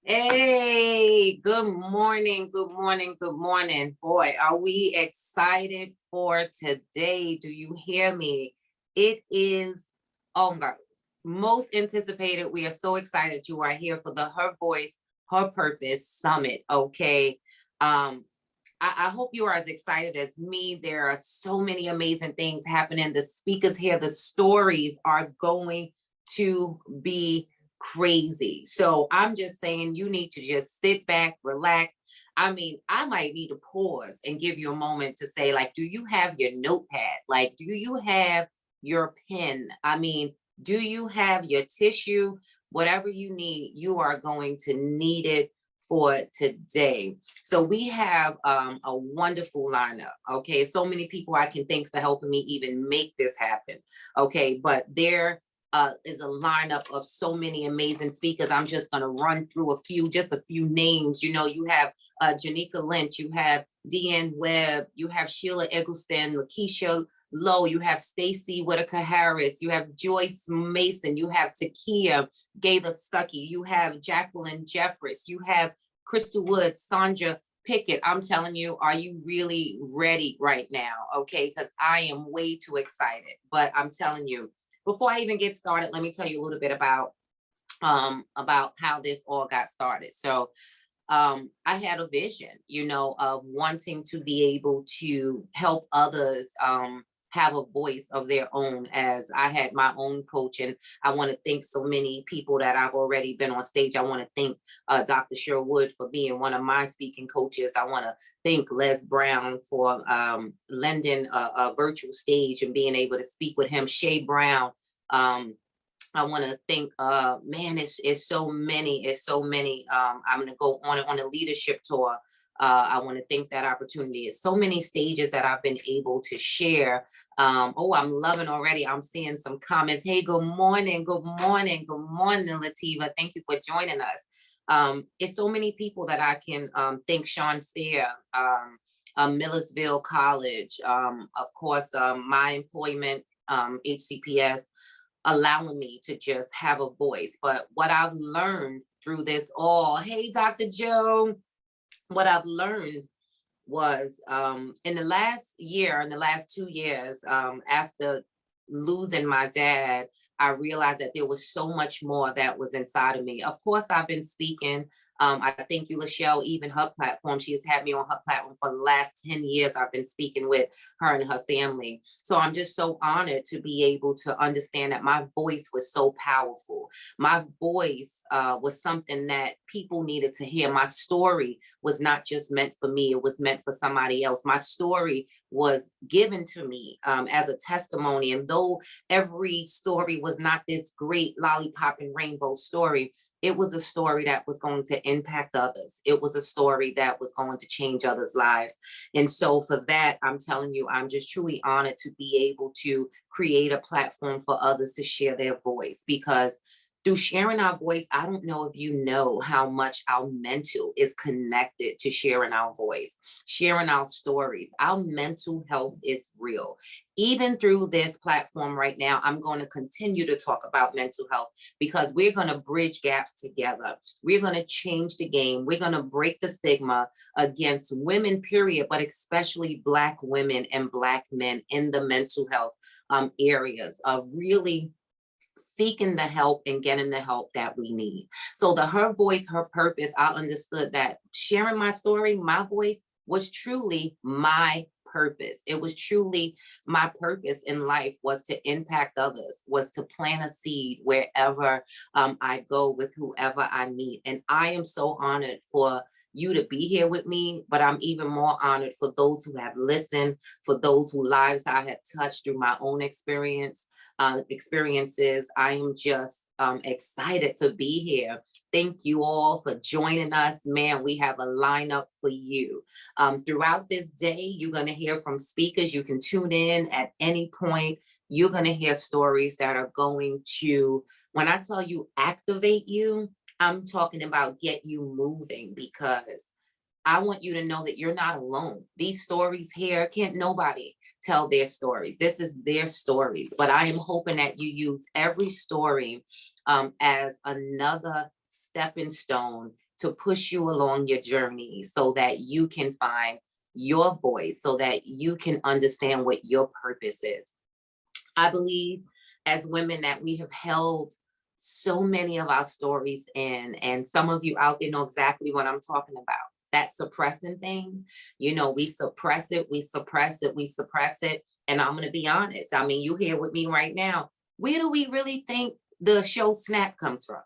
Hey, good morning, good morning, good morning. Boy, are we excited for today? Do you hear me? It is, oh my God, most anticipated. We are so excited you are here for the Her Voice, Her Purpose Summit. Okay. Um, I hope you are as excited as me. There are so many amazing things happening. The speakers here, the stories are going to be crazy. So I'm just saying you need to just sit back, relax. I mean, I might need to pause and give you a moment to say, like, do you have your notepad? Like, do you have your pen? I mean, do you have your tissue? Whatever you need, you are going to need it for today. So we have a wonderful lineup. Okay, so many people I can thank for helping me even make this happen. Okay, but there is a lineup of so many amazing speakers. I'm just going to run through just a few names. You know, you have Janika Lynch, you have Deanne Webb, you have Sheila Eggleston, Lakeisha Lowe, you have Stacy Whitaker Harris, you have Joyce Mason, you have Takia Gayla Stuckey, you have Jacqueline Jeffress, you have Crystal Woods, Sandra Pickett. I'm telling you, are you really ready right now? Okay, because I am way too excited. But I'm telling you, before I even get started, let me tell you a little bit about how this all got started. So I had a vision, of wanting to be able to help others have a voice of their own, as I had my own coach. And I want to thank so many people that I've already been on stage. I want to thank Dr. Sherwood for being one of my speaking coaches. I want to thank Les Brown for lending a virtual stage and being able to speak with him. Shay Brown. I want to thank man, it's so many, I'm gonna go on a leadership tour. I want to thank that opportunity. It's so many stages that I've been able to share. Oh, I'm loving already. I'm seeing some comments. Hey, good morning, good morning, good morning, Lativa. Thank you for joining us. It's so many people that I can thank. Sean Fair, Millersville College, of course, my employment, HCPS, allowing me to just have a voice. But what I've learned through this all, hey, Dr. Joe, what I've learned was in the last year, in the last 2 years, after losing my dad, I realized that there was so much more that was inside of me. Of course, I've been speaking. I thank you, Lachelle, even her platform. She has had me on her platform for the last 10 years. I've been speaking with her and her family. So I'm just so honored to be able to understand that my voice was so powerful. My voice was something that people needed to hear. My story was not just meant for me, it was meant for somebody else. My story was given to me as a testimony. And though every story was not this great lollipop and rainbow story, it was a story that was going to impact others. It was a story that was going to change others' lives. And so for that, I'm telling you, I'm just truly honored to be able to create a platform for others to share their voice, because through sharing our voice, I don't know if you know how much our mental is connected to sharing our voice, sharing our stories. Our mental health is real. Even through this platform right now, I'm going to continue to talk about mental health, because we're going to bridge gaps together. We're going to change the game. We're going to break the stigma against women, period, but especially Black women and Black men in the mental health areas of really seeking the help and getting the help that we need. So the Her Voice, Her Purpose, I understood that sharing my story, my voice, was truly my purpose. It was truly my purpose in life, was to impact others, was to plant a seed wherever I go with whoever I meet. And I am so honored for you to be here with me, but I'm even more honored for those who have listened, for those whose lives I have touched through my own experiences. I am just excited to be here. Thank you all for joining us. Man, we have a lineup for you. Throughout this day, you're going to hear from speakers. You can tune in at any point. You're going to hear stories that are going to, when I tell you activate you, I'm talking about get you moving, because I want you to know that you're not alone. These stories here, can't nobody tell their stories. This is their stories. But I am hoping that you use every story as another stepping stone to push you along your journey so that you can find your voice, so that you can understand what your purpose is. I believe as women that we have held so many of our stories in, and some of you out there know exactly what I'm talking about. That suppressing thing, we suppress it, we suppress it, we suppress it. And I'm going to be honest. I mean, you here with me right now. Where do we really think the show Snap comes from?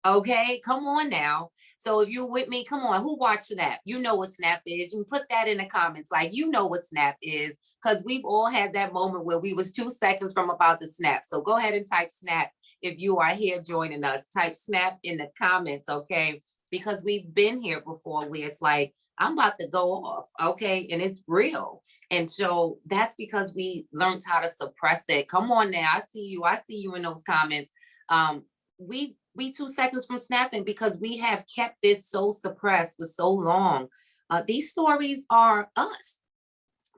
Okay, come on now. So if you're with me, come on. Who watched Snap? You know what Snap is. You can put that in the comments. Like, you know what Snap is, because we've all had that moment where we was 2 seconds from about to snap. So go ahead and type Snap if you are here joining us. Type Snap in the comments, okay? Because we've been here before where it's like, I'm about to go off, okay? And it's real. And so that's because we learned how to suppress it. Come on now. I see you. I see you in those comments. We 2 seconds from snapping because we have kept this so suppressed for so long. These stories are us.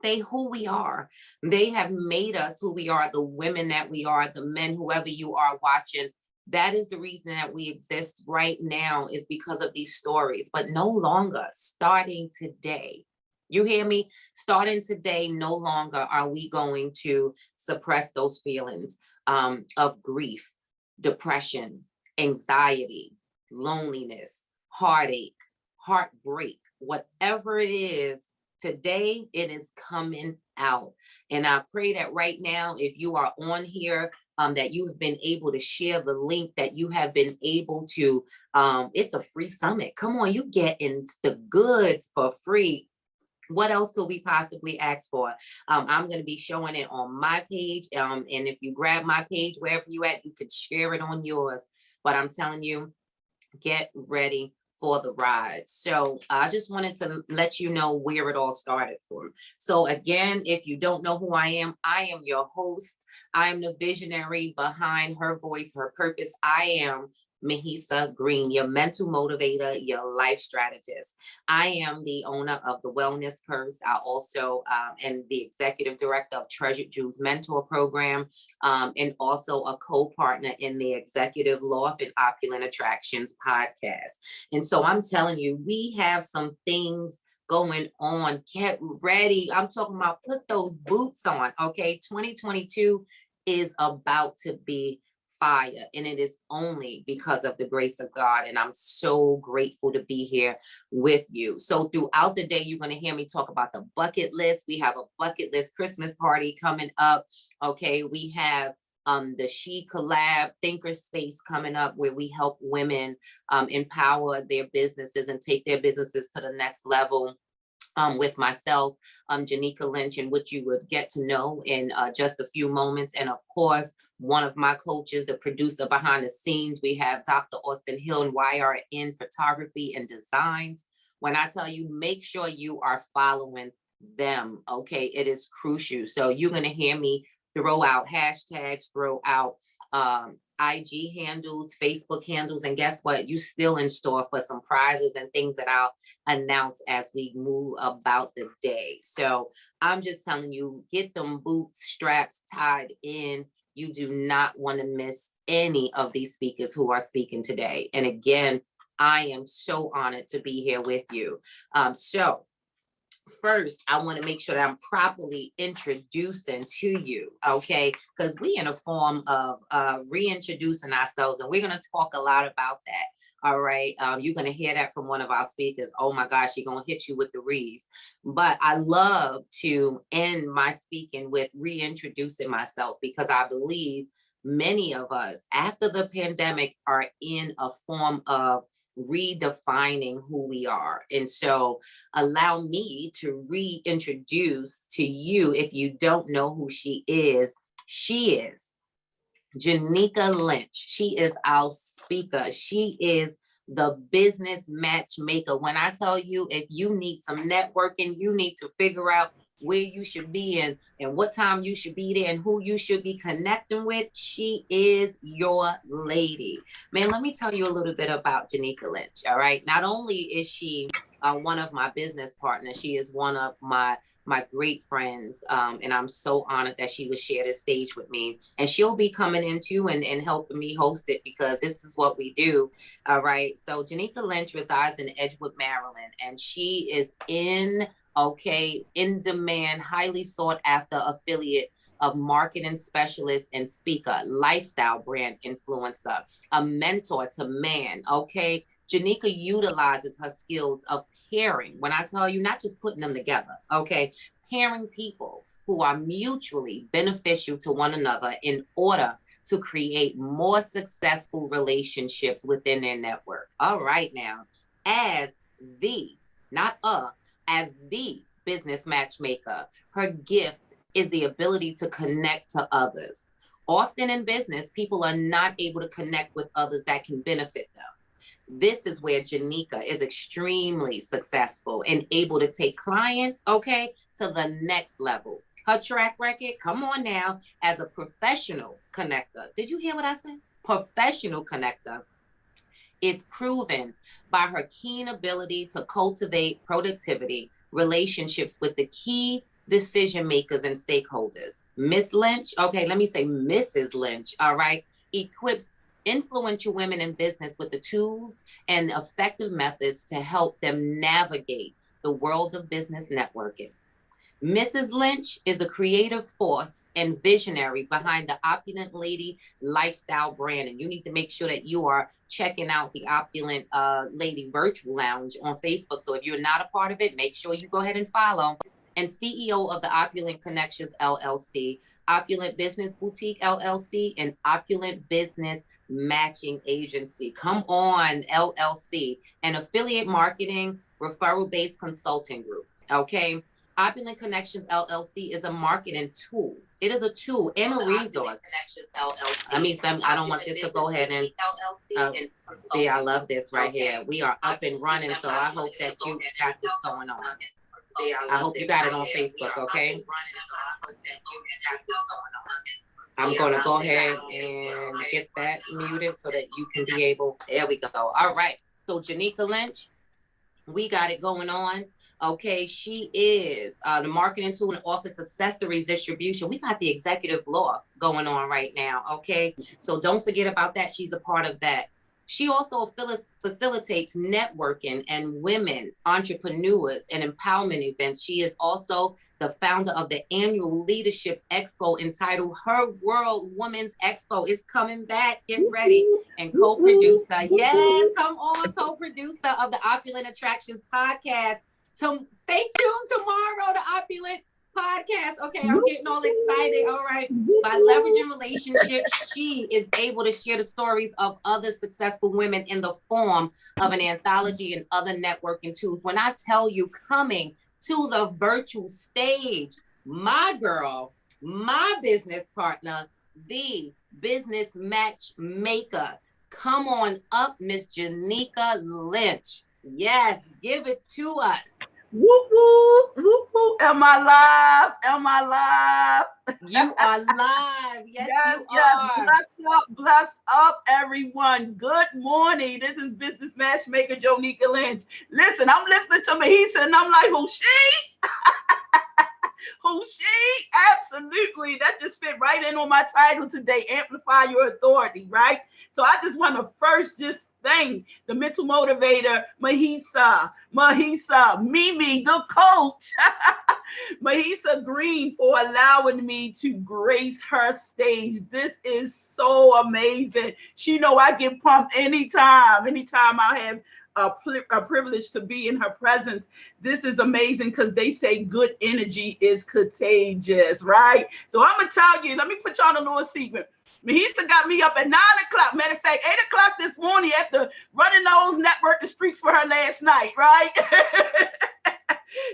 They who we are. They have made us who we are, the women that we are, the men, whoever you are watching. That is the reason that we exist right now, is because of these stories, but no longer. Starting today. You hear me? Starting today, no longer are we going to suppress those feelings of grief, depression, anxiety, loneliness, heartache, heartbreak, whatever it is. Today, it is coming out. And I pray that right now, if you are on here, that you have been able to share the link, that you have been able to, it's a free summit. Come on, you getting the goods for free. What else could we possibly ask for? I'm going to be showing it on my page. And if you grab my page, wherever you at, you could share it on yours. But I'm telling you, get ready for the ride. So I just wanted to let you know where it all started from. So again, if you don't know who I am your host. I am the visionary behind Her Voice, Her Purpose. I am Mahisa Green, your mental motivator, your life strategist. I am the owner of the Wellness Purse. I also am the executive director of Treasured Jewels Mentor Program, and also a co-partner in the Executive Loft and Opulent Attractions podcast. And so I'm telling you, we have some things going on. Get ready. I'm talking about put those boots on. Okay. 2022 is about to be fire, and it is only because of the grace of God. And I'm so grateful to be here with you. So throughout the day, you're going to hear me talk about the bucket list. We have a bucket list Christmas party coming up. Okay. We have the She Collab Thinker Space coming up, where we help women empower their businesses and take their businesses to the next level. With myself, Janika Lynch, and what you would get to know in just a few moments. And of course, one of my coaches, the producer behind the scenes, we have Dr. Austin Hill and YRN Photography and Designs. When I tell you, make sure you are following them, okay? It is crucial. So you're going to hear me throw out hashtags, throw out IG handles, Facebook handles, and guess what? You still in store for some prizes and things that I'll announce as we move about the day. So I'm just telling you, get them boots, straps tied in. You do not want to miss any of these speakers who are speaking today. And again, I am so honored to be here with you. So first, I want to make sure that I'm properly introducing to you, okay? Because we in a form of reintroducing ourselves, and we're going to talk a lot about that. All right. You're going to hear that from one of our speakers. Oh my gosh, she's going to hit you with the reads. But I love to end my speaking with reintroducing myself, because I believe many of us after the pandemic are in a form of redefining who we are. And so allow me to reintroduce to you, if you don't know who she is Janika Lynch. She is our speaker. She is the business matchmaker. When I tell you, if you need some networking, you need to figure out where you should be and what time you should be there and who you should be connecting with, she is your lady. Man, let me tell you a little bit about Janika Lynch, all right? Not only is she one of my business partners, she is one of my my great friends. And I'm so honored that she would share this stage with me. And she'll be coming into and helping me host it because this is what we do. All right. So Janika Lynch resides in Edgewood, Maryland, and she is in demand, highly sought after affiliate of marketing specialist and speaker, lifestyle brand influencer, a mentor to man. Okay. Janika utilizes her skills of pairing. When I tell you, not just putting them together, okay, pairing people who are mutually beneficial to one another in order to create more successful relationships within their network. All right, now, as the, not as the business matchmaker, her gift is the ability to connect to others. Often in business, people are not able to connect with others that can benefit them. This is where Janika is extremely successful and able to take clients, okay, to the next level. Her track record, come on now, as a professional connector. Did you hear what I said? Professional connector is proven by her keen ability to cultivate productivity, relationships with the key decision makers and stakeholders. Miss Lynch, okay, let me say Mrs. Lynch, all right, equips influential women in business with the tools and effective methods to help them navigate the world of business networking. Mrs. Lynch is the creative force and visionary behind the Opulent Lady lifestyle brand. And you need to make sure that you are checking out the Opulent Lady Virtual Lounge on Facebook. So if you're not a part of it, make sure you go ahead and follow. And CEO of the Opulent Connections LLC, Opulent Business Boutique LLC, and Opulent Business Matching Agency. Come on, LLC, an affiliate marketing referral-based consulting group. Okay. Opulent Connections LLC is a marketing tool. It is a tool and a resource. I don't want this to go ahead and see. I love this right here. We are up and running, so I hope that you got this going on. I hope you got it on Facebook, okay? I'm going to go ahead and get that muted so that you can be able. There we go. All right. So Janika Lynch, we got it going on. Okay, she is the marketing tool and office accessories distribution. We got the executive law going on right now. Okay, so don't forget about that. She's a part of that. She also facilitates networking and women entrepreneurs and empowerment events. She is also the founder of the annual leadership expo entitled Her World Women's Expo. Is coming back. Get ready. And co-producer. Yes, come on, co-producer of the Opulent Attractions podcast. So stay tuned tomorrow, the Opulent podcast. Okay, I'm getting all excited. All right. By leveraging relationships, she is able to share the stories of other successful women in the form of an anthology and other networking tools. When I tell you, coming to the virtual stage, my girl, my business partner, the business matchmaker. Come on up, Miss Janika Lynch. Yes, give it to us. Whoop, whoop, whoop, whoop. Am I live? Am I live? You are live. Yes, yes, you yes. are. Bless up, everyone. Good morning. This is business matchmaker Janika Lynch. Listen, I'm listening to Mahisa and I'm like, who's she? Who's she? Absolutely. That just fit right in on my title today, Amplify Your Authority, right? So I just want to first just thank the mental motivator, Mahisa, Mimi, the coach, Mahisa Green, for allowing me to grace her stage. This is so amazing. She know I get pumped anytime I have a privilege to be in her presence. This is amazing because they say good energy is contagious, right? So I'm going to tell you, let me put y'all on a little secret. Mahisa got me up at 9 o'clock. Matter of fact, 8 o'clock this morning after running those networking streaks for her last night, right?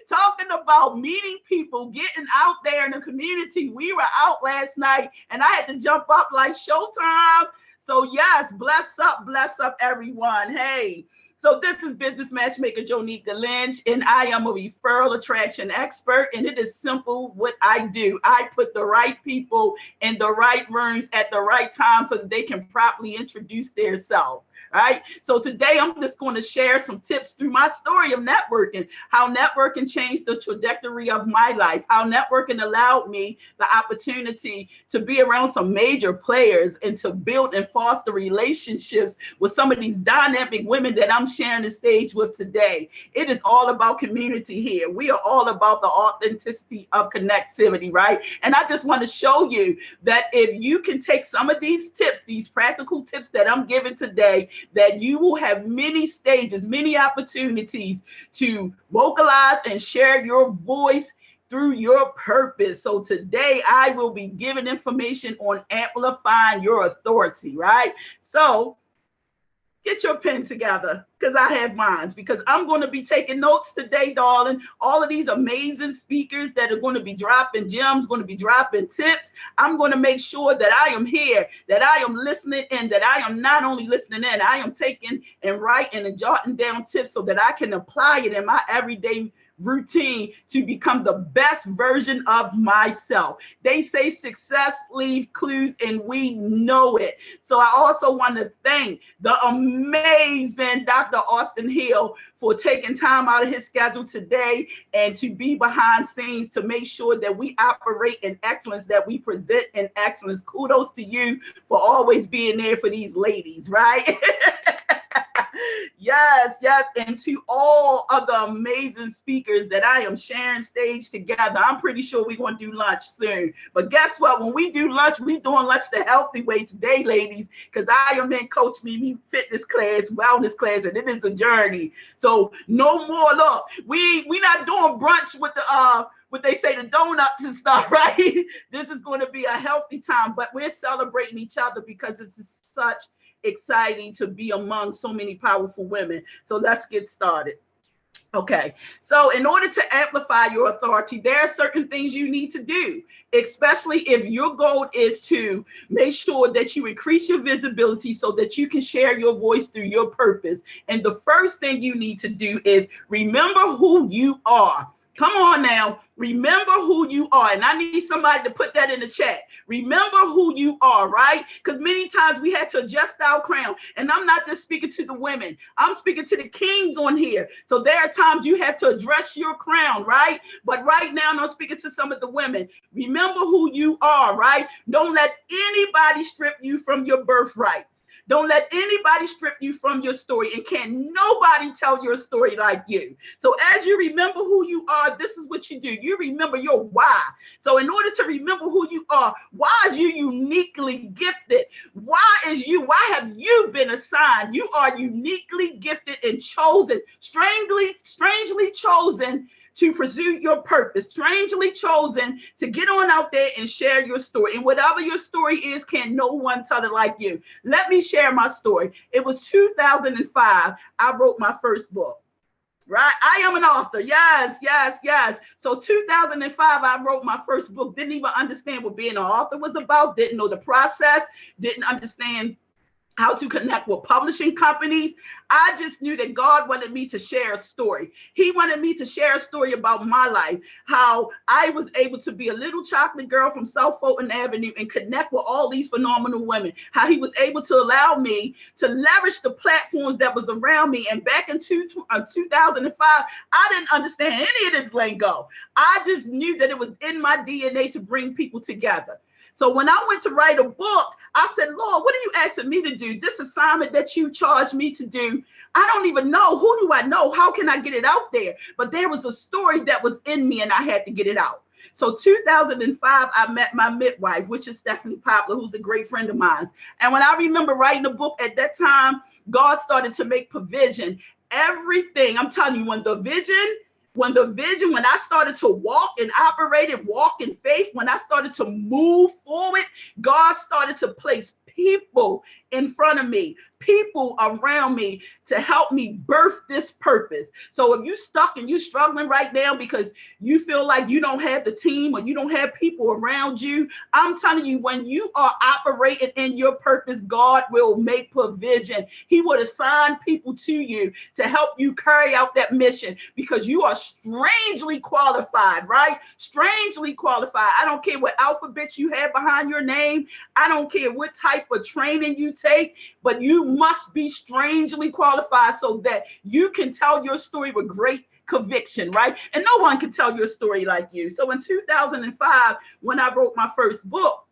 Talking about meeting people, getting out there in the community. We were out last night and I had to jump up like showtime. So yes, bless up everyone. Hey. So this is business matchmaker Jonika Lynch, and I am a referral attraction expert, and it is simple what I do. I put the right people in the right rooms at the right time so that they can properly introduce themselves. Right. So today I'm just going to share some tips through my story of networking, how networking changed the trajectory of my life, how networking allowed me the opportunity to be around some major players and to build and foster relationships with some of these dynamic women that I'm sharing the stage with today. It is all about community here. We are all about the authenticity of connectivity, right? And I just want to show you that if you can take some of these tips, these practical tips that I'm giving today, that you will have many stages, many opportunities to vocalize and share your voice through your purpose. So today I will be giving information on amplifying your authority, right? So get your pen together because I have mine, because I'm going to be taking notes today, darling. All of these amazing speakers that are going to be dropping gems, going to be dropping tips. I'm going to make sure that I am here, that I am listening, and that I am not only listening in, I am taking and writing and jotting down tips so that I can apply it in my everyday routine to become the best version of myself. They say success leaves clues, and we know it. So I also want to thank the amazing Dr. Austin Hill for taking time out of his schedule today and to be behind scenes to make sure that we operate in excellence, that we present in excellence. Kudos to you for always being there for these ladies, right? Yes, yes. And to all of the amazing speakers that I am sharing stage together. I'm pretty sure we're going to do lunch soon. But guess what? When we do lunch, we're doing lunch the healthy way today, ladies, because I am in Coach Mimi fitness class, wellness class, and it is a journey. So no more, look, we not doing brunch with the what they say, the donuts and stuff, right? This is going to be a healthy time, but we're celebrating each other because it's such exciting to be among so many powerful women. So let's get started. Okay, so in order to amplify your authority, there are certain things you need to do, especially if your goal is to make sure that you increase your visibility so that you can share your voice through your purpose. And the first thing you need to do is remember who you are. Come on now, remember who you are. And I need somebody to put that in the chat. Remember who you are, right? Because many times we had to adjust our crown. And I'm not just speaking to the women. I'm speaking to the kings on here. So there are times you have to address your crown, right? But right now, I'm speaking to some of the women. Remember who you are, right? Don't let anybody strip you from your birthright. Don't let anybody strip you from your story, and can nobody tell your story like you. So as you remember who you are, this is what you do. You remember your why. So in order to remember who you are, why is you uniquely gifted? Why have you been assigned? You are uniquely gifted and chosen, strangely chosen to pursue your purpose, strangely chosen to get on out there and share your story. And whatever your story is, can no one tell it like you. Let me share my story. It was 2005. I wrote my first book. Right? I am an author. Yes, yes, yes. So 2005, I wrote my first book. Didn't even understand what being an author was about. Didn't know the process. Didn't understand how to connect with publishing companies. I just knew that God wanted me to share a story. He wanted me to share a story about my life, how I was able to be a little chocolate girl from South Fulton Avenue and connect with all these phenomenal women, how he was able to allow me to leverage the platforms that was around me. And back in 2005, I didn't understand any of this lingo. I just knew that it was in my DNA to bring people together. So when I went to write a book, I said, Lord, what are you asking me to do? This assignment that you charged me to do, I don't even know. Who do I know? How can I get it out there? But there was a story that was in me and I had to get it out. So 2005, I met my midwife, which is Stephanie Poplar, who's a great friend of mine. And when I remember writing a book at that time, God started to make provision. Everything, I'm telling you, when I started to walk and operate and walk in faith, when I started to move forward, God started to place people in front of me, people around me to help me birth this purpose. So if you stuck and you struggling right now because you feel like you don't have the team or you don't have people around you, I'm telling you, when you are operating in your purpose, God will make provision. He would assign people to you to help you carry out that mission because you are strangely qualified, right? Strangely qualified. I don't care what alphabets you have behind your name. I don't care what type of training you take, but you must be strangely qualified so that you can tell your story with great conviction, right? And no one can tell your story like you. So in 2005, when I wrote my first book,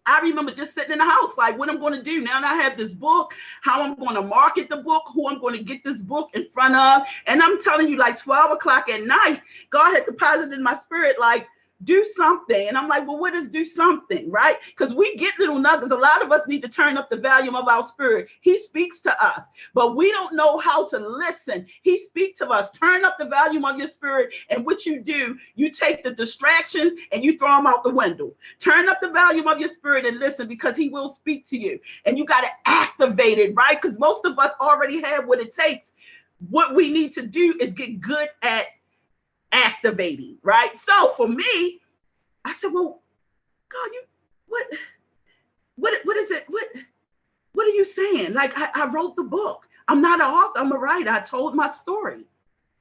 I remember just sitting in the house, like, what I'm going to do now that I have this book, how I'm going to market the book, who I'm going to get this book in front of. And I'm telling you, like 12 o'clock at night, God had deposited in my spirit, like, do something. And I'm like, well, what is do something, right? Because we get little nuggets. A lot of us need to turn up the volume of our spirit. He speaks to us, but we don't know how to listen. He speaks to us. Turn up the volume of your spirit. And what you do, you take the distractions and you throw them out the window. Turn up the volume of your spirit and listen, because he will speak to you. And you got to activate it, right? Because most of us already have what it takes. What we need to do is get good at activating, right? So for me, I said, well, God, you what is it? What are you saying? Like, I wrote the book. I'm not an author, I'm a writer. I told my story.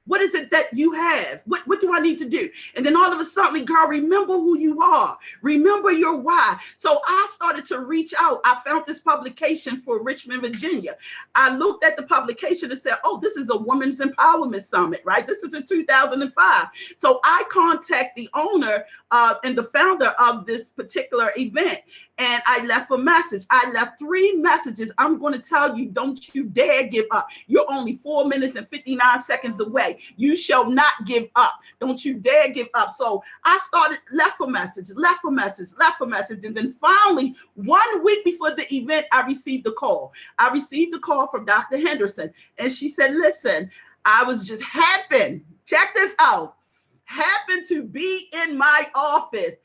What is it that you have? What do I need to do? And then all of a sudden, girl, remember who you are. Remember your why. So I started to reach out. I found this publication for Richmond, Virginia. I looked at the publication and said, oh, this is a women's empowerment summit, right? This is in 2005. So I contact the owner and the founder of this particular event. And I left a message. I left 3 messages. I'm going to tell you, don't you dare give up. You're only 4 minutes and 59 seconds away. You shall not give up. Don't you dare give up. So I left a message. And then finally, 1 week before the event, I received a call. I received a call from Dr. Henderson. And she said, listen, I was just happened to be in my office.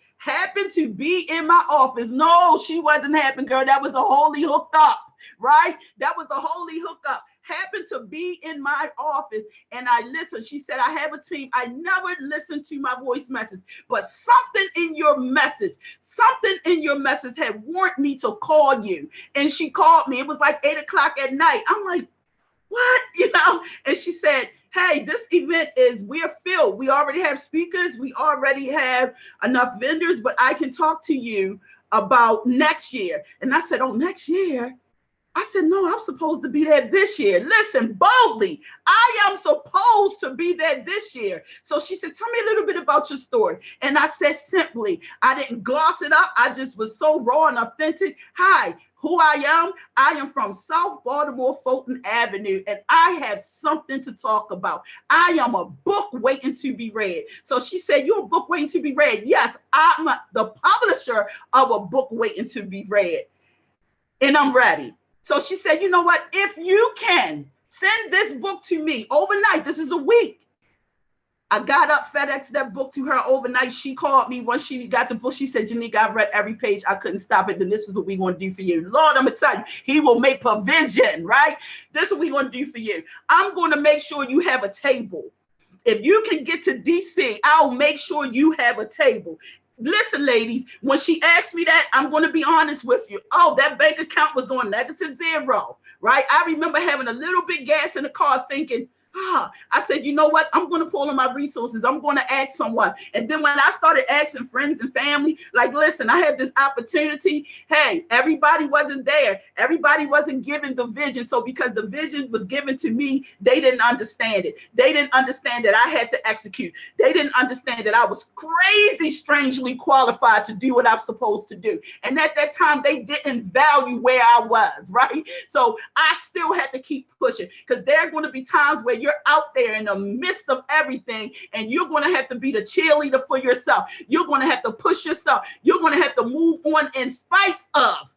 No, she wasn't happen, girl. That was a holy hooked up, right? That was a holy hookup. Happened to be in my office and I listened. She said, I have a team. I never listened to my voice message, but something in your message had warned me to call you. And she called me. It was like 8 o'clock at night. I'm like, what? And she said, hey, this event we're filled. We already have speakers. We already have enough vendors, but I can talk to you about next year. And I said, oh, next year? I said, no, I'm supposed to be there this year. Listen, boldly, I am supposed to be there this year. So she said, tell me a little bit about your story. And I said, simply, I didn't gloss it up. I just was so raw and authentic. Hi, who I am from South Baltimore, Fulton Avenue, and I have something to talk about. I am a book waiting to be read. So she said, you're a book waiting to be read. Yes, I'm the publisher of a book waiting to be read, and I'm ready. So she said, you know what? If you can send this book to me overnight, this is a week. I got up, FedEx that book to her overnight. She called me once she got the book. She said, Janika, I read every page. I couldn't stop it. Then this is what we want to do for you. Lord, I'm going to tell you, he will make provision, right? This is what we want to do for you. I'm going to make sure you have a table. If you can get to DC, I'll make sure you have a table. Listen, ladies, when she asked me that, I'm going to be honest with you. Oh, that bank account was on -0, right? I remember having a little bit gas in the car thinking, I said, you know what? I'm going to pull on my resources. I'm going to ask someone. And then when I started asking friends and family, like, listen, I had this opportunity. Hey, everybody wasn't there. Everybody wasn't given the vision. So because the vision was given to me, they didn't understand it. They didn't understand that I had to execute. They didn't understand that I was crazy, strangely qualified to do what I'm supposed to do. And at that time, they didn't value where I was, right? So I still had to keep pushing, because there are going to be times where you're out there in the midst of everything and you're going to have to be the cheerleader for yourself. You're going to have to push yourself. You're going to have to move on in spite of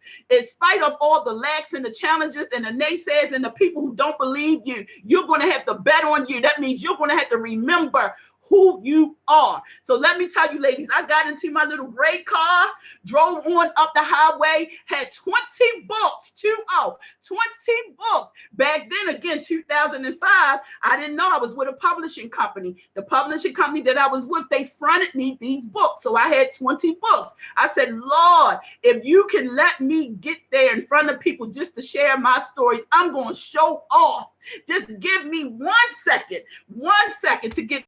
all the lacks and the challenges and the naysayers and the people who don't believe you. You're going to have to bet on you. That means you're going to have to remember who you are. So let me tell you, ladies, I got into my little gray car, drove on up the highway, had 20 books, 20 Back then, again, 2005, I didn't know I was with a publishing company. The publishing company that I was with, they fronted me these books. So I had 20 books. I said, Lord, if you can let me get there in front of people just to share my stories, I'm going to show off. Just give me 1 second to get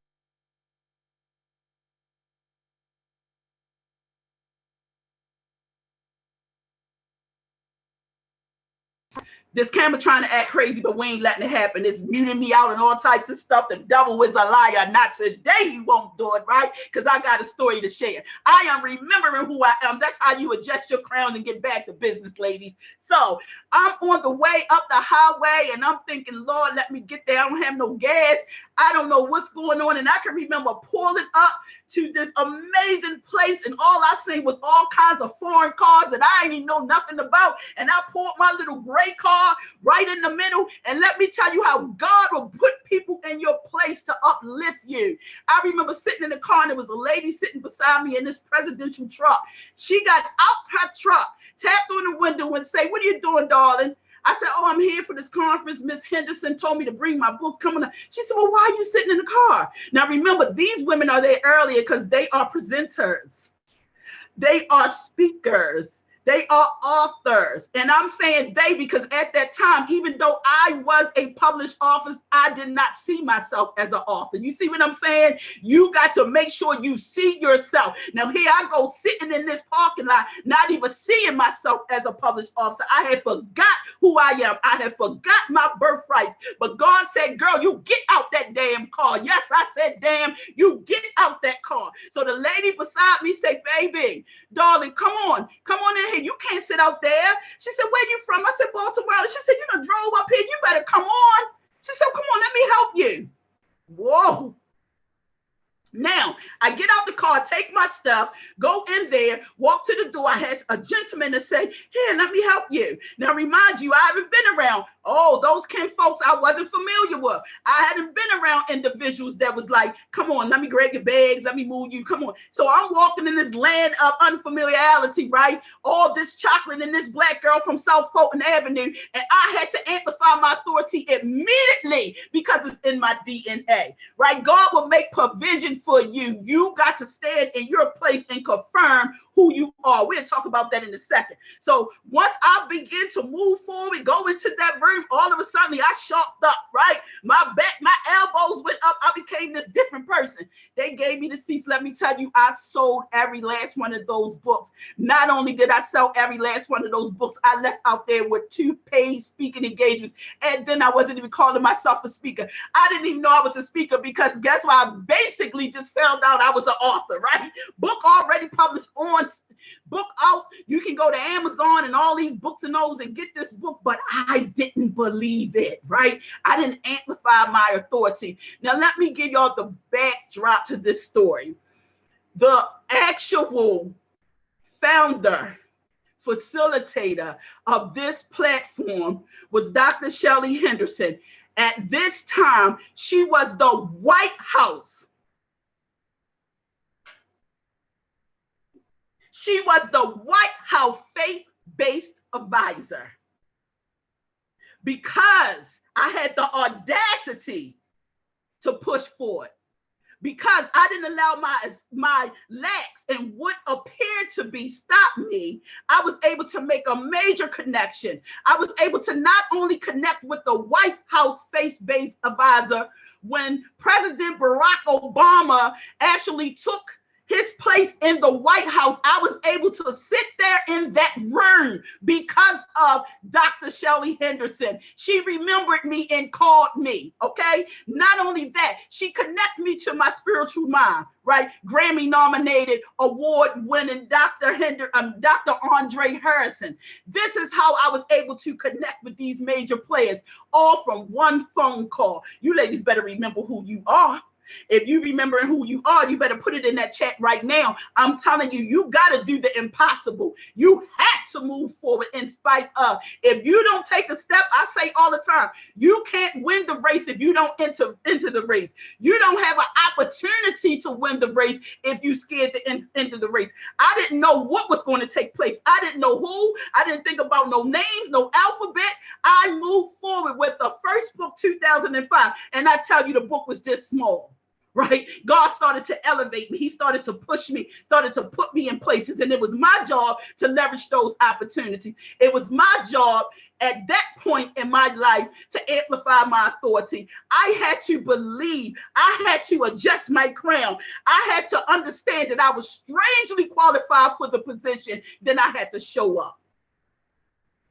this camera trying to act crazy, but we ain't letting it happen. It's muting me out and all types of stuff. The devil is a liar. Not today, he won't do it, right? Because I got a story to share. I am remembering who I am. That's how you adjust your crowns and get back to business, ladies. So I'm on the way up the highway, and I'm thinking, Lord, let me get there. I don't have no gas. I don't know what's going on. And I can remember pulling up to this amazing place, and all I seen was all kinds of foreign cars that I didn't even know nothing about. And I pulled my little gray car right in the middle. And let me tell you how God will put people in your place to uplift you. I remember sitting in the car, and there was a lady sitting beside me in this presidential truck. She got out her truck, tapped on the window and said, "What are you doing, darling?" I said, "Oh, I'm here for this conference. Miss Henderson told me to bring my books coming up." She said, "Well, why are you sitting in the car?" Now, remember, these women are there earlier because they are presenters. They are speakers. They are authors. And I'm saying they because at that time, even though I was a published author, I did not see myself as an author. You see what I'm saying? You got to make sure you see yourself. Now, here I go sitting in this parking lot, not even seeing myself as a published author. I had forgot who I am. I had forgot my birthrights. But God said, "Girl, you get out that damn car." Yes, I said, "Damn, you get out that car." So the lady beside me said, "Baby, darling, come on in here. You can't sit out there." She said, "Where you from?" I said, "Baltimore." She said, "You done drove up here. You better come on." She said, "Come on, let me help you." Whoa. Now, I get out the car, take my stuff, go in there, walk to the door. I had a gentleman to say, "Here, let me help you." Now, remind you, I haven't been around, those kin folks I wasn't familiar with. I hadn't been around individuals that was like, "Come on, let me grab your bags, let me move you, come on." So I'm walking in this land of unfamiliarity, right? All this chocolate and this black girl from South Fulton Avenue, and I had to amplify my authority immediately because it's in my DNA, right? God will make provision for you. You got to stand in your place and confirm who you are. We'll talk about that in a second. So once I begin to move forward, go into that room, all of a sudden I sharped up, right? My back, my elbows went up. I became this different person. They gave me the seats. Let me tell you, I sold every last one of those books. Not only did I sell every last one of those books, I left out there with 2 paid speaking engagements. And then I wasn't even calling myself a speaker. I didn't even know I was a speaker because guess what? I basically just found out I was an author, right? Book already published on book out. You can go to Amazon and all these books and those and get this book, but I didn't believe it, right? I didn't amplify my authority. Now, let me give y'all the backdrop to this story. The actual founder, facilitator of this platform was Dr. Shelley Henderson. At this time, she was the White House. She was the White House faith-based advisor. Because I had the audacity to push forward. Because I didn't allow my lacks and what appeared to be stop me, I was able to make a major connection. I was able to not only connect with the White House faith-based advisor when President Barack Obama actually took his place in the White House. I was able to sit there in that room because of Dr. Shelley Henderson. She remembered me and called me, okay? Not only that, she connected me to my spiritual mom, right? Grammy nominated, award-winning Dr. Andre Harrison. This is how I was able to connect with these major players, all from one phone call. You ladies better remember who you are. If you remember who you are, you better put it in that chat right now. I'm telling you, you got to do the impossible. You have to move forward in spite of. If you don't take a step, I say all the time, you can't win the race if you don't enter into the race. You don't have an opportunity to win the race if you're scared to enter the race. I didn't know what was going to take place. I didn't know who. I didn't think about no names, no alphabet. I moved forward with the first book, 2005. And I tell you, the book was this small. Right? God started to elevate me. He started to push me, started to put me in places. And it was my job to leverage those opportunities. It was my job at that point in my life to amplify my authority. I had to believe. I had to adjust my crown. I had to understand that I was strangely qualified for the position. Then I had to show up.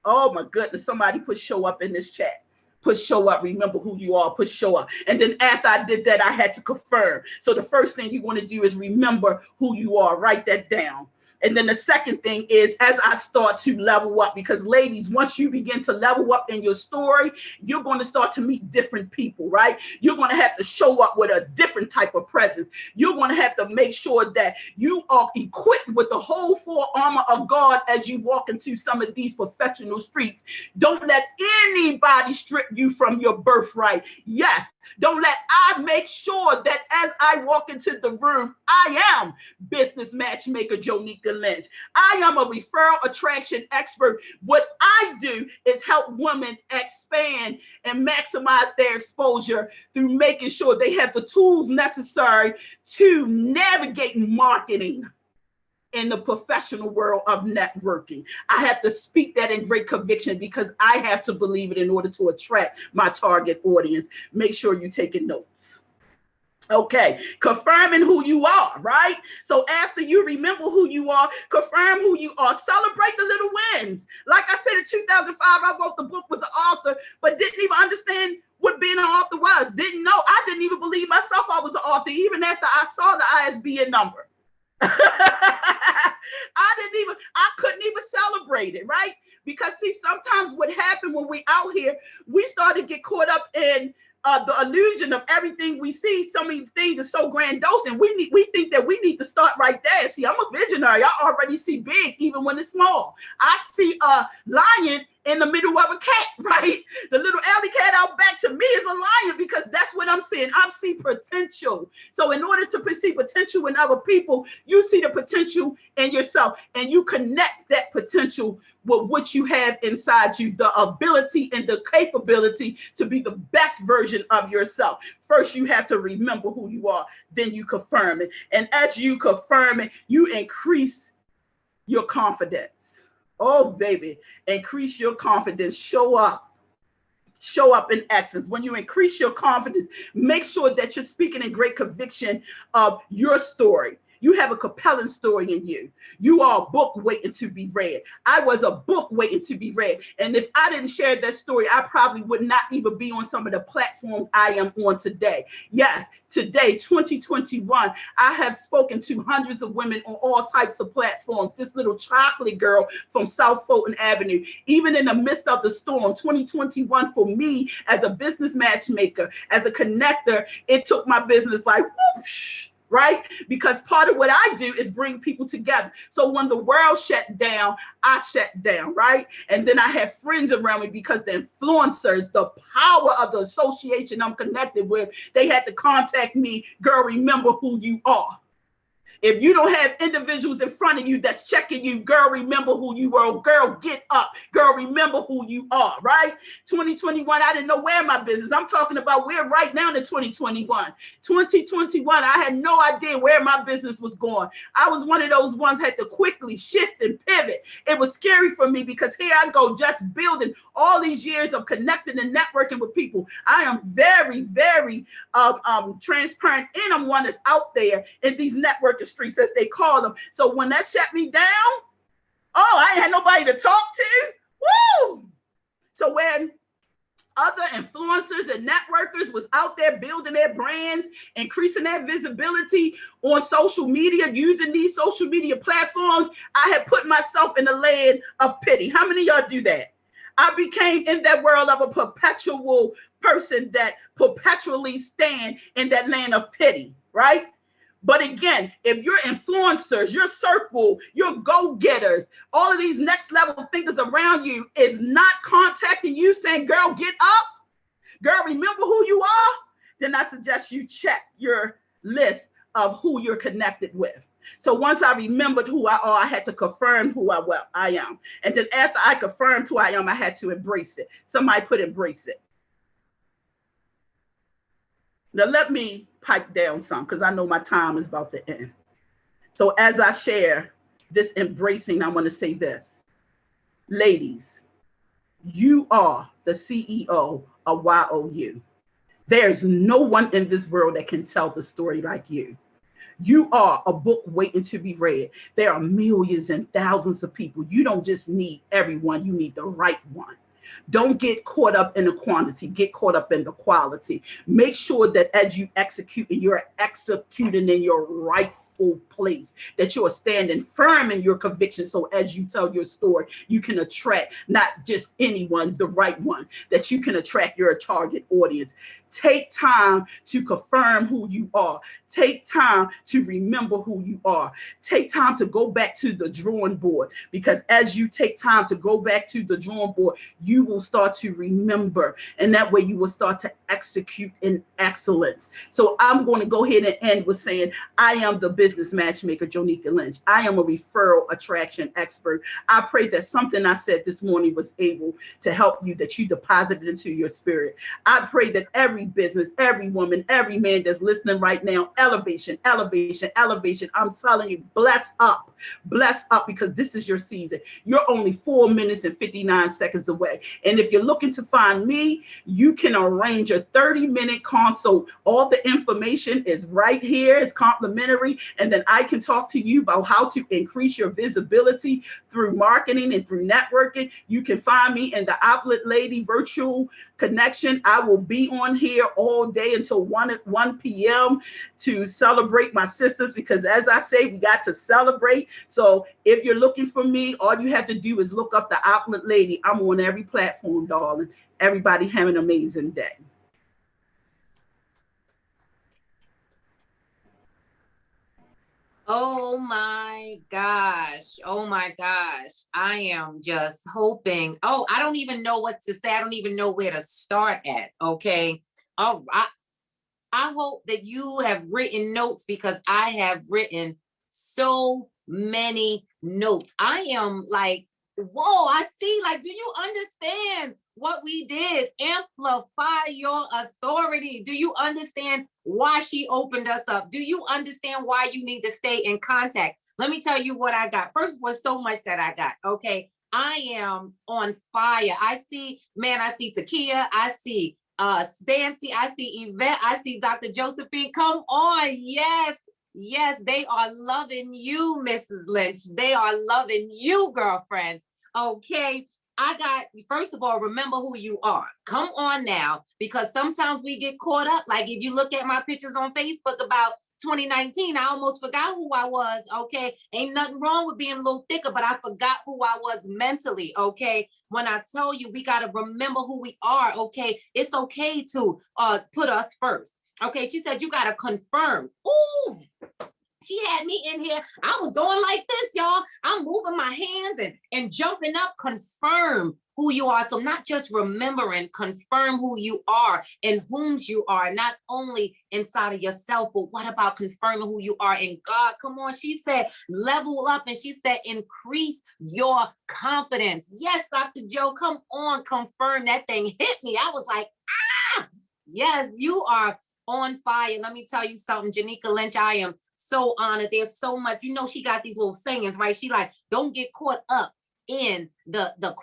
Oh my goodness. Somebody put show up in this chat. Put show up, remember who you are, put show up. And then after I did that, I had to confirm. So the first thing you want to do is remember who you are, write that down. And then the second thing is, as I start to level up, because ladies, once you begin to level up in your story, you're going to start to meet different people, right? You're going to have to show up with a different type of presence. You're going to have to make sure that you are equipped with the whole full armor of God as you walk into some of these professional streets. Don't let anybody strip you from your birthright. Yes. Don't let I make sure that as I walk into the room, I am business matchmaker Jonika Lynch. I am a referral attraction expert. What I do is help women expand and maximize their exposure through making sure they have the tools necessary to navigate marketing in the professional world of networking. I have to speak that in great conviction because I have to believe it in order to attract my target audience. Make sure you're taking notes. Okay, confirming who you are, right? So after you remember who you are, confirm who you are, celebrate the little wins. Like I said, in 2005, I wrote the book, was an author, but didn't even understand what being an author was. I didn't even believe myself I was an author, even after I saw the ISBN number. I couldn't even celebrate it, right? Because see, sometimes what happened when we out here, we start to get caught up in the illusion of everything we see. Some of these things are so grandiose, and we think that we need to start right there. See, I'm a visionary. I already see big, even when it's small. I see a lion in the middle of a cat, right? The little alley cat out back to me is a lion because that's what I'm seeing. I see potential. So in order to perceive potential in other people, you see the potential in yourself and you connect that potential with what you have inside you, the ability and the capability to be the best version of yourself. First, you have to remember who you are, then you confirm it. And as you confirm it, you increase your confidence. Oh, baby, increase your confidence. Show up in excellence. When you increase your confidence, make sure that you're speaking in great conviction of your story. You have a compelling story in you. You are a book waiting to be read. I was a book waiting to be read. And if I didn't share that story, I probably would not even be on some of the platforms I am on today. Yes, today, 2021, I have spoken to hundreds of women on all types of platforms. This little chocolate girl from South Fulton Avenue, even in the midst of the storm, 2021 for me as a business matchmaker, as a connector, it took my business like whoosh. Right? Because part of what I do is bring people together. So when the world shut down, I shut down, right? And then I have friends around me because the influencers, the power of the association I'm connected with, they had to contact me. Girl, remember who you are. If you don't have individuals in front of you that's checking you, girl, remember who you are. Girl, get up. Girl, remember who you are, right? 2021, I didn't know where my business. I'm talking about we're right now in 2021. 2021, I had no idea where my business was going. I was one of those ones had to quickly shift and pivot. It was scary for me because here I go just building all these years of connecting and networking with people. I am very, very transparent, and I'm one that's out there in these networking streets, as they call them. So when that shut me down, I ain't had nobody to talk to. Woo! So when other influencers and networkers was out there building their brands, increasing their visibility on social media, using these social media platforms, I had put myself in the land of pity. How many of y'all do that? I became in that world of a perpetual person that perpetually stand in that land of pity, right? But again, if your influencers, your circle, your go-getters, all of these next level thinkers around you is not contacting you saying, girl, get up, girl, remember who you are, then I suggest you check your list of who you're connected with. So once I remembered who I are, I had to confirm who I am. And then after I confirmed who I am, I had to embrace it. Somebody put embrace it. Now let me pipe down some because I know my time is about to end. So as I share this embracing, I want to say this. Ladies, you are the CEO of YOU. There's no one in this world that can tell the story like you. You are a book waiting to be read. There are millions and thousands of people. You don't just need everyone, you need the right one. Don't get caught up in the quantity, get caught up in the quality. Make sure that as you execute, and you're executing in your rightful place, that you are standing firm in your conviction. So as you tell your story, you can attract not just anyone, the right one, that you can attract your target audience. Take time to confirm who you are. Take time to remember who you are. Take time to go back to the drawing board, because as you take time to go back to the drawing board, you will start to remember, and that way you will start to execute in excellence. So I'm going to go ahead and end with saying, I am the business matchmaker, Jonika Lynch. I am a referral attraction expert. I pray that something I said this morning was able to help you, that you deposited into your spirit. I pray that every business, every woman, every man that's listening right now, elevation, elevation, elevation. I'm telling you, bless up, because this is your season. You're only 4 minutes and 59 seconds away. And if you're looking to find me, you can arrange a 30-minute consult. All the information is right here. It's complimentary. And then I can talk to you about how to increase your visibility through marketing and through networking. You can find me in the Outlet Lady virtual connection. I will be on here all day until 1 p.m. to celebrate my sisters, because as I say, we got to celebrate. So if you're looking for me, all you have to do is look up the Outlet Lady. I'm on every platform, darling. Everybody have an amazing day. Oh my gosh. Oh my gosh. I am just hoping. Oh, I don't even know what to say. I don't even know where to start at. Okay. All right. I hope that you have written notes, because I have written so many notes. I am like, whoa, I see. Like, do you understand what we did? Amplify your authority. Do you understand why she opened us up? Do you understand why you need to stay in contact? Let me tell you what I got. First was so much that I got. Okay. I am on fire. I see Takia. I see Stancy, I see Yvette, I see Dr. Josephine. Come on. Yes, yes, they are loving you, Mrs. Lynch. They are loving you, girlfriend. Okay. I got, first of all, remember who you are. Come on now, because sometimes we get caught up. Like if you look at my pictures on Facebook about 2019, I almost forgot who I was. Okay. Ain't nothing wrong with being a little thicker, but I forgot who I was mentally. Okay. When I tell you, we got to remember who we are. Okay. It's okay to put us first. Okay. She said, you got to confirm. Ooh. She had me in here. I was going like this, y'all. I'm moving my hands and jumping up. Confirm who you are. So not just remembering, confirm who you are and whom's you are, not only inside of yourself, but what about confirming who you are in God? Come on. She said, level up. And she said, increase your confidence. Yes, Dr. Joe, come on, confirm. That thing hit me. I was like, ah, yes, you are on fire. Let me tell you something, Jonika Lynch, I am so honored. There's so much, she got these little sayings, right? She like, don't get caught up in the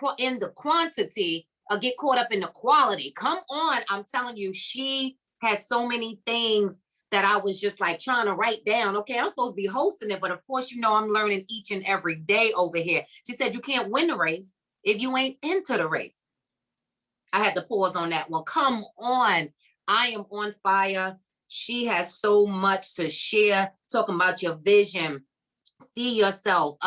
quantity, or get caught up in the quality. Come on. I'm telling you, she had so many things that I was just like trying to write down. Okay, I'm supposed to be hosting it, but of course, I'm learning each and every day over here. She said, you can't win the race if you ain't into the race. I had to pause on that one. Come on. I am on fire. She has so much to share, talking about your vision, see yourself,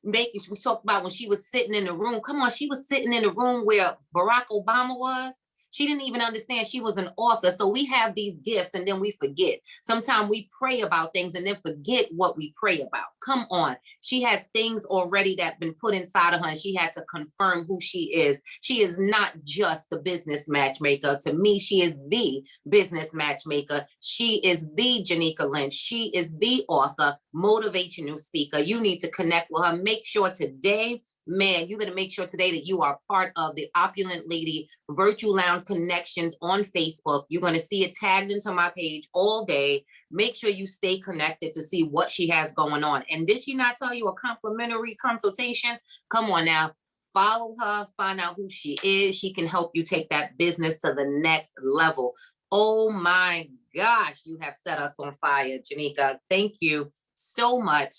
making sure we talked about when she was sitting in the room. Come on, she was sitting in the room where Barack Obama was. She didn't even understand she was an author. So we have these gifts and then we forget. Sometimes we pray about things and then forget what we pray about. Come on. She had things already that been put inside of her, and she had to confirm who she is. She is not just the business matchmaker. To me, she is the business matchmaker. She is the Janika Lynch. She is the author, motivational speaker. You need to connect with her. Make sure today, man, you're going to make sure today that you are part of the Opulent Lady Virtual Lounge Connections on Facebook. You're going to see it tagged into my page all day. Make sure you stay connected to see what she has going on. And did she not tell you a complimentary consultation? Come on now. Follow her, find out who she is. She can help you take that business to the next level. Oh my gosh, you have set us on fire, Janika. Thank you so much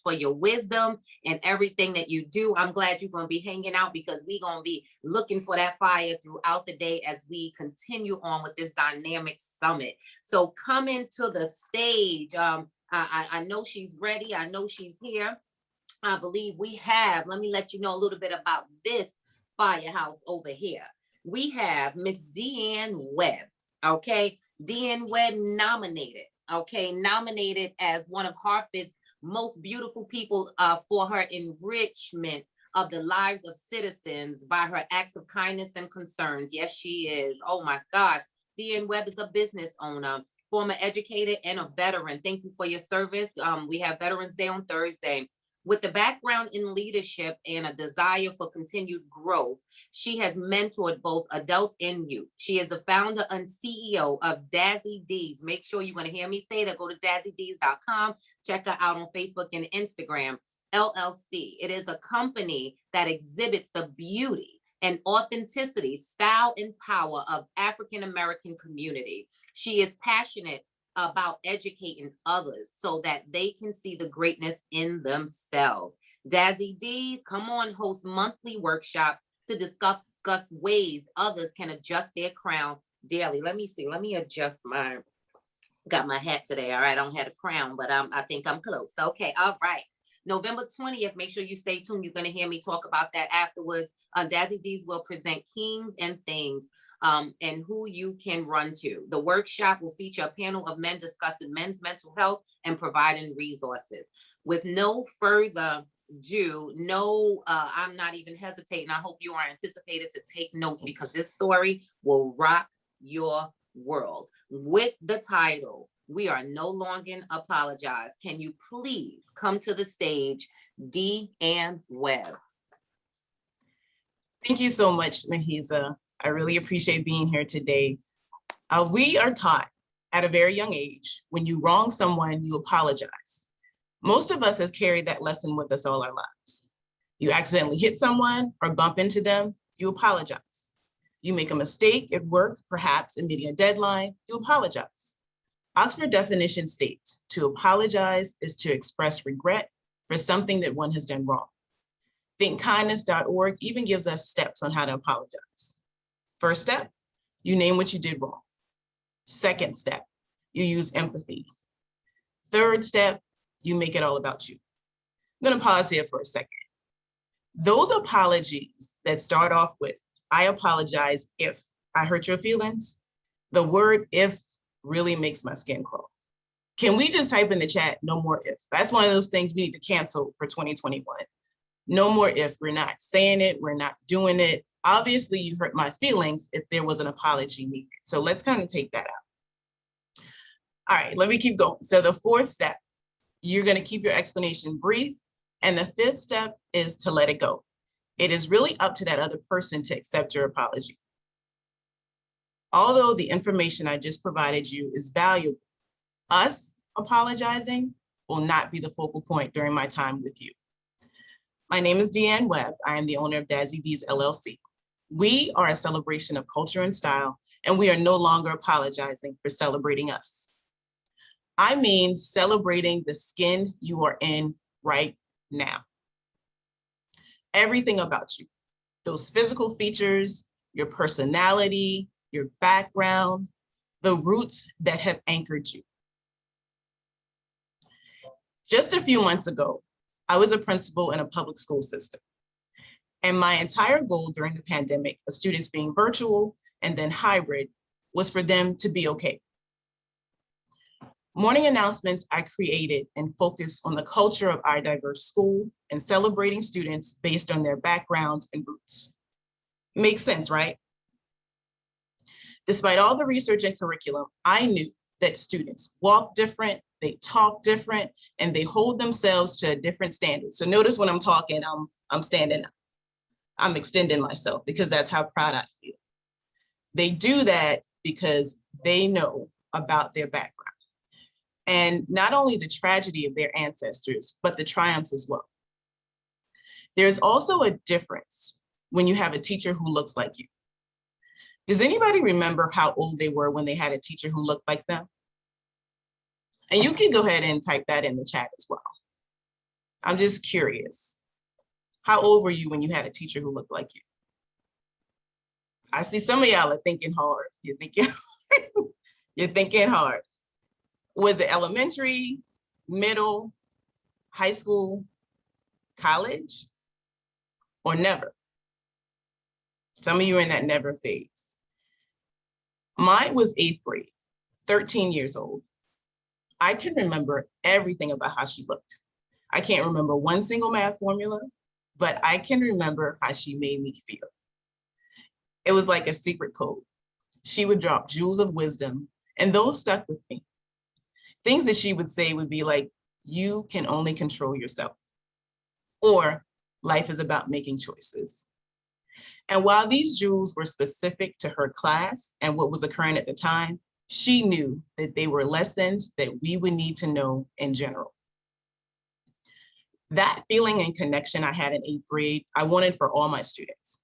for your wisdom and everything that you do. I'm glad you're going to be hanging out, because we're going to be looking for that fire throughout the day as we continue on with this dynamic summit. So coming to the stage, I know she's ready. I know she's here. I believe we have, let me let you know a little bit about this firehouse over here. We have Miss Deanne Webb. Okay, Deanne Webb nominated as one of Hartford's most beautiful people for her enrichment of the lives of citizens by her acts of kindness and concerns. Yes, she is. Oh my gosh. Deanne Webb is a business owner, former educator, and a veteran. Thank you for your service. We have Veterans Day on Thursday. With a background in leadership and a desire for continued growth, she has mentored both adults and youth. She is the founder and CEO of Dazzy D's. Make sure you're going to hear me say that. Go to dazzyds.com. Check her out on Facebook and Instagram. LLC. It is a company that exhibits the beauty and authenticity, style, and power of African American community. She is passionate about educating others so that they can see the greatness in themselves. Dazzy D's, come on, host monthly workshops to discuss ways others can adjust their crown daily. Let me see. Let me adjust got my hat today. All right. I don't have a crown, but I think I'm close. Okay. All right. November 20th, make sure you stay tuned. You're going to hear me talk about that afterwards. Dazzy D's will present Kings and Things, and who you can run to. The workshop will feature a panel of men discussing men's mental health and providing resources. With no further ado, I'm not even hesitating. I hope you are anticipated to take notes, because this story will rock your world. With the title, We Are No Longer Apologize. Can you please come to the stage, Deanne Webb? Thank you so much, Mahisa. I really appreciate being here today. We are taught at a very young age, when you wrong someone, you apologize. Most of us has carried that lesson with us all our lives. You accidentally hit someone or bump into them, you apologize. You make a mistake at work, perhaps in meeting a deadline, you apologize. Oxford definition states, to apologize is to express regret for something that one has done wrong. ThinkKindness.org even gives us steps on how to apologize. First step, you name what you did wrong. Second step, you use empathy. Third step, you make it all about you. I'm gonna pause here for a second. Those apologies that start off with, I apologize if I hurt your feelings, the word if really makes my skin crawl. Can we just type in the chat, no more if? That's one of those things we need to cancel for 2021. No more if. We're not saying it, we're not doing it. Obviously, you hurt my feelings if there was an apology needed. So let's kind of take that out. All right, let me keep going. So the fourth step, you're going to keep your explanation brief. And the fifth step is to let it go. It is really up to that other person to accept your apology. Although the information I just provided you is valuable, us apologizing will not be the focal point during my time with you. My name is Deanne Webb. I am the owner of Dazzy D's LLC. We are a celebration of culture and style, and we are no longer apologizing for celebrating us. I mean celebrating the skin you are in right now. Everything about you, those physical features, your personality, your background, the roots that have anchored you. Just a few months ago, I was a principal in a public school system. And my entire goal during the pandemic of students being virtual and then hybrid was for them to be okay. Morning announcements I created and focused on the culture of our diverse school and celebrating students based on their backgrounds and roots. Makes sense, right? Despite all the research and curriculum, I knew that students walk different, they talk different, and they hold themselves to a different standard. So notice when I'm talking, I'm standing up. I'm extending myself because that's how proud I feel. They do that because they know about their background. And not only the tragedy of their ancestors, but the triumphs as well. There's also a difference when you have a teacher who looks like you. Does anybody remember how old they were when they had a teacher who looked like them? And you can go ahead and type that in the chat as well. I'm just curious. How old were you when you had a teacher who looked like you? I see some of y'all are thinking hard. You're thinking hard. Was it elementary, middle, high school, college, or never? Some of you are in that never phase. Mine was 8th grade, 13 years old. I can remember everything about how she looked. I can't remember one single math formula, but I can remember how she made me feel. It was like a secret code. She would drop jewels of wisdom, and those stuck with me. Things that she would say would be like, you can only control yourself, or life is about making choices. And while these jewels were specific to her class and what was occurring at the time, she knew that they were lessons that we would need to know in general. That feeling and connection I had in 8th grade, I wanted for all my students.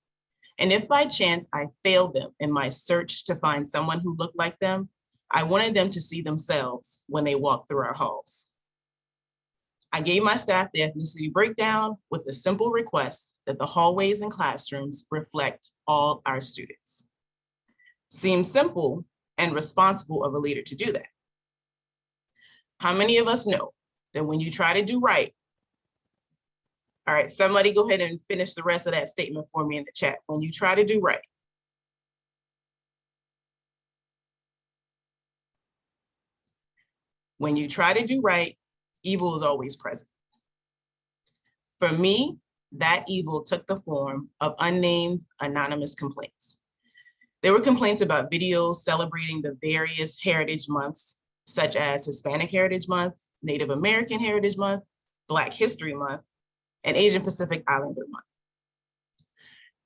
And if by chance I failed them in my search to find someone who looked like them, I wanted them to see themselves when they walked through our halls. I gave my staff the ethnicity breakdown with the simple request that the hallways and classrooms reflect all our students. Seems simple and responsible of a leader to do that. How many of us know that when you try to do right, all right, somebody go ahead and finish the rest of that statement for me in the chat. When you try to do right, when you try to do right, evil is always present. For me, that evil took the form of unnamed anonymous complaints. There were complaints about videos celebrating the various heritage months, such as Hispanic Heritage Month, Native American Heritage Month, Black History Month, and Asian Pacific Islander Month.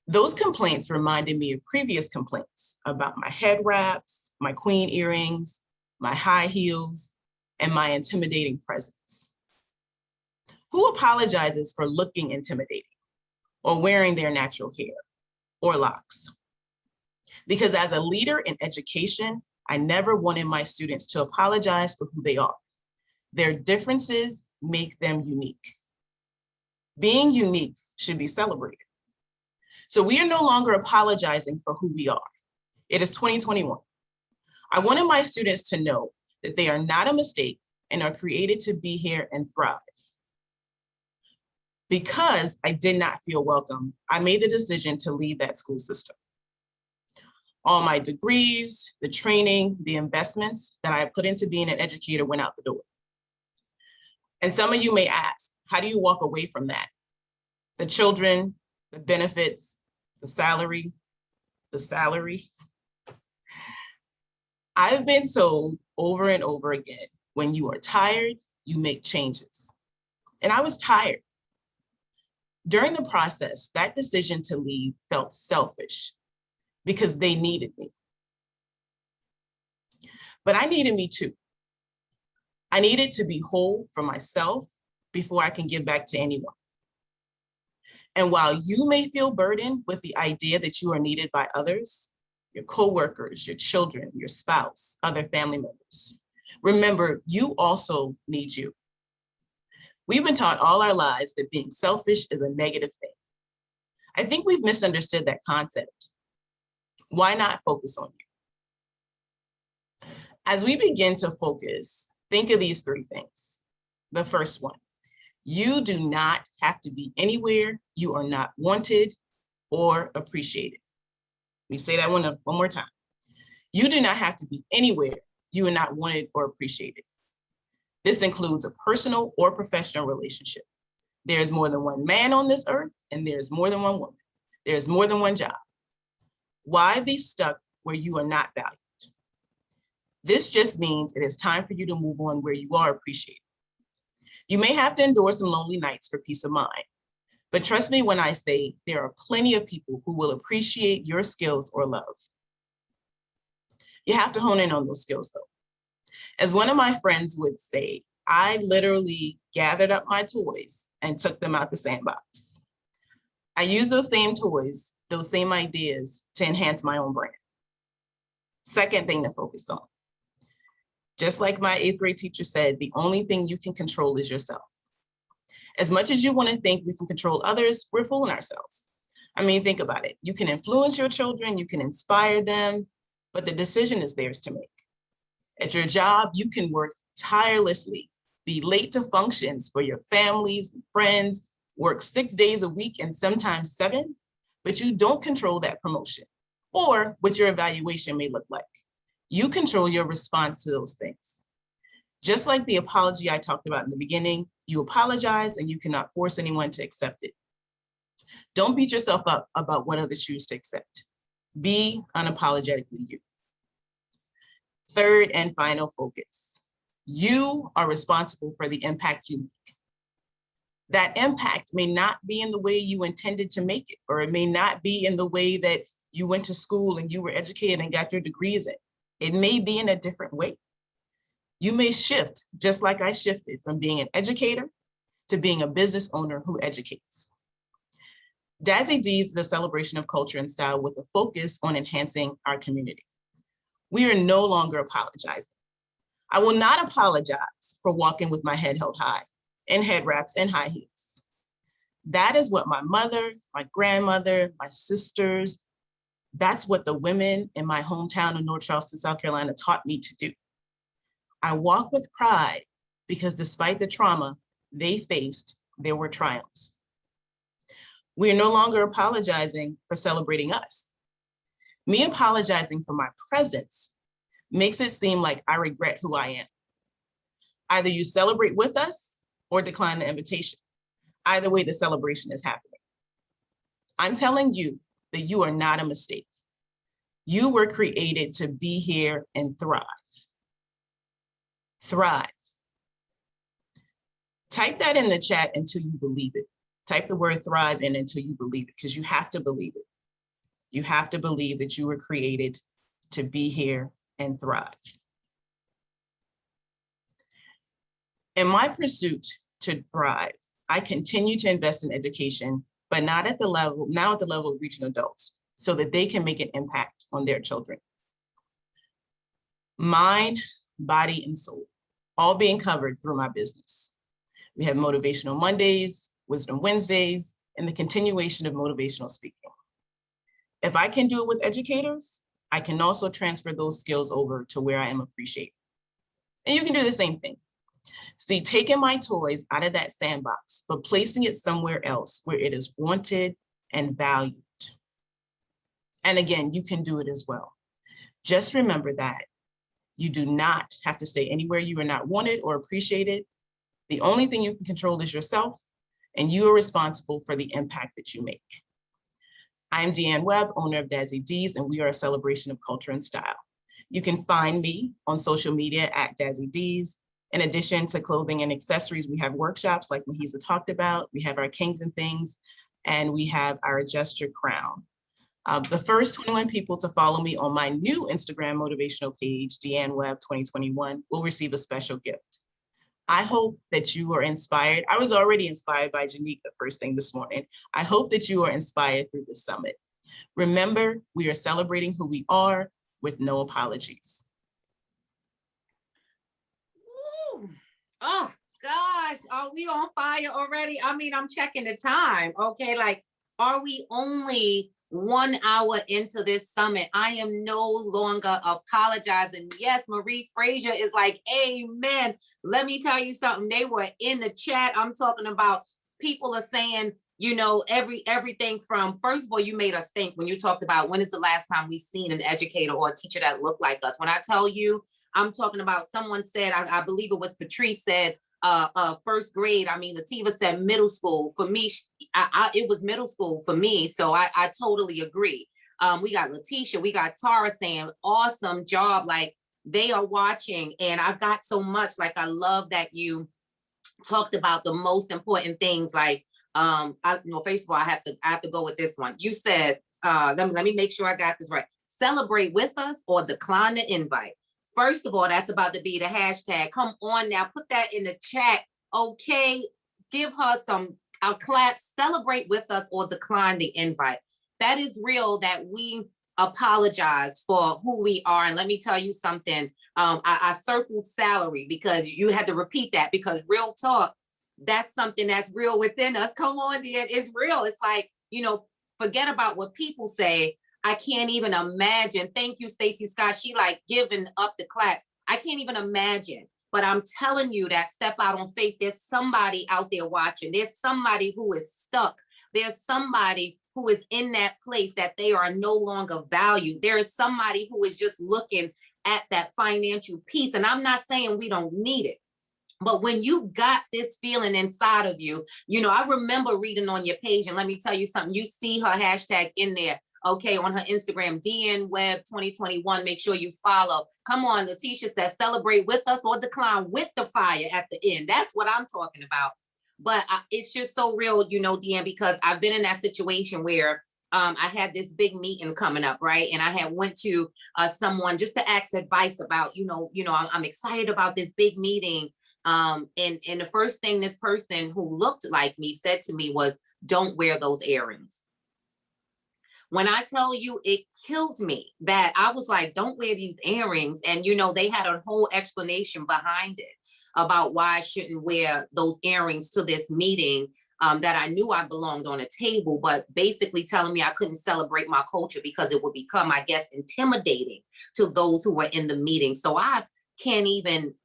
Those complaints reminded me of previous complaints about my head wraps, my queen earrings, my high heels, and my intimidating presence. Who apologizes for looking intimidating or wearing their natural hair or locks? Because as a leader in education, I never wanted my students to apologize for who they are. Their differences make them unique. Being unique should be celebrated. So we are no longer apologizing for who we are. It is 2021. I wanted my students to know that they are not a mistake and are created to be here and thrive. Because I did not feel welcome, I made the decision to leave that school system. All my degrees, the training, the investments that I put into being an educator went out the door. And some of you may ask, how do you walk away from that? The children, the benefits, the salary. I've been told over and over again, when you are tired, you make changes. And I was tired. During the process, that decision to leave felt selfish because they needed me. But I needed me too. I needed to be whole for myself before I can give back to anyone. And while you may feel burdened with the idea that you are needed by others, your coworkers, your children, your spouse, other family members, remember, you also need you. We've been taught all our lives that being selfish is a negative thing. I think we've misunderstood that concept. Why not focus on you? As we begin to focus, think of these 3 things. The first one, you do not have to be anywhere you are not wanted or appreciated. me say that one more time. You do not have to be anywhere you are not wanted or appreciated. This includes a personal or professional relationship. There is more than one man on this earth, and there is more than one woman. There is more than one job. Why be stuck where you are not valued? This just means it is time for you to move on where you are appreciated. You may have to endure some lonely nights for peace of mind, but trust me when I say there are plenty of people who will appreciate your skills or love. You have to hone in on those skills though. As one of my friends would say, I literally gathered up my toys and took them out the sandbox. I use those same toys, those same ideas to enhance my own brand. Second thing to focus on. Just like my 8th grade teacher said, the only thing you can control is yourself. As much as you want to think we can control others, we're fooling ourselves. I mean, think about it. You can influence your children, you can inspire them, but the decision is theirs to make. At your job, you can work tirelessly, be late to functions for your families and friends, work 6 days a week and sometimes 7, but you don't control that promotion or what your evaluation may look like. You control your response to those things. Just like the apology I talked about in the beginning, you apologize and you cannot force anyone to accept it. Don't beat yourself up about what others choose to accept. Be unapologetically you. Third and final focus. You are responsible for the impact you make. That impact may not be in the way you intended to make it, or it may not be in the way that you went to school and you were educated and got your degrees in. It may be in a different way. You may shift, just like I shifted from being an educator to being a business owner who educates. Dazzy D's is a celebration of culture and style with a focus on enhancing our community. We are no longer apologizing. I will not apologize for walking with my head held high, in head wraps and high heels. That is what my mother, my grandmother, my sisters, that's what the women in my hometown of North Charleston, South Carolina taught me to do. I walk with pride because despite the trauma they faced, there were triumphs. We are no longer apologizing for celebrating us. Me apologizing for my presence makes it seem like I regret who I am. Either you celebrate with us or decline the invitation. Either way, the celebration is happening. I'm telling you that you are not a mistake. You were created to be here and thrive. Thrive. Type that in the chat until you believe it. Type the word thrive in until you believe it, because you have to believe it. You have to believe that you were created to be here and thrive. In my pursuit to thrive, I continue to invest in education, but not at the level, now at the level of reaching adults, so that they can make an impact on their children. Mind, body, and soul, all being covered through my business. We have Motivational Mondays, Wisdom Wednesdays, and the continuation of motivational speaking. If I can do it with educators, I can also transfer those skills over to where I am appreciated. And you can do the same thing. See, taking my toys out of that sandbox, but placing it somewhere else where it is wanted and valued. And again, you can do it as well. Just remember that you do not have to stay anywhere you are not wanted or appreciated. The only thing you can control is yourself, and you are responsible for the impact that you make. I'm Deanne Webb, owner of Dazzy D's, and we are a celebration of culture and style. You can find me on social media at Dazzy D's. In addition to clothing and accessories, we have workshops like Mahisa talked about. We have our Kings and Things, and we have our Adjust Your Crown. The first 21 people to follow me on my new Instagram motivational page, Deanne Webb 2021, will receive a special gift. I hope that you are inspired. I was already inspired by Janika first thing this morning. I hope that you are inspired through this summit. Remember, we are celebrating who we are with no apologies. Woo. Oh gosh, are we on fire already? I mean, I'm checking the time. Okay, like, are we only 1 hour into this summit? I am no longer apologizing. Yes, Marie Frazier is like, amen. Let me tell you something. They were in the chat. I'm talking about people are saying, You know, everything from, first of all, you made us think when you talked about when is the last time we seen an educator or a teacher that looked like us. When I tell you, I'm talking about, someone said, I believe it was Patrice said, first grade. I mean, Lativa said middle school. For me, it was middle school for me. So I totally agree. We got Letitia, we got Tara saying, awesome job. Like, they are watching, and I've got so much, like, I love that you talked about the most important things. Like, first of all, I have to go with this one. You said, let me make sure I got this right. Celebrate with us or decline the invite. First of all, that's about to be the hashtag. Come on now, put that in the chat. Okay, give her some claps. Celebrate with us or decline the invite. That is real, that we apologize for who we are. And let me tell you something. I circled salary because you had to repeat that, because real talk, that's something that's real within us. Come on, dear. It's real. It's like, forget about what people say. I can't even imagine. Thank you, Stacy Scott. She like giving up the claps. I can't even imagine. But I'm telling you that Step Out on Faith, there's somebody out there watching. There's somebody who is stuck. There's somebody who is in that place that they are no longer valued. There is somebody who is just looking at that financial piece. And I'm not saying we don't need it. But when you got this feeling inside of you, I remember reading on your page, and let me tell you something, you see her hashtag in there, okay, on her Instagram, DN Web 2021, make sure you follow. Come on, Letitia says, celebrate with us or decline with the fire at the end. That's what I'm talking about. But it's just so real, DN, because I've been in that situation where I had this big meeting coming up, right? And I had went to someone just to ask advice about, I'm excited about this big meeting. And the first thing this person who looked like me said to me was, don't wear those earrings. When I tell you, it killed me that I was like, don't wear these earrings. And, they had a whole explanation behind it about why I shouldn't wear those earrings to this meeting, that I knew I belonged on a table, but basically telling me I couldn't celebrate my culture because it would become, I guess, intimidating to those who were in the meeting. So I can't even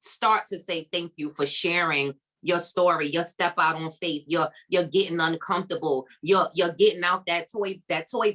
start to say thank you for sharing your story, your step out on faith, you're getting uncomfortable, you're getting out that toy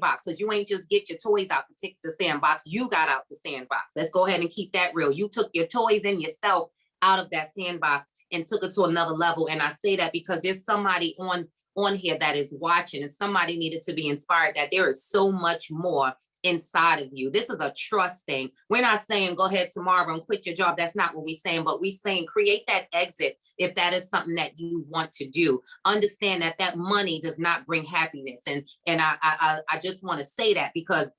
box, because you ain't just get your toys out to take the sandbox, you got out the sandbox. Let's go ahead and keep that real. You took your toys and yourself out of that sandbox and took it to another level. And I say that because there's somebody on here that is watching, and somebody needed to be inspired that there is so much more inside of you. This is a trust thing. We're not saying go ahead tomorrow and quit your job. That's not what we're saying, but we're saying create that exit if that is something that you want to do. Understand that money does not bring happiness. And I just want to say that because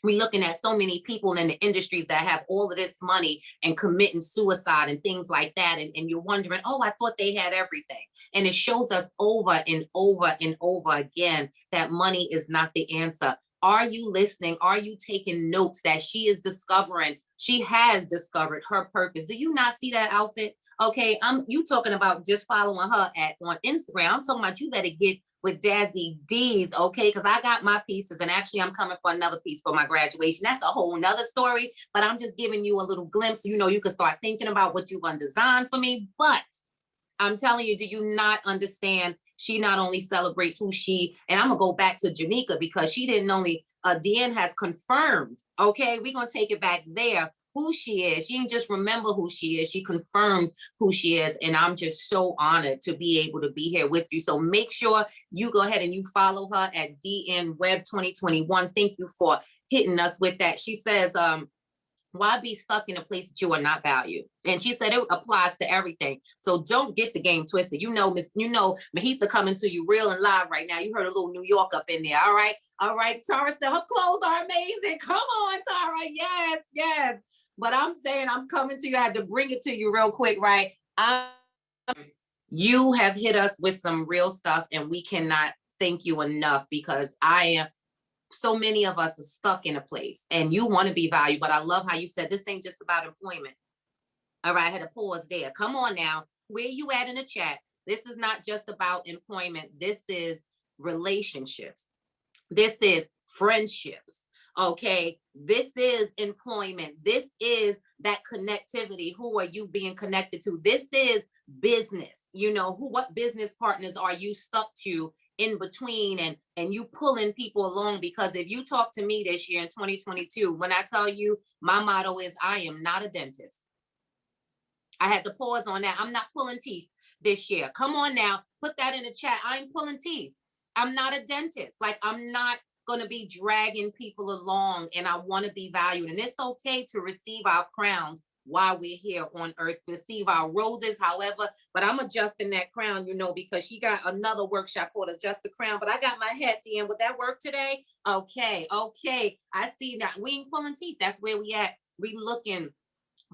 we're looking at so many people in the industries that have all of this money and committing suicide and things like that. And you're wondering, oh, I thought they had everything. And it shows us over and over and over again that money is not the answer. Are you listening? Are you taking notes that she is discovering? She has discovered her purpose. Do you not see that outfit? Okay, you talking about just following her on Instagram. I'm talking about you better get with Dazzy D's, okay? Because I got my pieces, and actually I'm coming for another piece for my graduation. That's a whole nother story, but I'm just giving you a little glimpse. You can start thinking about what you're going to design for me. But I'm telling you, do you not understand? She not only celebrates who she, and I'm gonna go back to Janika because she didn't only, Deanne has confirmed, okay? We're gonna take it back there, who she is. She didn't just remember who she is, she confirmed who she is. And I'm just so honored to be able to be here with you. So make sure you go ahead and you follow her at DN Web 2021. Thank you for hitting us with that. She says, why be stuck in a place that you are not valued? And she said it applies to everything. So don't get the game twisted. Mahisa coming to you real and live right now. You heard a little New York up in there. All right. Tara said her clothes are amazing. Come on, Tara. Yes. But I'm saying I'm coming to you. I had to bring it to you real quick, right? You have hit us with some real stuff, and we cannot thank you enough because so many of us are stuck in a place and you want to be valued, but I love how you said this ain't just about employment. All right, I had to pause there. Come on now. Where you at in the chat? This is not just about employment. This is relationships. This is friendships. Okay, this is employment. This is that connectivity. Who are you being connected to? This is business. What business partners are you stuck to in between and you pulling people along. Because if you talk to me this year in 2022, when I tell you my motto is I am not a dentist. I had to pause on that. I'm not pulling teeth this year. Come on now, put that in the chat. I ain't pulling teeth. I'm not a dentist. Like, I'm not going to be dragging people along, and I want to be valued. And it's okay to receive our crowns while we're here on earth, to receive our roses, however, but I'm adjusting that crown, because she got another workshop called Adjust the Crown, but I got my head, Deanne. Would that work today? Okay. I see that. We ain't pulling teeth. That's where we at. We looking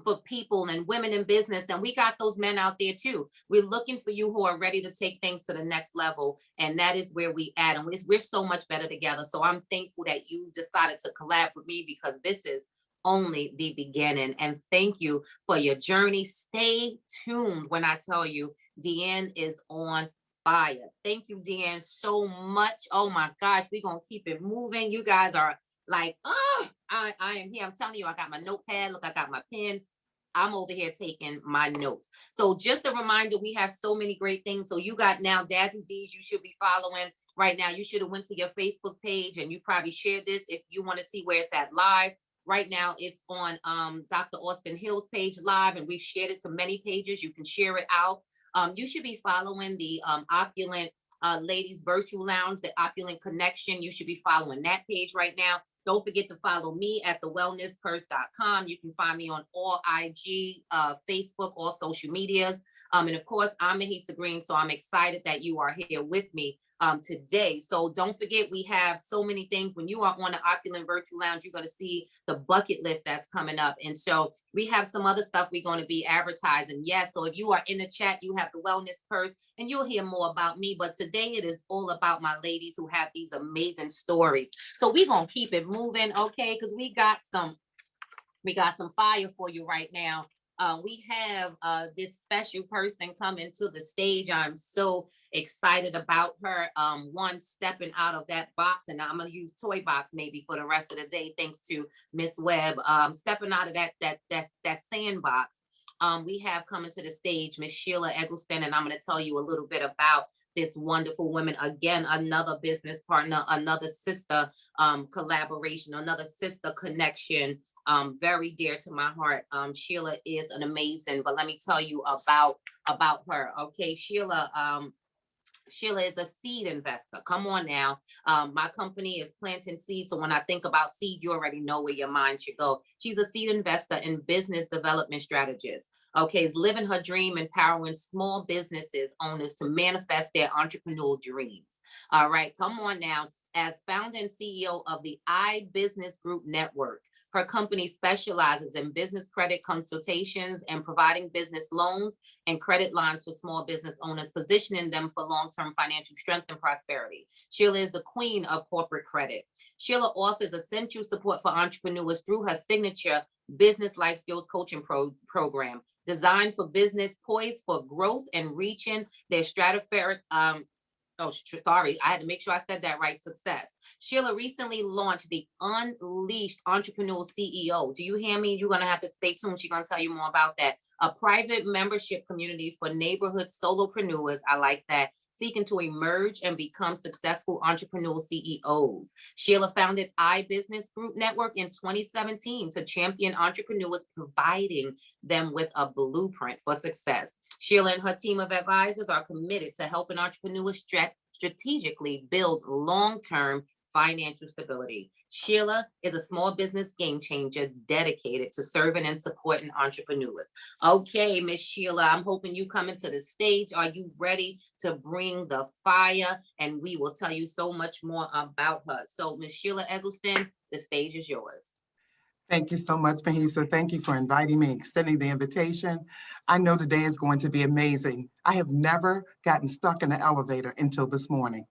for people and women in business, and we got those men out there too. We're looking for you who are ready to take things to the next level, and that is where we at, and we're so much better together. So I'm thankful that you decided to collab with me, because this is only the beginning. And thank you for your journey. Stay tuned when I tell you Deanne is on fire. Thank you, Deanne, so much. Oh my gosh, we're gonna keep it moving. You guys are like, oh, I am here. I'm telling you, I got my notepad. Look, I got my pen. I'm over here taking my notes. So just a reminder, we have so many great things. So you got now Dazzy D's you should be following right now. You should have went to your Facebook page and you probably shared this if you want to see where it's at live. Right now it's on Dr. Austin Hill's page live, and we've shared it to many pages. You can share it out. You should be following the Opulent Ladies Virtual Lounge, the Opulent Connection. You should be following that page right now. Don't forget to follow me at thewellnesspurse.com. You can find me on all IG, Facebook, all social medias. And of course, I'm Mahisa Green, so I'm excited that you are here with me today. So don't forget, we have so many things. When you are on the Opulent Virtual Lounge, you're going to see the bucket list that's coming up. And so we have some other stuff we're going to be advertising. Yes, so if you are in the chat, you have the Wellness Purse, and you'll hear more about me. But today it is all about my ladies who have these amazing stories. So we're going to keep it moving, okay? Because we got some fire for you right now. We have this special person coming to the stage. I'm so excited about her. One, stepping out of that box, and I'm gonna use toy box maybe for the rest of the day, thanks to Miss Webb. Stepping out of that sandbox. We have coming to the stage Miss Sheila Eggleston, and I'm gonna tell you a little bit about this wonderful woman. Again, another business partner, another sister collaboration, another sister connection. Very dear to my heart. Sheila is an amazing, but let me tell you about her. Okay, Sheila is a seed investor. Come on now. My company is planting seeds. So when I think about seed, you already know where your mind should go. She's a seed investor and business development strategist. Okay, is living her dream, empowering small businesses owners to manifest their entrepreneurial dreams. All right, come on now. As founder and CEO of the iBusiness Group Network, her company specializes in business credit consultations and providing business loans and credit lines for small business owners, positioning them for long-term financial strength and prosperity. Sheila is the queen of corporate credit. Sheila offers essential support for entrepreneurs through her signature business life skills coaching program, designed for business poised for growth and reaching their stratospheric I had to make sure I said that right. Success. Sheila recently launched the Unleashed Entrepreneurial CEO. Do you hear me? You're going to have to stay tuned. She's going to tell you more about that. A private membership community for neighborhood solopreneurs. I like that. Seeking to emerge and become successful entrepreneurial CEOs. Sheila founded iBusiness Group Network in 2017 to champion entrepreneurs, providing them with a blueprint for success. Sheila and her team of advisors are committed to helping entrepreneurs strategically build long-term financial stability. Sheila is a small business game changer dedicated to serving and supporting entrepreneurs. Okay, Miss Sheila, I'm hoping you come into the stage. Are you ready to bring the fire? And we will tell you so much more about her. So Miss Sheila Eggleston, the stage is yours. Thank you so much, Mahisa. Thank you for inviting me, extending the invitation. I know today is going to be amazing. I have never gotten stuck in the elevator until this morning.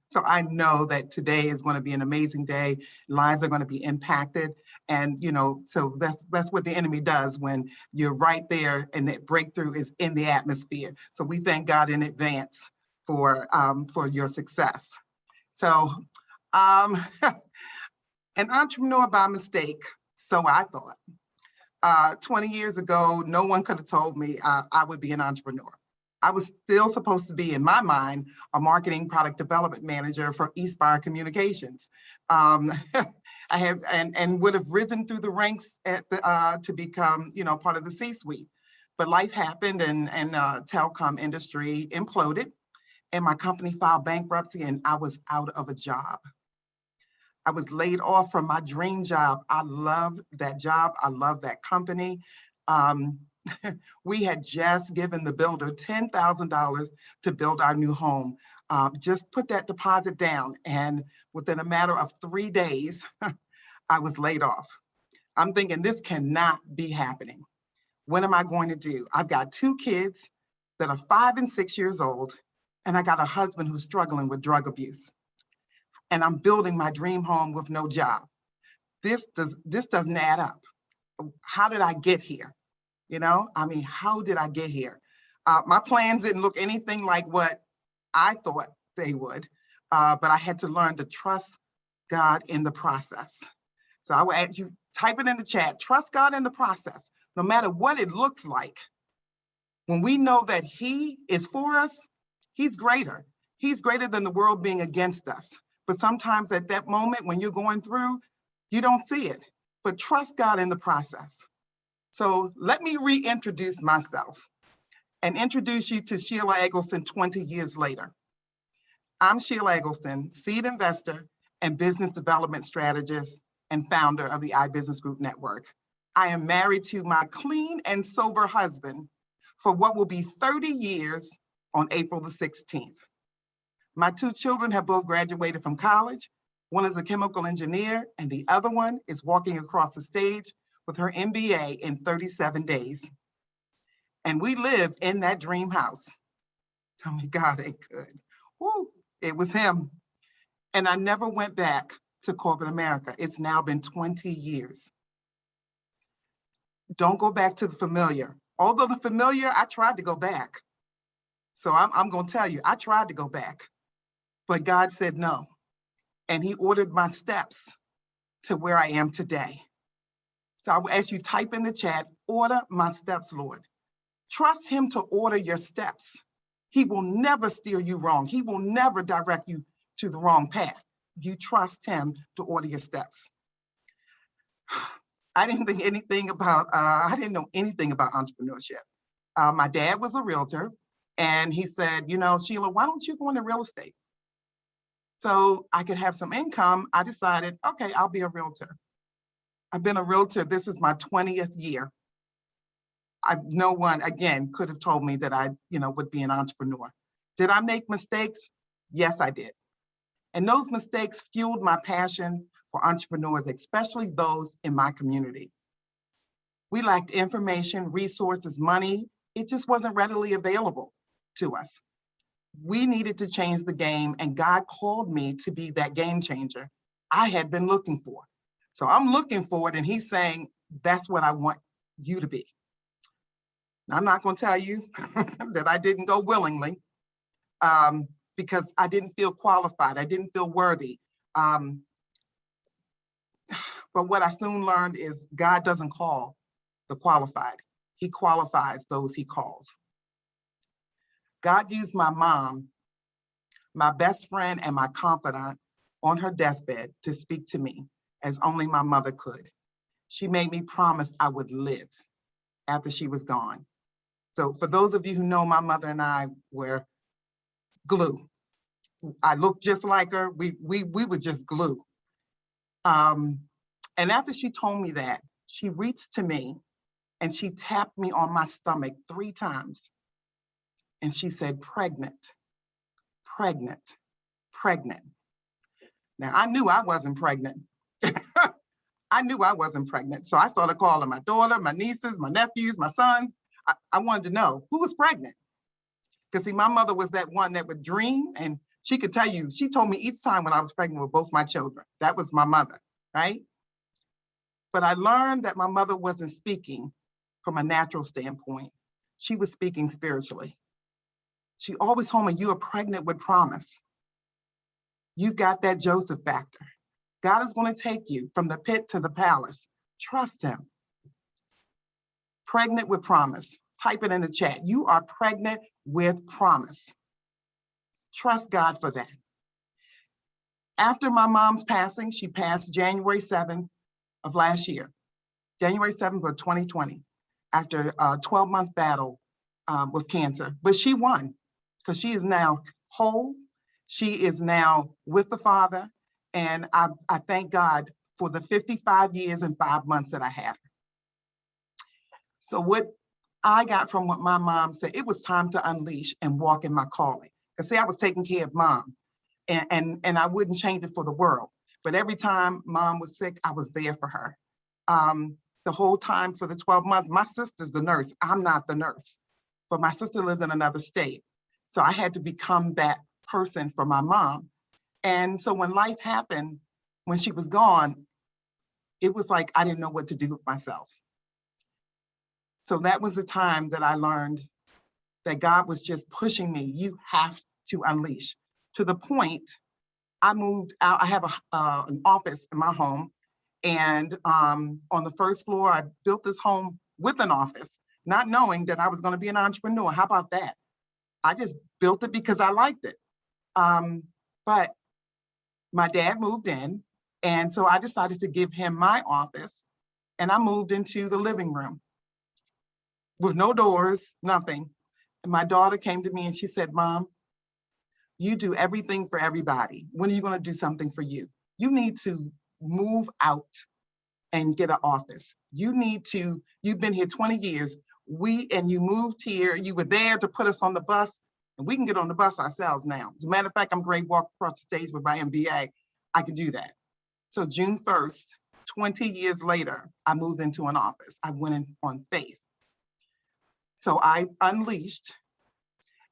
So I know that today is going to be an amazing day. Lives are going to be impacted. And, so that's what the enemy does when you're right there and that breakthrough is in the atmosphere. So we thank God in advance for your success. So an entrepreneur by mistake, so I thought. 20 years ago, no one could have told me I would be an entrepreneur. I was still supposed to be, in my mind, a marketing product development manager for Eastspire Communications. I have and would have risen through the ranks at the, to become, part of the C-suite. But life happened, and telecom industry imploded, and my company filed bankruptcy, and I was out of a job. I was laid off from my dream job. I loved that job. I loved that company. We had just given the builder $10,000 to build our new home. Just put that deposit down, and within a matter of 3 days, I was laid off. I'm thinking, this cannot be happening. What am I going to do? I've got 2 kids that are 5 and 6 years old, and I got a husband who's struggling with drug abuse. And I'm building my dream home with no job. This doesn't add up. How did I get here? How did I get here? My plans didn't look anything like what I thought they would, but I had to learn to trust God in the process. So I will ask you, type it in the chat, trust God in the process, no matter what it looks like. When we know that He is for us, He's greater. He's greater than the world being against us. But sometimes at that moment when you're going through, you don't see it, but trust God in the process. So let me reintroduce myself and introduce you to Sheila Eggleston 20 years later. I'm Sheila Eggleston, seed investor and business development strategist and founder of the iBusiness Group Network. I am married to my clean and sober husband for what will be 30 years on April the 16th. My 2 children have both graduated from college. One is a chemical engineer, and the other one is walking across the stage with her MBA in 37 days. And we live in that dream house. Tell me God ain't good. Woo, it was Him. And I never went back to corporate America. It's now been 20 years. Don't go back to the familiar. Although the familiar, I tried to go back. So I'm gonna tell you, I tried to go back, but God said no. And He ordered my steps to where I am today. So I will ask you, type in the chat, order my steps, Lord. Trust Him to order your steps. He will never steer you wrong. He will never direct you to the wrong path. You trust Him to order your steps. I didn't know anything about entrepreneurship. My dad was a realtor, and he said, Sheila, why don't you go into real estate? So I could have some income. I decided, okay, I'll be a realtor. I've been a realtor. This is my 20th year. No one, again, could have told me that I, would be an entrepreneur. Did I make mistakes? Yes, I did. And those mistakes fueled my passion for entrepreneurs, especially those in my community. We lacked information, resources, money. It just wasn't readily available to us. We needed to change the game, and God called me to be that game changer I had been looking for. So I'm looking for it, and He's saying, that's what I want you to be. Now, I'm not going to tell you that I didn't go willingly because I didn't feel qualified. I didn't feel worthy. But what I soon learned is God doesn't call the qualified. He qualifies those He calls. God used my mom, my best friend and my confidant, on her deathbed to speak to me as only my mother could. She made me promise I would live after she was gone. So for those of you who know, my mother and I were glue. I looked just like her. We were just glue. And after she told me that, she reached to me and she tapped me on my stomach 3 times. And she said, pregnant, pregnant, pregnant. Now, I knew I wasn't pregnant. I knew I wasn't pregnant. So I started calling my daughter, my nieces, my nephews, my sons. I wanted to know who was pregnant. Because see, my mother was that one that would dream, and she could tell you, she told me each time when I was pregnant with both my children. That was my mother, right? But I learned that my mother wasn't speaking from a natural standpoint. She was speaking spiritually. She always told me, you are pregnant with promise. You've got that Joseph factor. God is going to take you from the pit to the palace. Trust Him. Pregnant with promise. Type it in the chat. You are pregnant with promise. Trust God for that. After my mom's passing, she passed January 7th of last year, January 7th of 2020, after a 12-month battle with cancer. But she won, because she is now whole. She is now with the Father. And I thank God for the 55 years and 5 months that I had her. So what I got from what my mom said, it was time to unleash and walk in my calling. Because see, I was taking care of mom, and I wouldn't change it for the world. But every time mom was sick, I was there for her. The whole time for the 12 months, my sister's the nurse. I'm not the nurse, but my sister lives in another state. So I had to become that person for my mom. And so when life happened, when she was gone, it was like I didn't know what to do with myself. So that was the time that I learned that God was just pushing me. You have to unleash. To the point, I moved out. I have an office in my home. And on the first floor, I built this home with an office, not knowing that I was going to be an entrepreneur. How about that? I just built it because I liked it. But my dad moved in. And so I decided to give him my office. And I moved into the living room with no doors, nothing. And my daughter came to me and she said, Mom, you do everything for everybody. When are you going to do something for you? You need to move out and get an office. You've been here 20 years. You moved here, you were there to put us on the bus, and we can get on the bus ourselves now. As a matter of fact, I'm great walk across the stage with my MBA. I can do that. So June 1st, 20 years later, I moved into an office. I went in on faith. So I unleashed,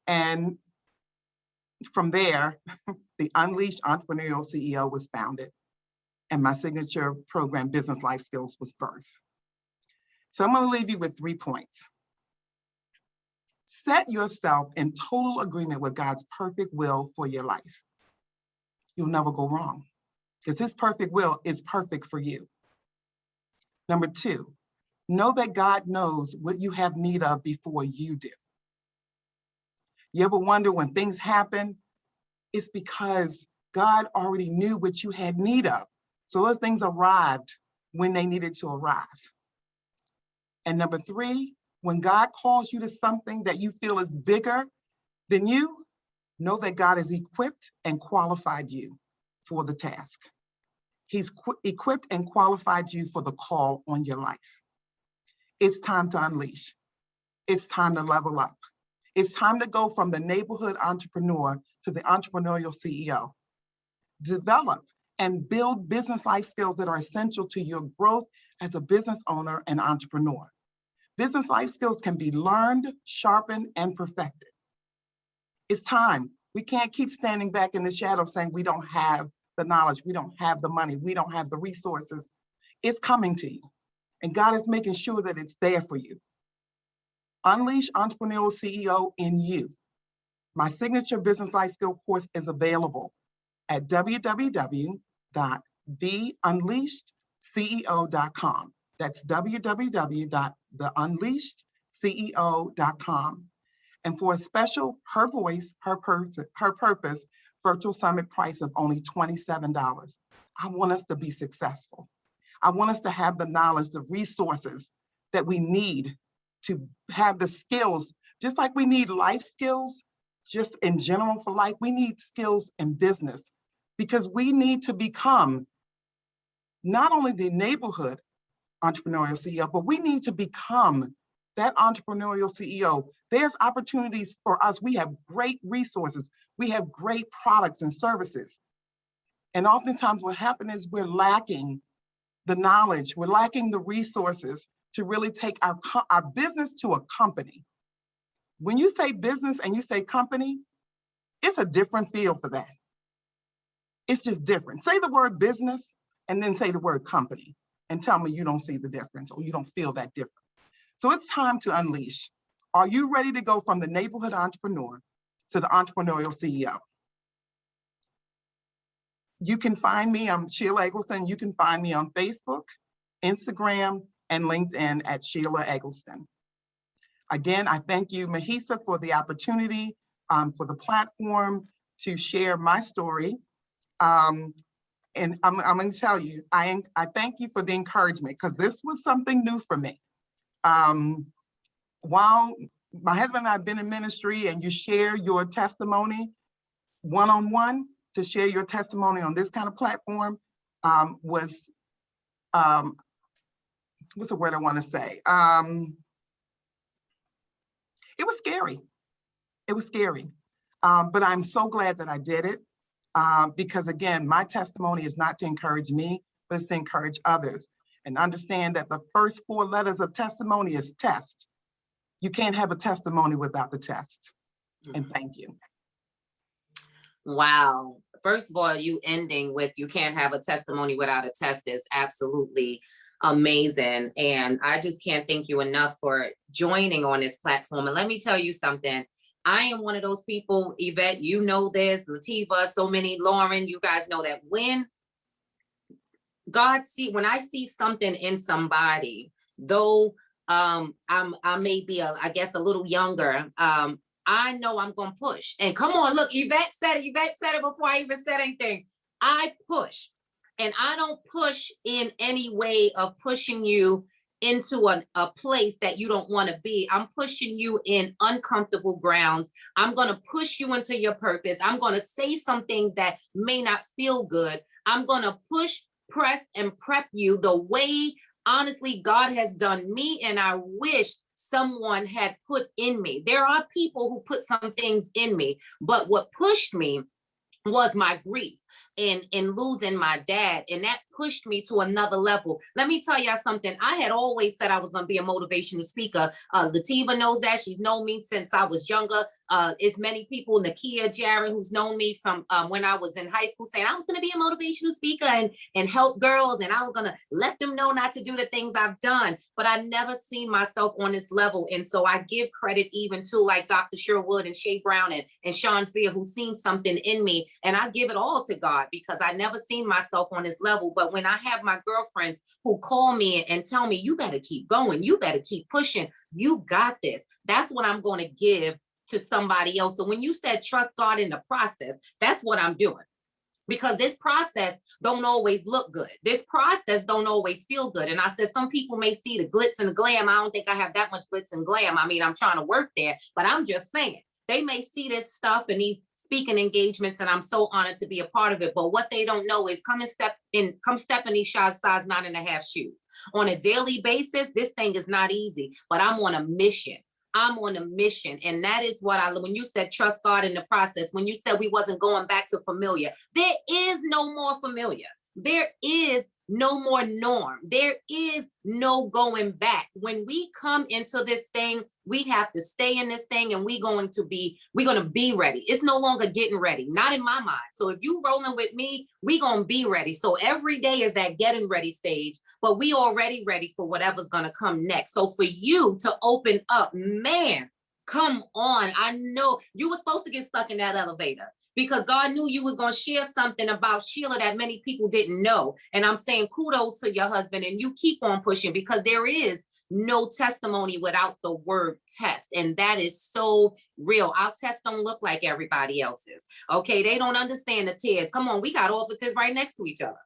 and from there, the Unleashed Entrepreneurial CEO was founded, and my signature program, Business Life Skills, was birthed. So I'm going to leave you with 3 points. Set yourself in total agreement with God's perfect will for your life. You'll never go wrong, because his perfect will is perfect for you. Number 2, know that God knows what you have need of before you do. You ever wonder when things happen, it's because God already knew what you had need of. So those things arrived when they needed to arrive. And number 3, when God calls you to something that you feel is bigger than you, know that God has equipped and qualified you for the task. He's equipped and qualified you for the call on your life. It's time to unleash. It's time to level up. It's time to go from the neighborhood entrepreneur to the entrepreneurial CEO. Develop and build business life skills that are essential to your growth as a business owner and entrepreneur. Business life skills can be learned, sharpened, and perfected. It's time. We can't keep standing back in the shadow saying we don't have the knowledge, we don't have the money, we don't have the resources. It's coming to you. And God is making sure that it's there for you. Unleash Entrepreneurial CEO in You. My signature business life skill course is available at www.theunleashedceo.com. That's www.theunleashedceo.com. And for a special Her Voice, Her Purpose virtual summit price of only $27, I want us to be successful. I want us to have the knowledge, the resources that we need to have the skills, just like we need life skills, just in general for life, we need skills in business, because we need to become not only the neighborhood entrepreneurial CEO, but we need to become that entrepreneurial CEO. There's opportunities for us. We have great resources. We have great products and services. And oftentimes what happens is we're lacking the knowledge, we're lacking the resources to really take our business to a company. When you say business and you say company, it's a different feel for that. It's just different. Say the word business and then say the word company and tell me you don't see the difference or you don't feel that difference. So it's time to unleash. Are you ready to go from the neighborhood entrepreneur to the entrepreneurial CEO? You can find me, I'm Sheila Eggleston. You can find me on Facebook, Instagram, and LinkedIn at Sheila Eggleston. Again, I thank you, Mahisa, for the opportunity, for the platform to share my story. And I'm going to tell you, I thank you for the encouragement, because this was something new for me. While my husband and I have been in ministry, and you share your testimony one-on-one, to share your testimony on this kind of platform was, what's the word I want to say? It was scary. It was scary. But I'm so glad that I did it, because again, my testimony is not to encourage me, but it's to encourage others. And understand that the first 4 letters of testimony is test. You can't have a testimony without the test. And thank you. Wow. First of all, you ending with you can't have a testimony without a test is absolutely amazing. And I just can't thank you enough for joining on this platform. And let me tell you something. I am one of those people, Yvette, you know this, Lativa, so many, Lauren, you guys know that when when I see something in somebody, though I may be I guess a little younger, I know I'm gonna push. And come on, look, Yvette said it before I even said anything. I push, and I don't push in any way of pushing you into a place that you don't want to be. I'm pushing you in uncomfortable grounds. I'm going to push you into your purpose. I'm going to say some things that may not feel good. I'm going to push, press, and prep you the way, honestly, God has done me, and I wish someone had put in me. There are people who put some things in me, but what pushed me was my grief in losing my dad, and that pushed me to another level. Let me tell y'all something. I had always said I was going to be a motivational speaker. Lativa knows that. She's known me since I was younger. As many people, Nakia Jarrett, who's known me from when I was in high school, saying I was going to be a motivational speaker and help girls, and I was going to let them know not to do the things I've done. But I never seen myself on this level. And so I give credit even to like Dr. Sherwood and Shay Brown and Sean Freer, who's seen something in me. And I give it all to God, because I never seen myself on this level. But when I have my girlfriends who call me and tell me, you better keep going, you better keep pushing, you got this, that's what I'm going to give to somebody else. So when you said trust God in the process, that's what I'm doing. Because this process don't always look good. This process don't always feel good. And I said, some people may see the glitz and the glam. I don't think I have that much glitz and glam. I mean, I'm trying to work there, but I'm just saying, they may see this stuff and these speaking engagements, and I'm so honored to be a part of it. But what they don't know is come step in these size 9.5 shoes. On a daily basis, this thing is not easy, but I'm on a mission. I'm on a mission. And that is what when you said trust God in the process, when you said we wasn't going back to familiar, there is no more familiar. There is no more norm. There is no going back. When we come into this thing, we have to stay in this thing, and we're going to be ready. It's no longer getting ready, not in my mind. So if you rolling with me, we going to be ready. So every day is that getting ready stage, but we already ready for whatever's going to come next. So for you to open up, man, come on. I know you were supposed to get stuck in that elevator, because God knew you was going to share something about Sheila that many people didn't know. And I'm saying kudos to your husband, and you keep on pushing, because there is no testimony without the word test. And that is so real. Our tests don't look like everybody else's. Okay. They don't understand the tears. Come on. We got offices right next to each other.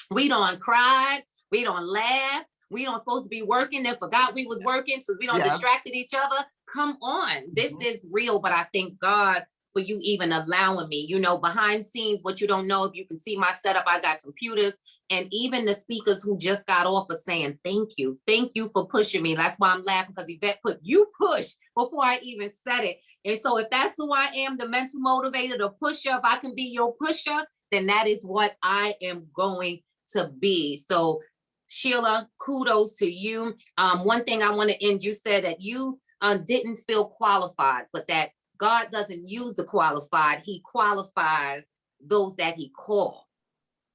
We don't cry. We don't laugh. We don't supposed to be working and forgot we was working. So we don't distracted each other. Come on. This is real. But I thank God for you even allowing me, behind scenes, what you don't know, if you can see my setup, I got computers, and even the speakers who just got off of saying, thank you for pushing me. That's why I'm laughing, because Yvette put you push before I even said it. And so if that's who I am, the mental motivator, the pusher, if I can be your pusher, then that is what I am going to be. So Sheila, kudos to you. One thing I want to end, you said that you didn't feel qualified, but that God doesn't use the qualified. He qualifies those that he called.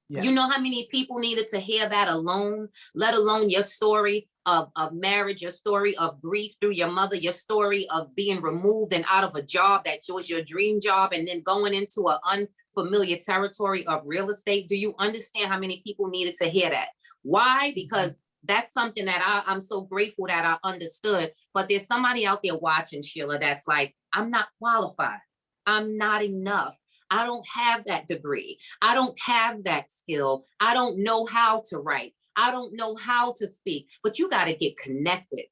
Yes. You know how many people needed to hear that alone, let alone your story of marriage, your story of grief through your mother, your story of being removed and out of a job that was your dream job, and then going into an unfamiliar territory of real estate. Do you understand how many people needed to hear that? Why? Because that's something that I'm so grateful that I understood. But there's somebody out there watching, Sheila, that's like, I'm not qualified. I'm not enough. I don't have that degree. I don't have that skill. I don't know how to write. I don't know how to speak. But you got to get connected.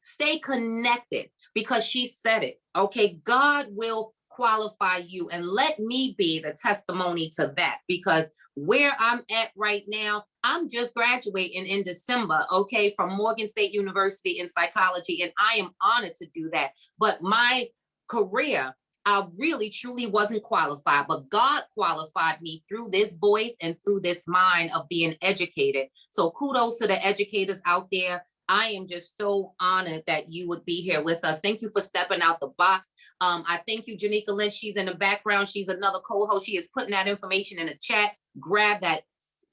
Stay connected, because she said it. Okay, God will qualify you, and let me be the testimony to that, because where I'm at right now, I'm just graduating in December, okay, from Morgan State University in psychology, and I am honored to do that. But my career, I really truly wasn't qualified, but God qualified me through this voice and through this mind of being educated. So kudos to the educators out there. I am just so honored that you would be here with us. Thank you for stepping out the box. I thank you, Janika Lynch. She's in the background. She's another co-host. She is putting that information in the chat. Grab that.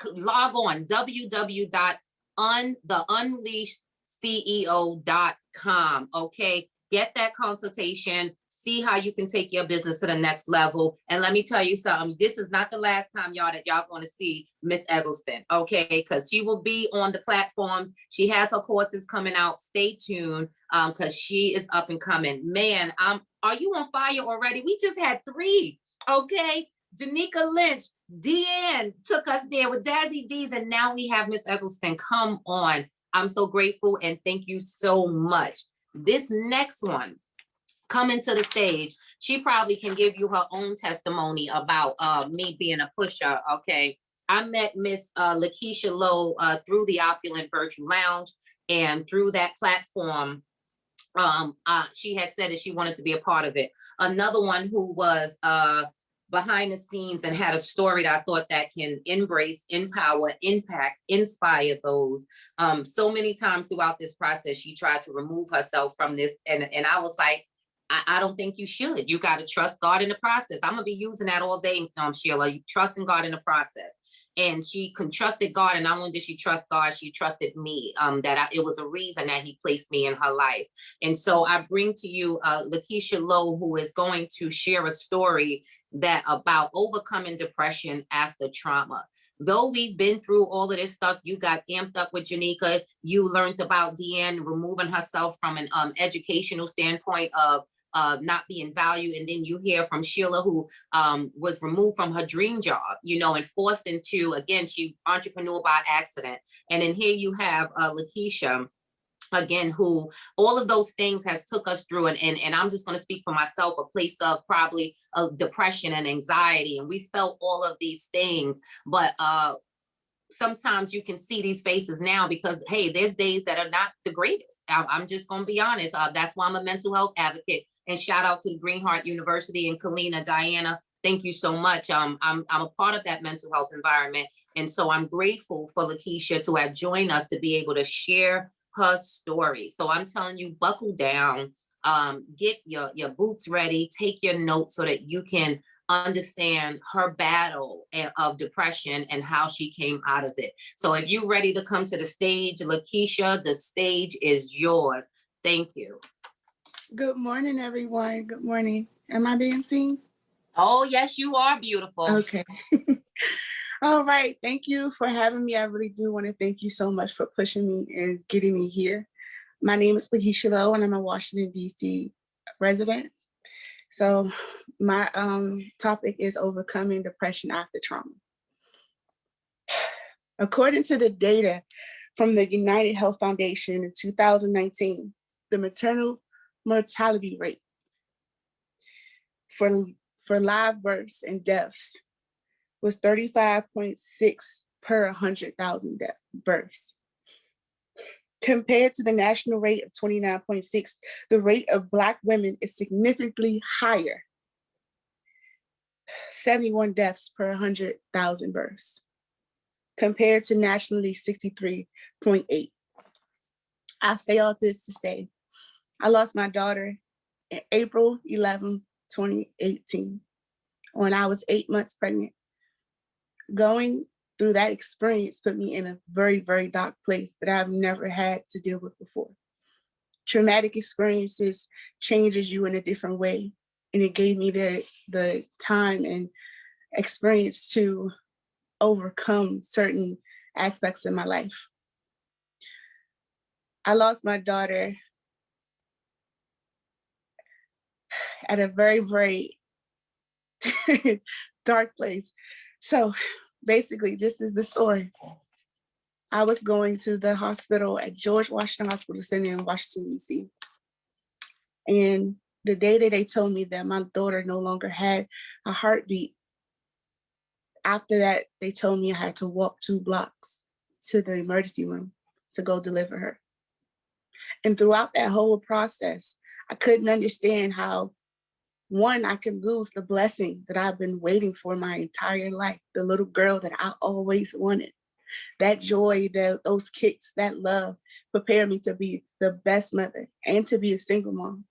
Log on www.theunleashedceo.com. Okay, get that consultation. See how you can take your business to the next level. And let me tell you something, this is not the last time, y'all, that y'all going to see Miss Eggleston, okay? Because she will be on the platforms. She has her courses coming out. Stay tuned, because she is up and coming. Man, are you on fire already? We just had 3, okay? Janika Lynch, Deanne took us there with Dazzy D's, and now we have Miss Eggleston. Come on. I'm so grateful, and thank you so much. This next one, coming to the stage, she probably can give you her own testimony about me being a pusher, okay? I met Miss Lakeisha Lowe through the Opulent Virtual Lounge, and through that platform, she had said that she wanted to be a part of it. Another one who was behind the scenes and had a story that I thought that can embrace, empower, impact, inspire those. So many times throughout this process, she tried to remove herself from this, and I was like, I don't think you should. You got to trust God in the process. I'm going to be using that all day, Sheila. You trusting God in the process. And she trusted God. And not only did she trust God, she trusted me, it was a reason that he placed me in her life. And so I bring to you Lakeisha Lowe, who is going to share a story about overcoming depression after trauma. Though we've been through all of this stuff, you got amped up with Janika. You learned about Deanne removing herself from an educational standpoint of not being valued. And then you hear from Sheila, who was removed from her dream job, and forced into, again, she entrepreneur by accident. And then here you have Lakeisha, again, who all of those things has took us through. And I'm just going to speak for myself, a place of probably depression and anxiety. And we felt all of these things, but sometimes you can see these faces now because, hey, there's days that are not the greatest. I'm just going to be honest. That's why I'm a mental health advocate. And shout out to the Green Heart University and Kalina, Diana. Thank you so much. I'm a part of that mental health environment. And so I'm grateful for Lakeisha to have joined us to be able to share her story. So I'm telling you, buckle down, get your boots ready, take your notes so that you can understand her battle of depression and how she came out of it. So if you're ready to come to the stage, Lakeisha, the stage is yours. Thank you. Good morning, everyone. Good morning. Am I being seen? Oh, yes, you are beautiful. Okay. All right. Thank you for having me. I really do want to thank you so much for pushing me and getting me here. My name is Lakeisha Lowe, and I'm a Washington, D.C. resident. So my topic is overcoming depression after trauma. According to the data from the United Health Foundation in 2019, the maternal mortality rate for live births and deaths was 35.6 per 100,000 births. Compared to the national rate of 29.6, the rate of Black women is significantly higher, 71 deaths per 100,000 births, compared to nationally 63.8. I'll say all this to say, I lost my daughter in April 11, 2018, when I was 8 months pregnant. Going through that experience put me in a very, very dark place that I've never had to deal with before. Traumatic experiences changes you in a different way. And it gave me the time and experience to overcome certain aspects of my life. I lost my daughter at a very, very dark place. So basically, this is the story. I was going to the hospital at George Washington Hospital Center in Washington, D.C. And the day that they told me that my daughter no longer had a heartbeat, after that, they told me I had to walk 2 blocks to the emergency room to go deliver her. And throughout that whole process, I couldn't understand how, one, I could lose the blessing that I've been waiting for my entire life, the little girl that I always wanted. That joy, those kicks, that love prepared me to be the best mother and to be a single mom.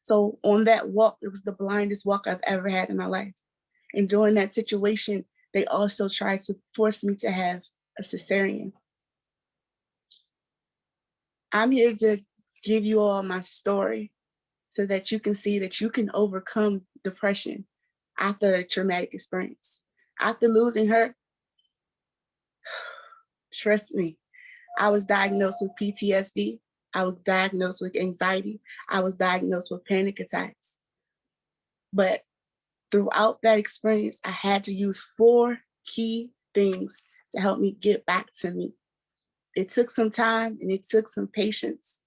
So on that walk, it was the blindest walk I've ever had in my life. And during that situation, they also tried to force me to have a cesarean. I'm here to give you all my story so that you can see that you can overcome depression after a traumatic experience. After losing her, trust me, I was diagnosed with PTSD. I was diagnosed with anxiety. I was diagnosed with panic attacks. But throughout that experience, I had to use 4 key things to help me get back to me. It took some time and it took some patience.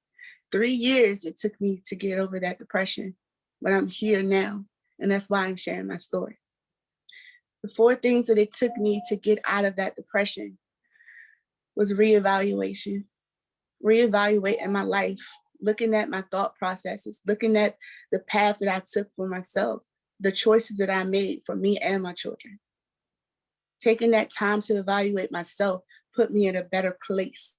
3 years it took me to get over that depression, but I'm here now, and that's why I'm sharing my story. The 4 things that it took me to get out of that depression was reevaluation, reevaluating my life, looking at my thought processes, looking at the paths that I took for myself, the choices that I made for me and my children. Taking that time to evaluate myself put me in a better place.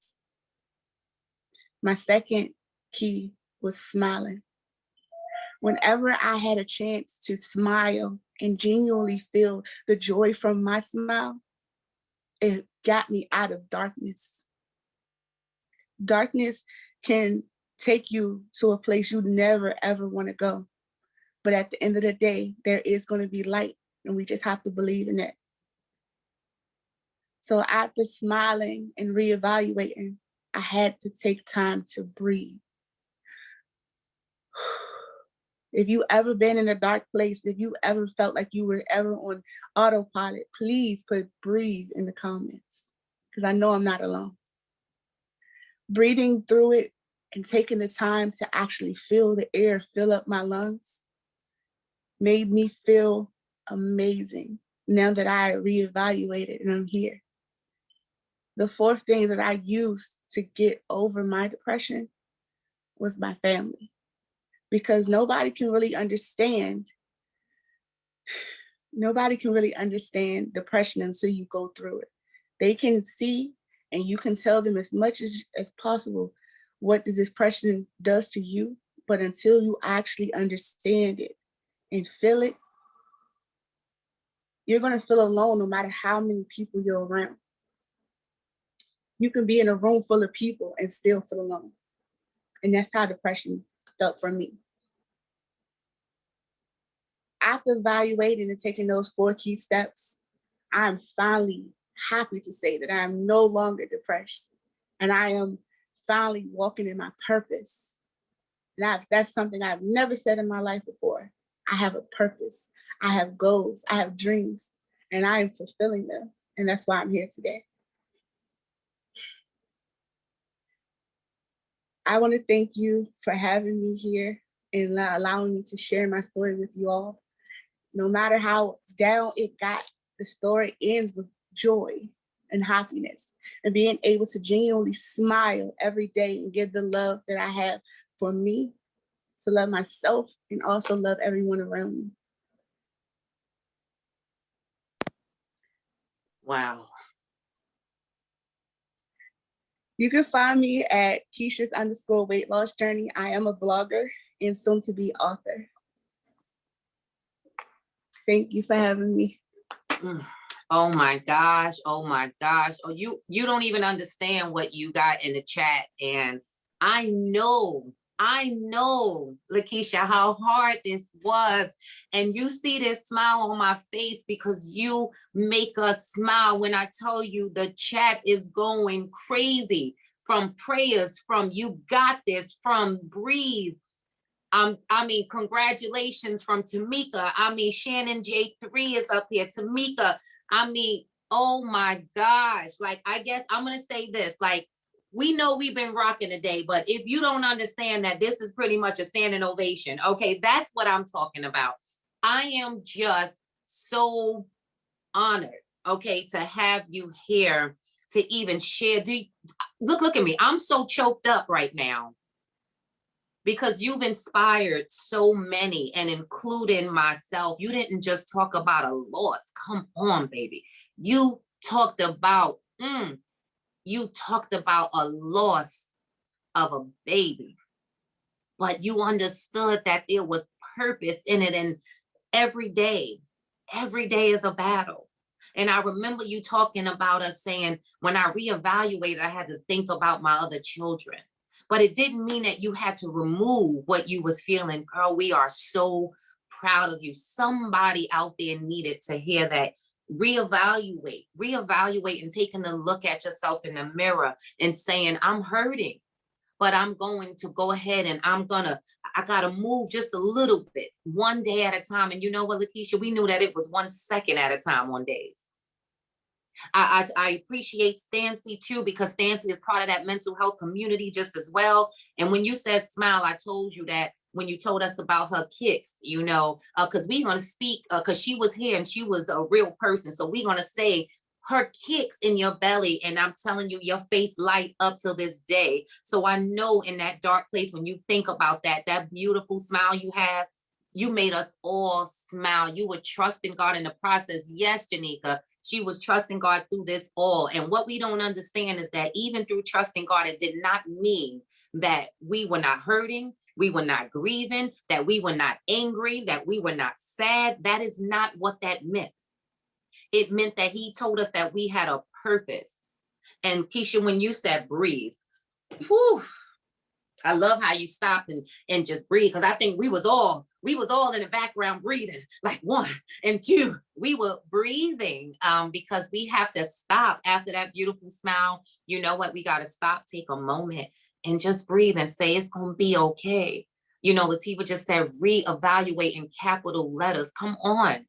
My second key was smiling. Whenever I had a chance to smile and genuinely feel the joy from my smile, it got me out of darkness. Darkness can take you to a place you never, ever want to go. But at the end of the day, there is going to be light, and we just have to believe in it. So after smiling and reevaluating, I had to take time to breathe. If you ever been in a dark place, if you ever felt like you were ever on autopilot, please put breathe in the comments, because I know I'm not alone. Breathing through it and taking the time to actually feel the air fill up my lungs made me feel amazing now that I reevaluated and I'm here. The 4th thing that I used to get over my depression was my family, because nobody can really understand depression until you go through it. They can see, and you can tell them as much as possible what the depression does to you, but until you actually understand it and feel it, you're going to feel alone no matter how many people you're around. You can be in a room full of people and still feel alone. And that's how depression felt for me. After evaluating and taking those 4 key steps, I'm finally happy to say that I am no longer depressed, and I am finally walking in my purpose. And that's something I've never said in my life before. I have a purpose. I have goals. I have dreams, and I am fulfilling them. And that's why I'm here today. I want to thank you for having me here and allowing me to share my story with you all. No matter how down it got, the story ends with joy and happiness, and being able to genuinely smile every day and give the love that I have for me, to love myself, and also love everyone around me. Wow. You can find me at Keisha's_weight loss journey. I am a blogger and soon to be author. Thank you for having me. Oh my gosh. Oh my gosh. Oh, you don't even understand what you got in the chat. And I know, Lakeisha, how hard this was. And you see this smile on my face because you make us smile when I tell you the chat is going crazy. from prayers, from you got this, from breathe. I mean, congratulations from Tamika. I mean, Shannon J3 is up here. Tamika, I mean, oh my gosh. Like, I guess I'm going to say this, like, we know we've been rocking today, but if you don't understand that this is pretty much a standing ovation, okay, that's what I'm talking about. I am just so honored, okay, to have you here to even share. Look at me. I'm so choked up right now because you've inspired so many, and including myself. You didn't just talk about a loss. Come on, baby. You talked about, you talked about a loss of a baby, but you understood that there was purpose in it, and every day is a battle. And I remember you talking about us saying, when I reevaluated, I had to think about my other children. But it didn't mean that you had to remove what you was feeling. Girl, we are so proud of you. Somebody out there needed to hear that. Reevaluate and taking a look at yourself in the mirror and saying, I'm hurting, but I'm going to go ahead and I gotta move just a little bit, one day at a time. And you know what, Lakeisha, we knew that it was 1 second at a time on days. I appreciate Stancy too, because Stancy is part of that mental health community just as well. And when you said smile, I told you that when you told us about her kicks, you know, because we're going to speak, because she was here and she was a real person. So we're going to say her kicks in your belly. And I'm telling you, your face light up till this day. So I know in that dark place, when you think about that beautiful smile you have, you made us all smile. You were trusting God in the process. Yes, Janika, she was trusting God through this all. And what we don't understand is that even through trusting God, it did not mean that we were not hurting, we were not grieving, that we were not angry, that we were not sad. That is not what that meant. It meant that he told us that we had a purpose. And Keisha, when you said breathe, whew, I love how you stopped and just breathe, because I think we was all in the background breathing, like 1 and 2. We were breathing because we have to stop after that beautiful smile. You know what? We got to stop, take a moment and just breathe and say, it's going to be okay. You know, Latifah just said, reevaluate in capital letters. Come on.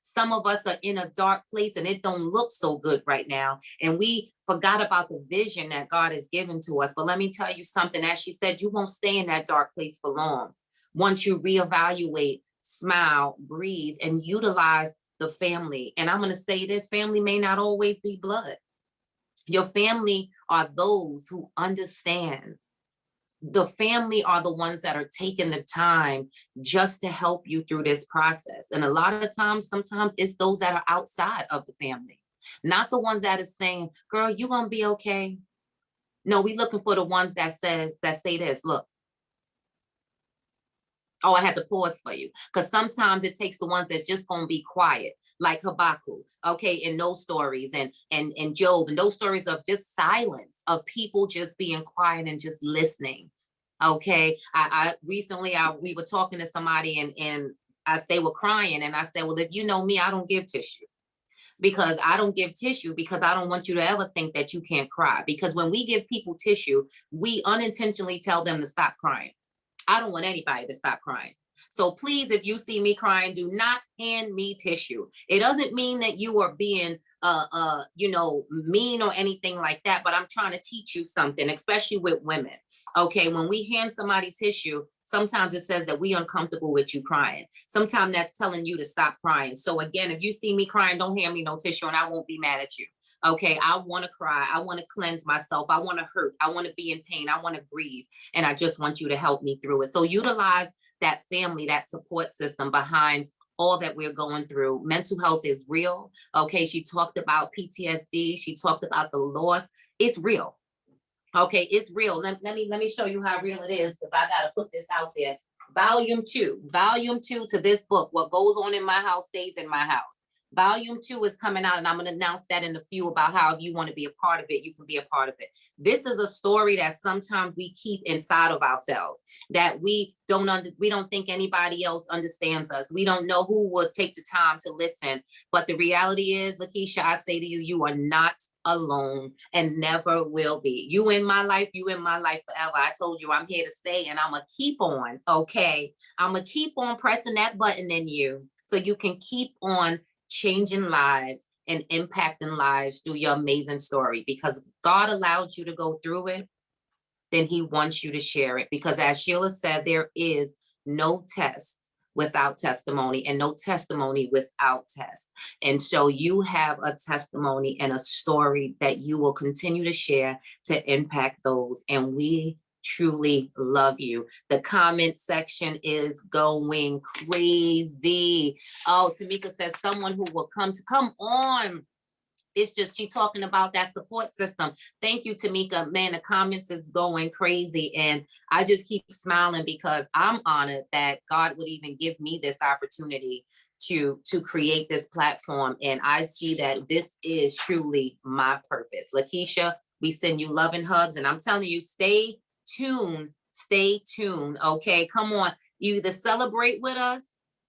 Some of us are in a dark place and it don't look so good right now. And we forgot about the vision that God has given to us. But let me tell you something, as she said, you won't stay in that dark place for long. Once you reevaluate, smile, breathe, and utilize the family. And I'm going to say this, family may not always be blood. Your family are those who understand. The family are the ones that are taking the time just to help you through this process. And a lot of times, sometimes it's those that are outside of the family, not the ones that is saying, girl, you're going to be okay. No, we looking for the ones that say this, look. Oh, I had to pause for you, because sometimes it takes the ones that's just going to be quiet, like Habakkuk, okay, in those stories, and Job, and those stories of just silence, of people just being quiet and just listening. Okay, I recently we were talking to somebody and as they were crying, and I said, well, if you know me, I don't give tissue. Because I don't give tissue because I don't want you to ever think that you can't cry. Because when we give people tissue, we unintentionally tell them to stop crying. I don't want anybody to stop crying. So please, if you see me crying, do not hand me tissue. It doesn't mean that you are being, mean or anything like that, but I'm trying to teach you something, especially with women. Okay, when we hand somebody tissue, sometimes it says that we uncomfortable with you crying. Sometimes that's telling you to stop crying. So again, if you see me crying, don't hand me no tissue and I won't be mad at you. Okay, I want to cry. I want to cleanse myself. I want to hurt. I want to be in pain. I want to grieve. And I just want you to help me through it. So utilize that family, that support system behind all that we're going through. Mental health is real. Okay, she talked about PTSD. She talked about the loss. It's real. Okay, it's real. Let me show you how real it is, if I got to put this out there. Volume 2 to this book, What Goes On in My House Stays in My House. Volume 2 is coming out, and I'm going to announce that in a few, about how if you want to be a part of it, you can be a part of it. This is a story that sometimes we keep inside of ourselves, that we don't think anybody else understands us. We don't know who would take the time to listen. But the reality is, Lakeisha, I say to you, you are not alone and never will be. You in my life forever. I told you I'm here to stay and I'm gonna keep on, okay? I'm gonna keep on pressing that button in you so you can keep on changing lives and impacting lives through your amazing story, because God allowed you to go through it, then he wants you to share it. Because as Sheila said, there is no test without testimony and no testimony without test. And so you have a testimony and a story that you will continue to share to impact those. And we truly love you. The comment section is going crazy. Oh, Tamika says someone who will come on. It's just she talking about that support system. Thank you, Tamika. Man, the comments is going crazy. And I just keep smiling because I'm honored that God would even give me this opportunity to create this platform. And I see that this is truly my purpose. Lakeisha, we send you love and hugs. And I'm telling you, stay tuned. Okay, come on. You either celebrate with us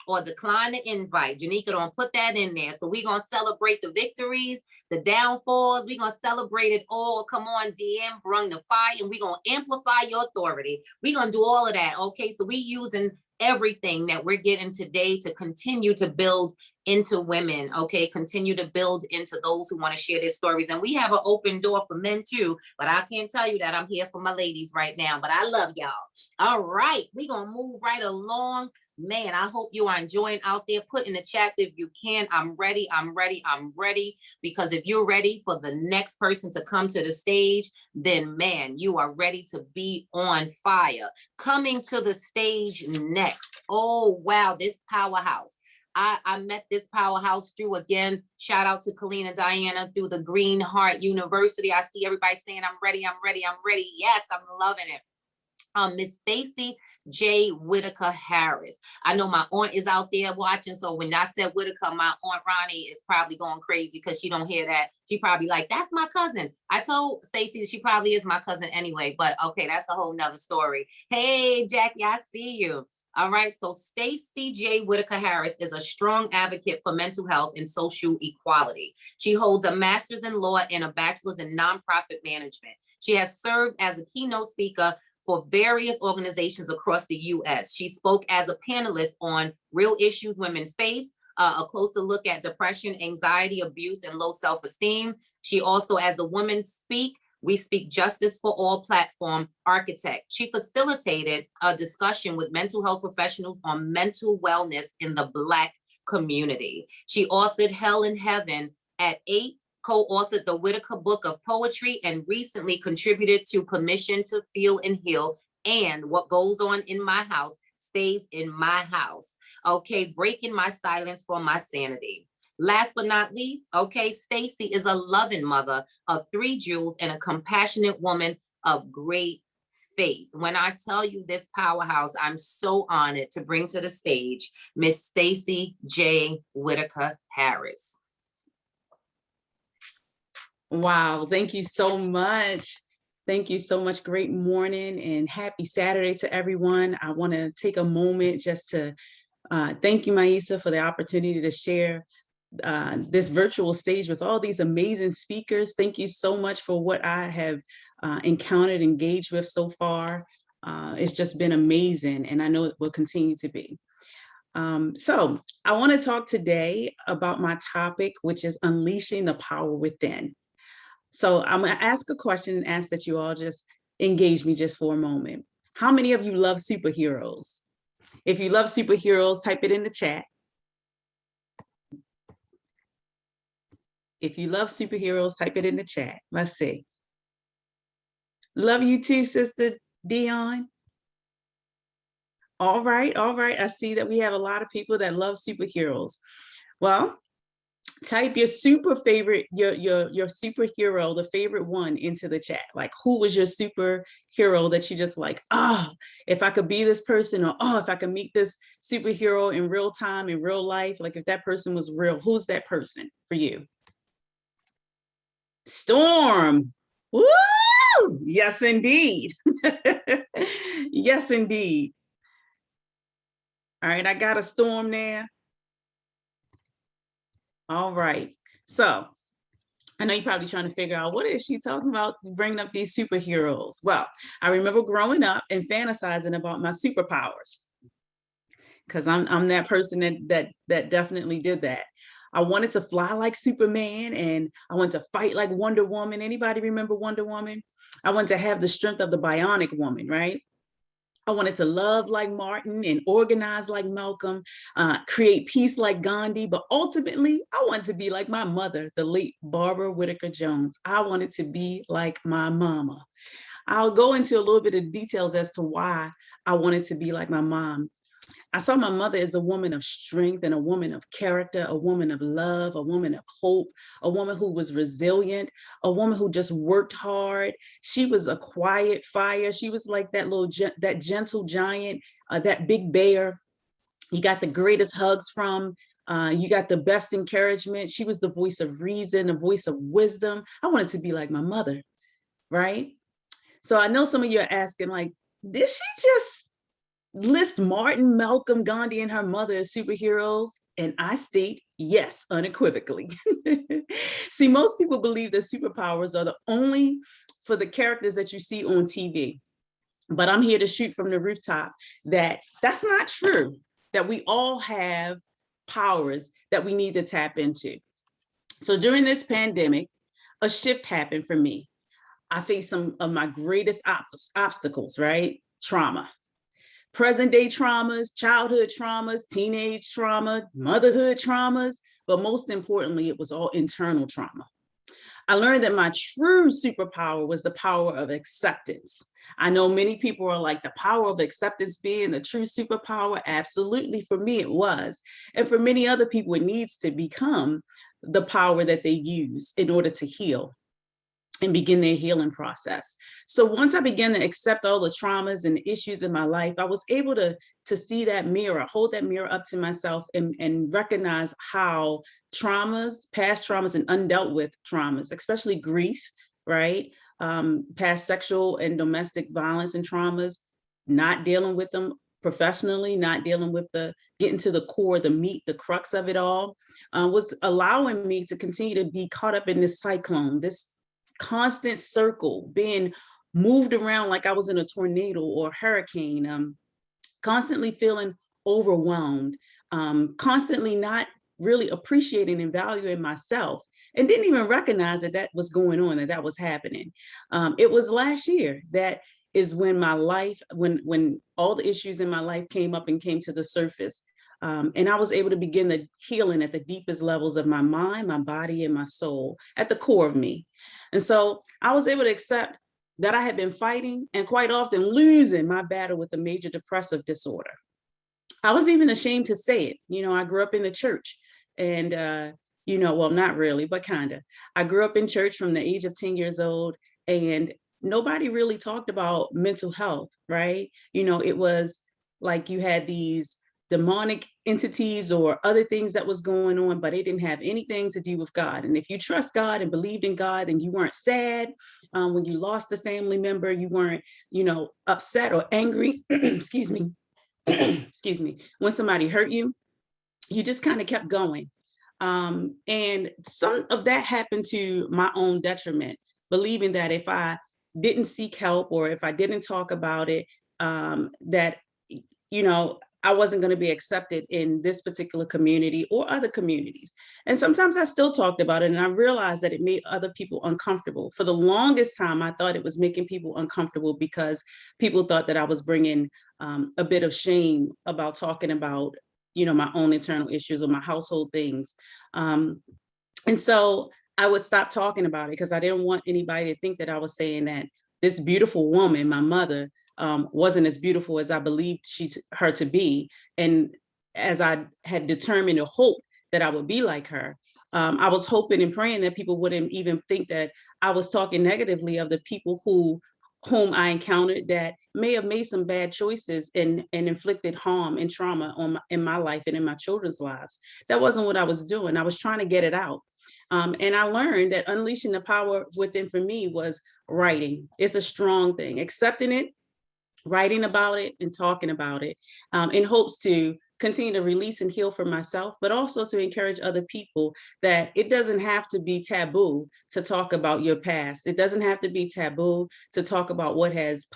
or decline the invite. Janika don't put that in there. So we're going to celebrate the victories, the downfalls. We're going to celebrate it all. Come on, DM, bring the fire, and we're going to amplify your authority. We're going to do all of that, okay? So we using everything that we're getting today to continue to build into women, okay? Continue to build into those who want to share their stories. And we have an open door for men too, but I can't tell you that. I'm here for my ladies right now, but I love y'all. All right, we're going to move right along. Man, I hope you are enjoying out there. Put in the chat if you can. I'm ready. Because if you're ready for the next person to come to the stage, then man, you are ready to be on fire. Coming to the stage next. Oh, wow, this powerhouse. I met this powerhouse through, again, shout out to Kalina Diana, through the Green Heart University. I see everybody saying, I'm ready. Yes, I'm loving it. Miss Stacy J. Whitaker Harris. I know my aunt is out there watching, so when I said Whitaker, my aunt Ronnie is probably going crazy because she don't hear that. She probably like, that's my cousin. I told Stacy she probably is my cousin anyway, but okay, that's a whole nother story. Hey, Jackie, I see you. All right, so Stacy J. Whitaker Harris is a strong advocate for mental health and social equality. She holds a master's in law and a bachelor's in nonprofit management. She has served as a keynote speaker for various organizations across the U.S. She spoke as a panelist on Real Issues Women Face, a closer look at depression, anxiety, abuse, and low self-esteem. She also, as the Women Speak, We Speak Justice for All platform architect. She facilitated a discussion with mental health professionals on mental wellness in the Black community. She authored Hell in Heaven at 8, co-authored the Whitaker Book of Poetry, and recently contributed to Permission to Feel and Heal and What Goes On in My House Stays in My House. Okay, Breaking My Silence for My Sanity. Last but not least, okay, Stacy is a loving mother of 3 jewels and a compassionate woman of great faith. When I tell you this powerhouse, I'm so honored to bring to the stage Miss Stacy J. Whitaker Harris. Wow, thank you so much. Thank you so much. Great morning and happy Saturday to everyone. I want to take a moment just to thank you, Maisa, for the opportunity to share this virtual stage with all these amazing speakers. Thank you so much for what I have encountered, engaged with so far. It's just been amazing, and I know it will continue to be. So I want to talk today about my topic, which is unleashing the power within. So I'm going to ask a question and ask that you all just engage me just for a moment. How many of you love superheroes? If you love superheroes, type it in the chat. If you love superheroes, type it in the chat. Let's see. Love you too, Sister Dion. All right, all right. I see that we have a lot of people that love superheroes. Well, type your superhero, the favorite one, into the chat. Like, who was your superhero that you just like, oh, if I could be this person, or oh, if I could meet this superhero in real time, in real life, like if that person was real, who's that person for you? Storm. Woo! Yes, indeed. Yes, indeed. All right, I got a Storm there. All right, so I know you're probably trying to figure out, what is she talking about bringing up these superheroes? Well, I remember growing up and fantasizing about my superpowers, because I'm that person that definitely did that. I wanted to fly like Superman, and I wanted to fight like Wonder Woman. Anybody remember Wonder Woman? I wanted to have the strength of the Bionic Woman, right? I wanted to love like Martin and organize like Malcolm, create peace like Gandhi, but ultimately I wanted to be like my mother, the late Barbara Whitaker Jones. I wanted to be like my mama. I'll go into a little bit of details as to why I wanted to be like my mom. I saw my mother as a woman of strength and a woman of character, a woman of love, a woman of hope, a woman who was resilient, a woman who just worked hard. She was a quiet fire. She was like that that gentle giant, that big bear. You got the greatest hugs from. You got the best encouragement. She was the voice of reason, the voice of wisdom. I wanted to be like my mother, right? So I know some of you are asking, like, did she just list Martin, Malcolm, Gandhi, and her mother as superheroes? And I state yes, unequivocally. See, most people believe that superpowers are the only for the characters that you see on TV. But I'm here to shoot from the rooftop that that's not true, that we all have powers that we need to tap into. So during this pandemic, a shift happened for me. I faced some of my greatest obstacles, right? Trauma. Present day traumas, childhood traumas, teenage trauma, motherhood traumas, but most importantly, it was all internal trauma. I learned that my true superpower was the power of acceptance. I know many people are like, the power of acceptance being the true superpower. Absolutely, for me it was. And for many other people, it needs to become the power that they use in order to heal and begin their healing process. So once I began to accept all the traumas and issues in my life, I was able to see that mirror, hold that mirror up to myself, and recognize how traumas, past traumas and undealt with traumas, especially grief, right? Past sexual and domestic violence and traumas, not dealing with them professionally, not dealing with getting to the core, the meat, the crux of it all, was allowing me to continue to be caught up in this cyclone, this constant circle, being moved around like I was in a tornado or hurricane, constantly feeling overwhelmed, constantly not really appreciating and valuing myself, and didn't even recognize that that was going on, that was happening. It was last year that is when my life, when all the issues in my life came up and came to the surface. And I was able to begin the healing at the deepest levels of my mind, my body, and my soul, at the core of me. And so I was able to accept that I had been fighting and quite often losing my battle with a major depressive disorder. I was even ashamed to say it. You know, I grew up in the church and, well, not really, but kind of. I grew up in church from the age of 10 years old, and nobody really talked about mental health, right? You know, it was like you had these demonic entities or other things that was going on, but it didn't have anything to do with God. And if you trust God and believed in God, and you weren't sad when you lost a family member, you weren't, upset or angry, excuse me, excuse me, when somebody hurt you, you just kind of kept going. And some of that happened to my own detriment, believing that if I didn't seek help or if I didn't talk about it, that, I wasn't going to be accepted in this particular community or other communities. And sometimes I still talked about it, and I realized that it made other people uncomfortable. For the longest time, I thought it was making people uncomfortable because people thought that I was bringing a bit of shame about talking about, my own internal issues or my household things. And so I would stop talking about it because I didn't want anybody to think that I was saying that this beautiful woman, my mother, wasn't as beautiful as I believed her to be. And as I had determined or hoped that I would be like her, I was hoping and praying that people wouldn't even think that I was talking negatively of the people whom I encountered that may have made some bad choices and inflicted harm and trauma in my life and in my children's lives. That wasn't what I was doing. I was trying to get it out. And I learned that unleashing the power within for me was writing. It's a strong thing, accepting it, writing about it and talking about it, in hopes to continue to release and heal for myself, but also to encourage other people that it doesn't have to be taboo to talk about your past. It doesn't have to be taboo to talk about what has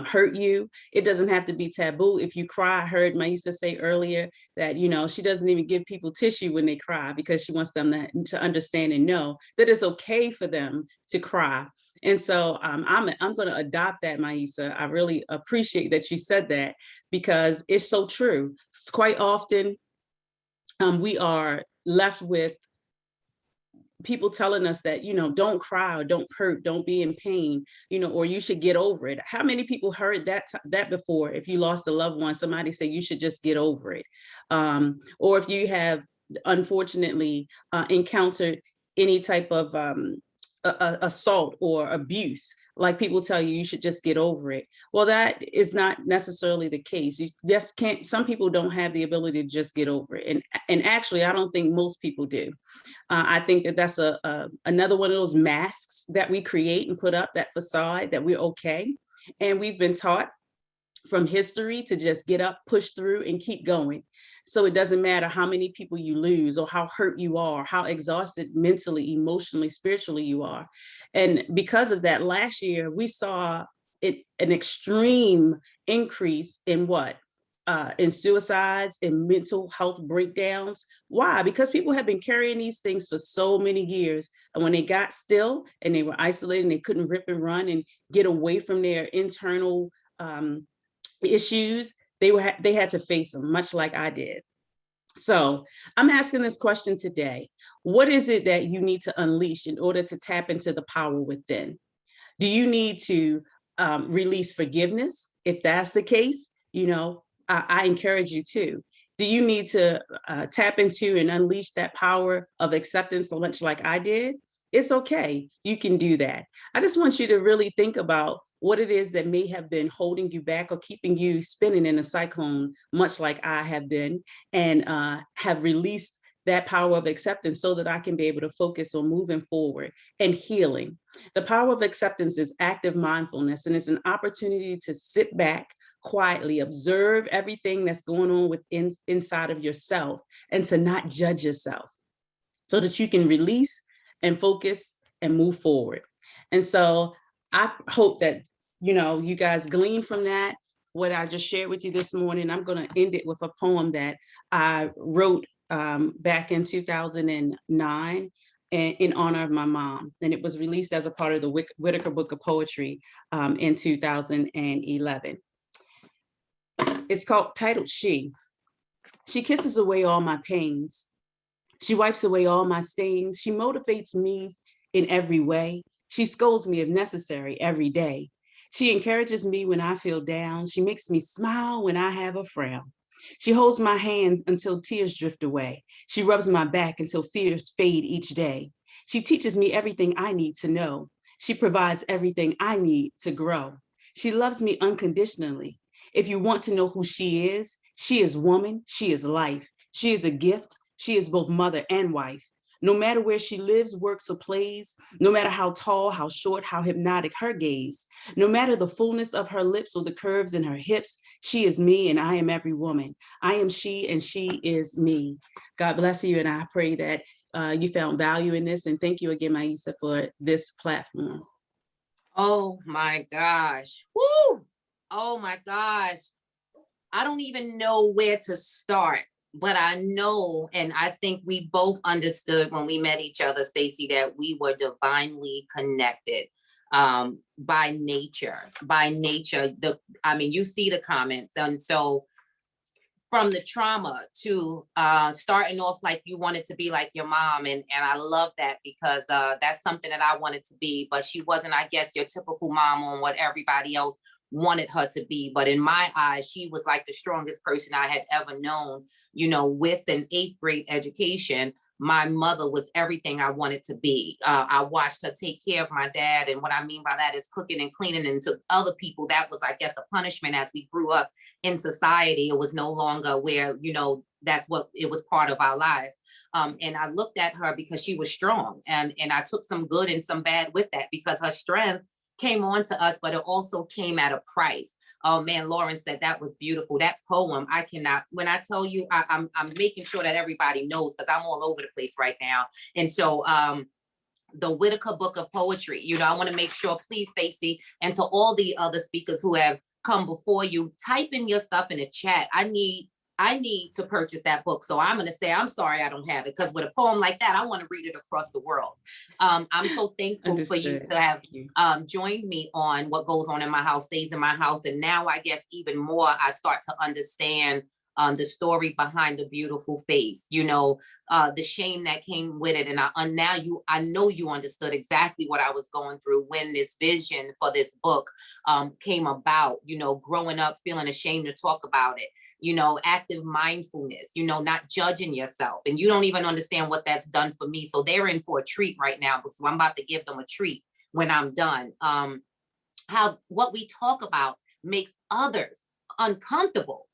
hurt you. It doesn't have to be taboo if you cry. I heard Maisa say earlier that, you know, she doesn't even give people tissue when they cry because she wants them to understand and know that it's okay for them to cry. And so I'm going to adopt that, Maisa. I really appreciate that you said that, because it's so true. It's quite often we are left with people telling us that, you know, don't cry or don't hurt, don't be in pain, you know, or you should get over it. How many people heard that before? If you lost a loved one, somebody say you should just get over it. Or if you have unfortunately encountered any type of assault or abuse, like people tell you, you should just get over it. Well, that is not necessarily the case. You just can't, some people don't have the ability to just get over it. And actually, I don't think most people do. I think that that's another one of those masks that we create and put up, that facade that we're okay. And we've been taught from history to just get up, push through, and keep going. So it doesn't matter how many people you lose or how hurt you are, how exhausted mentally, emotionally, spiritually you are. And because of that, last year, we saw an extreme increase in what? In suicides, in mental health breakdowns. Why? Because people have been carrying these things for so many years. And when they got still and they were isolated and they couldn't rip and run and get away from their internal issues, they had to face them, much like I did. So I'm asking this question today. What is it that you need to unleash in order to tap into the power within? Do you need to release forgiveness? If that's the case, you know, I encourage you to. Do you need to tap into and unleash that power of acceptance so much like I did? It's okay. You can do that. I just want you to really think about what it is that may have been holding you back or keeping you spinning in a cyclone, much like I have been, and have released that power of acceptance so that I can be able to focus on moving forward and healing. The power of acceptance is active mindfulness, and it's an opportunity to sit back, quietly observe everything that's going on inside of yourself, and to not judge yourself so that you can release and focus and move forward. And so I hope that, you know, you guys glean from that, what I just shared with you this morning. I'm going to end it with a poem that I wrote back in 2009 in honor of my mom. And it was released as a part of the Whitaker Book of Poetry in 2011. It's titled She. She kisses away all my pains. She wipes away all my stains. She motivates me in every way. She scolds me if necessary every day. She encourages me when I feel down. She makes me smile when I have a frown. She holds my hand until tears drift away. She rubs my back until fears fade each day. She teaches me everything I need to know. She provides everything I need to grow. She loves me unconditionally. If you want to know who she is woman, she is life. She is a gift. She is both mother and wife. No matter where she lives, works, or plays, no matter how tall, how short, how hypnotic her gaze, no matter the fullness of her lips or the curves in her hips, she is me and I am every woman. I am she and she is me. God bless you, and I pray that you found value in this. And thank you again, Maisa, for this platform. Oh my gosh. Woo! Oh my gosh. I don't even know where to start. But I know, and I think we both understood when we met each other, Stacey, that we were divinely connected by nature. By nature, you see the comments, and so from the trauma to starting off like you wanted to be like your mom, and I love that because that's something that I wanted to be, but she wasn't, I guess, your typical mom on what everybody else wanted her to be. But in my eyes, she was like the strongest person I had ever known. You know, with an 8th grade education, my mother was everything I wanted to be. I watched her take care of my dad. And what I mean by that is cooking and cleaning, and to other people, that was, I guess, a punishment as we grew up in society. It was no longer where, you know, that's what it was, part of our lives. And I looked at her because she was strong, and I took some good and some bad with that, because her strength came on to us, but it also came at a price. Oh man, Lauren said that was beautiful. That poem, I cannot, when I tell you, I'm making sure that everybody knows, because I'm all over the place right now. And so the Whitaker Book of Poetry, you know, I want to make sure, please, Stacy, and to all the other speakers who have come before you, type in your stuff in the chat. I need to purchase that book. So I'm going to say, I'm sorry I don't have it, because with a poem like that, I want to read it across the world. I'm so thankful for you Understood. to have Thank you. joined me on What Goes On in My House Stays in My House. And now I guess even more, I start to understand the story behind the beautiful face, you know, the shame that came with it. And I know you understood exactly what I was going through when this vision for this book came about, you know, growing up, feeling ashamed to talk about it, you know, active mindfulness, you know, not judging yourself. And you don't even understand what that's done for me. So they're in for a treat right now, because I'm about to give them a treat when I'm done. How what we talk about makes others uncomfortable.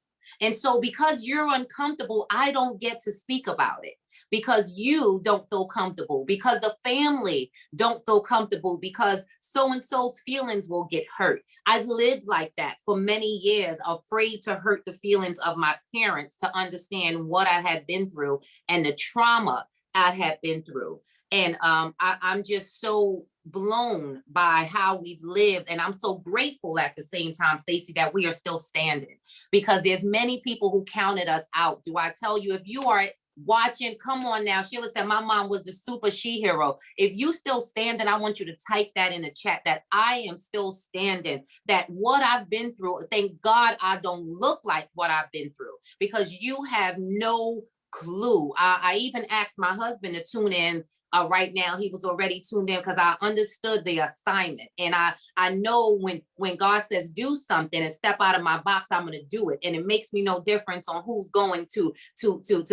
And so because you're uncomfortable, I don't get to speak about it, because you don't feel comfortable, because the family don't feel comfortable, because so-and-so's feelings will get hurt. I've lived like that for many years, afraid to hurt the feelings of my parents, to understand what I had been through and the trauma I had been through. And I'm just so blown by how we've lived. And I'm so grateful at the same time, Stacey, that we are still standing, because there's many people who counted us out. Do I tell you, if you are watching, come on now. Sheila said, my mom was the super she-hero. If you still standing, I want you to type that in the chat, that I am still standing, that what I've been through, thank God I don't look like what I've been through, because you have no clue. I even asked my husband to tune in. Right now, he was already tuned in, because I understood the assignment. And I know when God says do something and step out of my box, I'm going to do it. And it makes me no difference on who's going to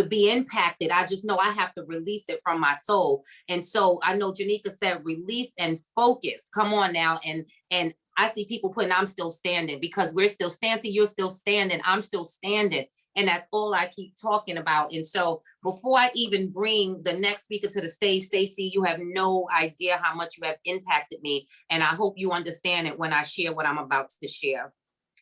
be impacted. I just know I have to release it from my soul. And so I know Janika said release and focus. Come on now. And I see people putting I'm still standing, because we're still standing. You're still standing. I'm still standing. And that's all I keep talking about. And so before I even bring the next speaker to the stage, Stacey, you have no idea how much you have impacted me. And I hope you understand it when I share what I'm about to share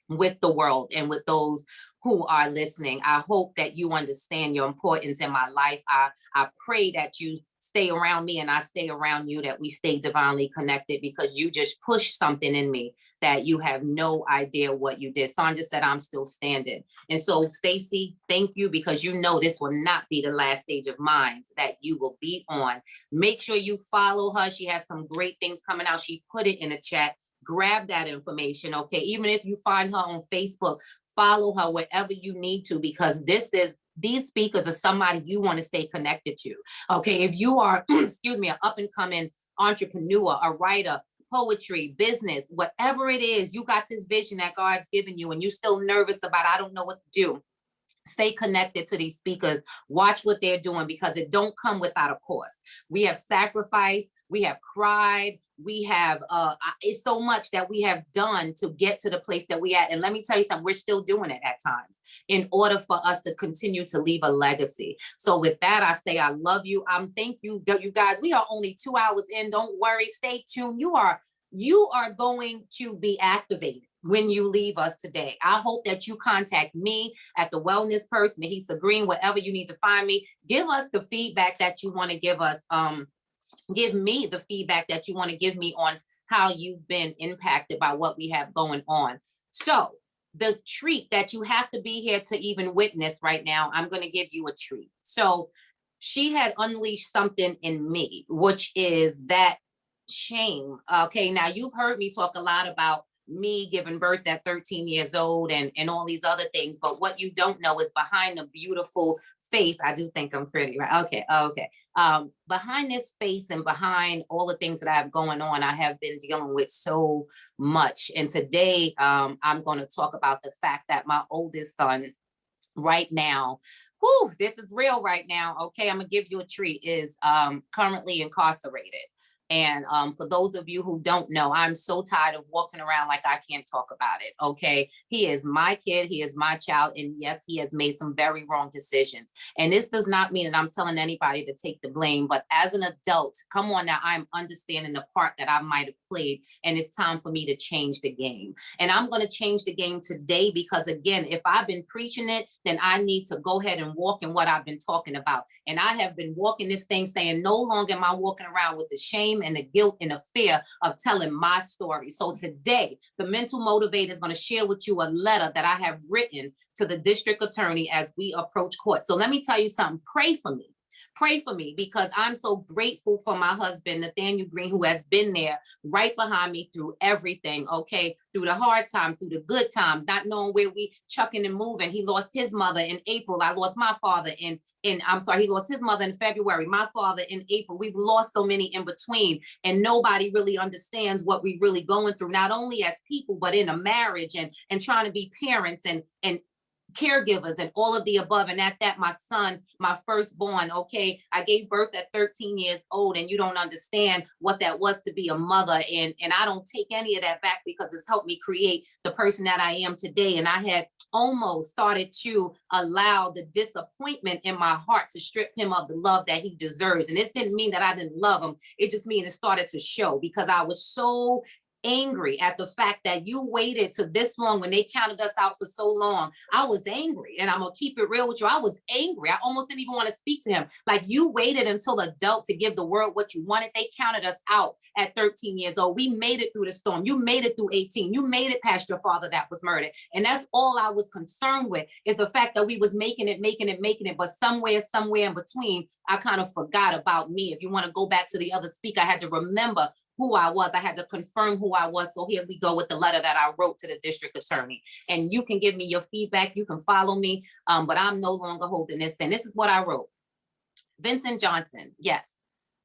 with the world and with those who are listening. I hope that you understand your importance in my life. I pray that you stay around me and I stay around you, that we stay divinely connected, because you just pushed something in me that you have no idea what you did. Sandra said, I'm still standing. And so, Stacey, thank you, because you know this will not be the last stage of Minds that you will be on. Make sure you follow her. She has some great things coming out. She put it in the chat. Grab that information, okay? Even if you find her on Facebook, follow her wherever you need to, because these speakers are somebody you want to stay connected to, okay? If you are, excuse me, an up and coming entrepreneur, a writer, poetry, business, whatever it is, you got this vision that God's given you and you're still nervous about, I don't know what to do. Stay connected to these speakers. Watch what they're doing, because it don't come without a cost. We have sacrificed, we have cried, we have, it's so much that we have done to get to the place that we at. And let me tell you something, we're still doing it at times in order for us to continue to leave a legacy. So with that, I say, I love you. Thank you, you guys. We are only 2 hours in. Don't worry, stay tuned. You are going to be activated when you leave us today. I hope that you contact me at the Wellness Purse, Mahisa Green, wherever you need to find me. Give us the feedback that you want to give us. Give me the feedback that you want to give me on how you've been impacted by what we have going on. So the treat that you have to be here to even witness right now, I'm going to give you a treat. So she had unleashed something in me, which is that shame. Okay, now you've heard me talk a lot about me giving birth at 13 years old and all these other things, but what you don't know is behind the beautiful face, I do think I'm pretty, right? Okay. Behind this face and behind all the things that I have going on, I have been dealing with so much. And today I'm going to talk about the fact that my oldest son right now, this is real right now. Okay, I'm gonna give you a treat, is currently incarcerated. And for those of you who don't know, I'm so tired of walking around like I can't talk about it, okay? He is my kid, he is my child, and yes, he has made some very wrong decisions. And this does not mean that I'm telling anybody to take the blame, but as an adult, come on now, I'm understanding the part that I might have played, and it's time for me to change the game. And I'm gonna change the game today because again, if I've been preaching it, then I need to go ahead and walk in what I've been talking about. And I have been walking this thing saying, no longer am I walking around with the shame and the guilt and the fear of telling my story. So today, the Mental Motivator is going to share with you a letter that I have written to the district attorney as we approach court. So let me tell you something, pray for me. Pray for me because I'm so grateful for my husband, Nathaniel Green, who has been there right behind me through everything, okay? Through the hard time, through the good times, not knowing where we chucking and moving. He lost his mother in April. I lost my father in I'm sorry, he lost his mother in February, my father in April. We've lost so many in between, and nobody really understands what we're really going through, not only as people, but in a marriage and trying to be parents and caregivers and all of the above. And at that, my son, my firstborn, okay, I gave birth at 13 years old, and you don't understand what that was to be a mother. And I don't take any of that back because it's helped me create the person that I am today. And I had almost started to allow the disappointment in my heart to strip him of the love that he deserves. And this didn't mean that I didn't love him. It just means it started to show because I was so angry at the fact that you waited to this long when they counted us out for so long. I was angry, and I'm gonna keep it real with you. I was angry. I almost didn't even want to speak to him. Like, you waited until adult to give the world what you wanted. They counted us out at 13 years old. We made it through the storm. You made it through 18. You made it past your father that was murdered. And that's all I was concerned with, is the fact that we was making it. But somewhere in between, I kind of forgot about me. If you want to go back to the other speaker, I had to remember who I was. I had to confirm who I was. So here we go with the letter that I wrote to the district attorney. And you can give me your feedback. You can follow me, but I'm no longer holding this in. This is what I wrote. Vincent Johnson, yes,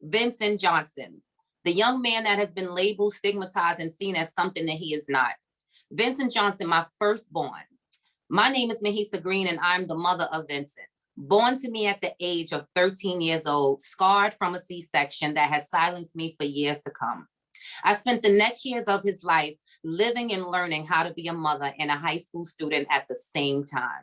Vincent Johnson, the young man that has been labeled, stigmatized, and seen as something that he is not. Vincent Johnson, my firstborn. My name is Mahisa Green, and I'm the mother of Vincent. Born to me at the age of 13 years old, scarred from a C-section that has silenced me for years to come. I spent the next years of his life living and learning how to be a mother and a high school student at the same time.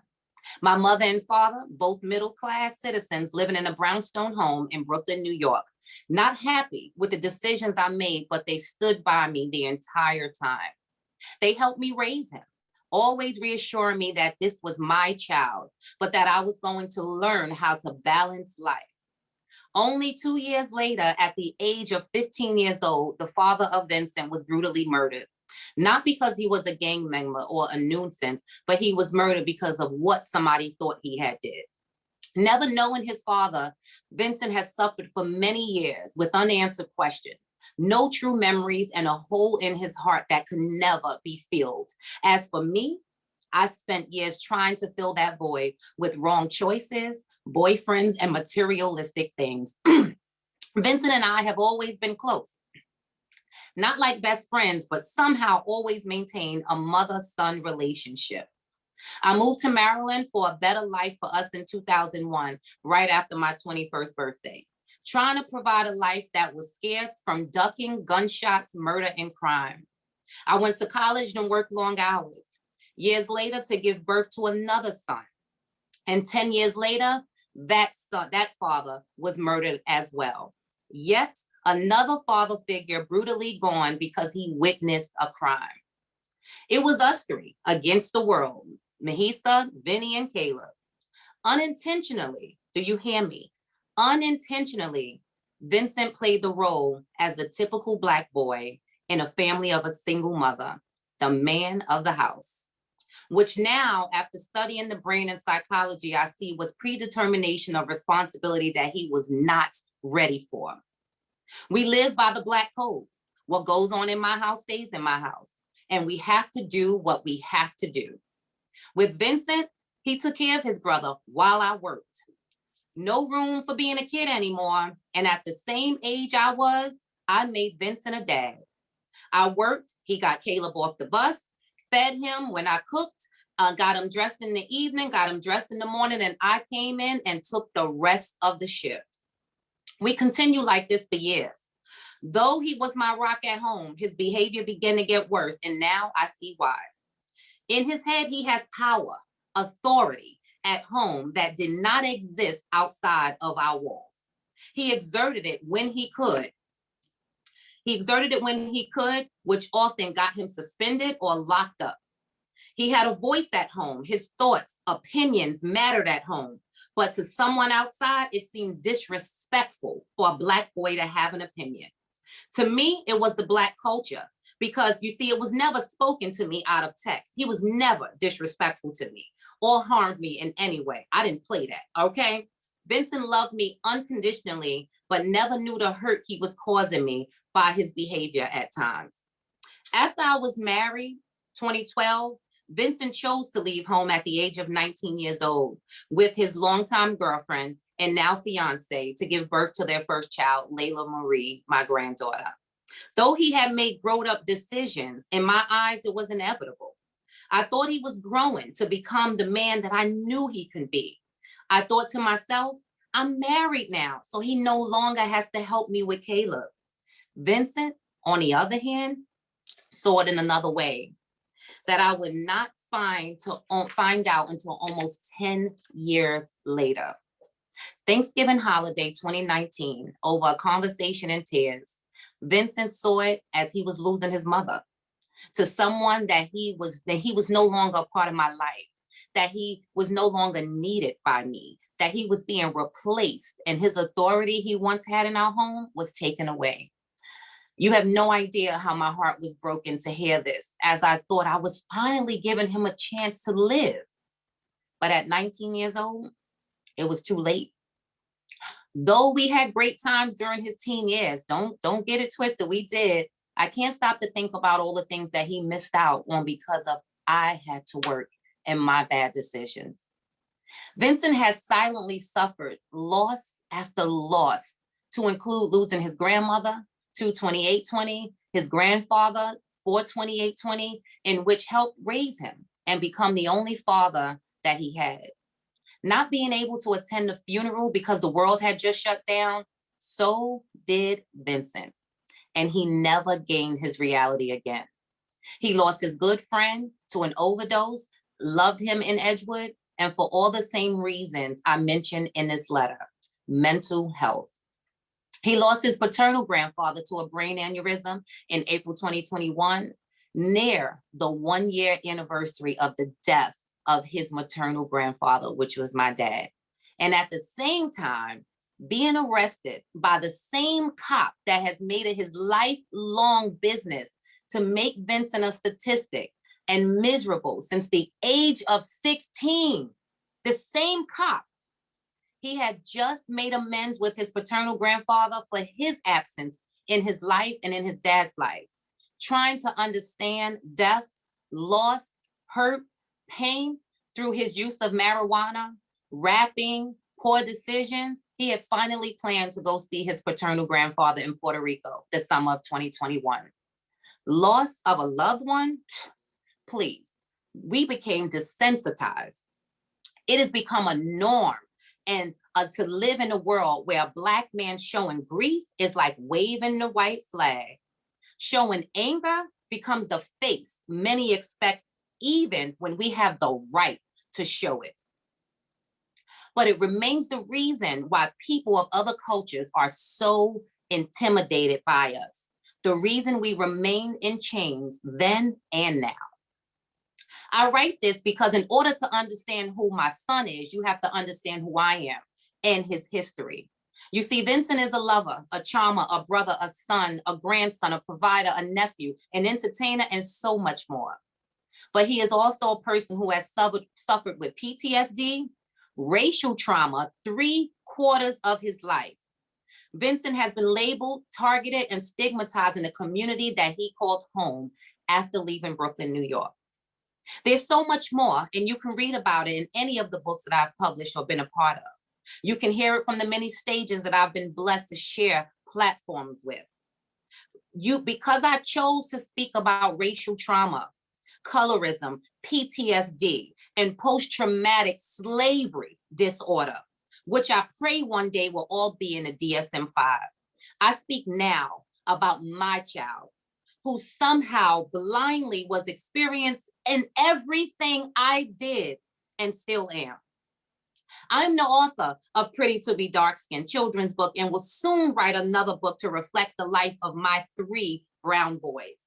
My mother and father, both middle-class citizens living in a brownstone home in Brooklyn, New York, not happy with the decisions I made, but they stood by me the entire time. They helped me raise him, always reassuring me that this was my child, but that I was going to learn how to balance life. Only 2 years later, at the age of 15 years old, the father of Vincent was brutally murdered. Not because he was a gang member or a nuisance, but he was murdered because of what somebody thought he had did. Never knowing his father, Vincent has suffered for many years with unanswered questions, no true memories, and a hole in his heart that could never be filled. As for me, I spent years trying to fill that void with wrong choices, boyfriends, and materialistic things. Vincent and I have always been close. Not like best friends, but somehow always maintained a mother-son relationship. I moved to Maryland for a better life for us in 2001, right after my 21st birthday, trying to provide a life that was scarce from ducking gunshots, murder, and crime. I went to college and worked long hours. Years later, to give birth to another son. And 10 years later, that father was murdered as well. Yet another father figure brutally gone because he witnessed a crime. It was us three against the world, Mahisa, Vinny, and Caleb. Unintentionally, do you hear me? Unintentionally, Vincent played the role as the typical Black boy in a family of a single mother, the man of the house, which now, after studying the brain and psychology, I see was predetermination of responsibility that he was not ready for. We live by the Black code. What goes on in my house stays in my house, and we have to do what we have to do. With Vincent, he took care of his brother while I worked. No room for being a kid anymore, and at the same age I was, I made Vincent a dad. I worked, he got Caleb off the bus, fed him when I cooked, got him dressed in the evening, got him dressed in the morning, and I came in and took the rest of the shift. We continued like this for years. Though he was my rock at home, his behavior began to get worse, and now I see why. In his head, he has power, authority at home that did not exist outside of our walls. He exerted it when he could. Which often got him suspended or locked up. He had a voice at home. His thoughts, opinions mattered at home. But to someone outside, it seemed disrespectful for a Black boy to have an opinion. To me, it was the Black culture, because you see, it was never spoken to me out of text. He was never disrespectful to me or harmed me in any way. I didn't play that, okay? Vincent loved me unconditionally, but never knew the hurt he was causing me by his behavior at times. After I was married, 2012, Vincent chose to leave home at the age of 19 years old with his longtime girlfriend and now fiance to give birth to their first child, Layla Marie, my granddaughter. Though he had made grown-up decisions, in my eyes, it was inevitable. I thought he was growing to become the man that I knew he could be. I thought to myself, I'm married now, so he no longer has to help me with Caleb. Vincent, on the other hand, saw it in another way, that I would not find out until almost 10 years later. Thanksgiving holiday 2019, over a conversation in tears, Vincent saw it as he was losing his mother to someone that he was no longer a part of my life, that he was no longer needed by me, that he was being replaced, and his authority he once had in our home was taken away. You have no idea how my heart was broken to hear this, as I thought I was finally giving him a chance to live. But at 19 years old, it was too late. Though we had great times during his teen years, don't get it twisted, we did. I can't stop to think about all the things that he missed out on because of I had to work and my bad decisions. Vincent has silently suffered loss after loss, to include losing his grandmother, 2/28/20, his grandfather, 4/28/20, in which helped raise him and become the only father that he had. Not being able to attend the funeral because the world had just shut down, so did Vincent. And he never gained his reality again. He lost his good friend to an overdose, loved him in Edgewood, and for all the same reasons I mentioned in this letter, mental health. He lost his paternal grandfather to a brain aneurysm in April 2021, near the 1-year anniversary of the death of his maternal grandfather, which was my dad. And at the same time, being arrested by the same cop that has made it his lifelong business to make Vincent a statistic and miserable since the age of 16. The same cop. He had just made amends with his paternal grandfather for his absence in his life and in his dad's life, trying to understand death, loss, hurt, pain through his use of marijuana, rapping, poor decisions. He had finally planned to go see his paternal grandfather in Puerto Rico the summer of 2021. Loss of a loved one? Please, we became desensitized. It has become a norm, and to live in a world where a Black man showing grief is like waving the white flag. Showing anger becomes the face many expect, even when we have the right to show it. But it remains the reason why people of other cultures are so intimidated by us. The reason we remain in chains then and now. I write this because in order to understand who my son is, you have to understand who I am and his history. You see, Vincent is a lover, a charmer, a brother, a son, a grandson, a provider, a nephew, an entertainer, and so much more. But he is also a person who has suffered with PTSD, racial trauma, 3/4 of his life. Vincent has been labeled, targeted, and stigmatized in a community that he called home after leaving Brooklyn, New York. There's so much more, and you can read about it in any of the books that I've published or been a part of. You can hear it from the many stages that I've been blessed to share platforms with. Because I chose to speak about racial trauma, colorism, PTSD, and post-traumatic slavery disorder, which I pray one day will all be in the DSM-5. I speak now about my child, who somehow blindly was experienced in everything I did and still am. I'm the author of Pretty to Be Dark Skinned children's book and will soon write another book to reflect the life of my 3 brown boys.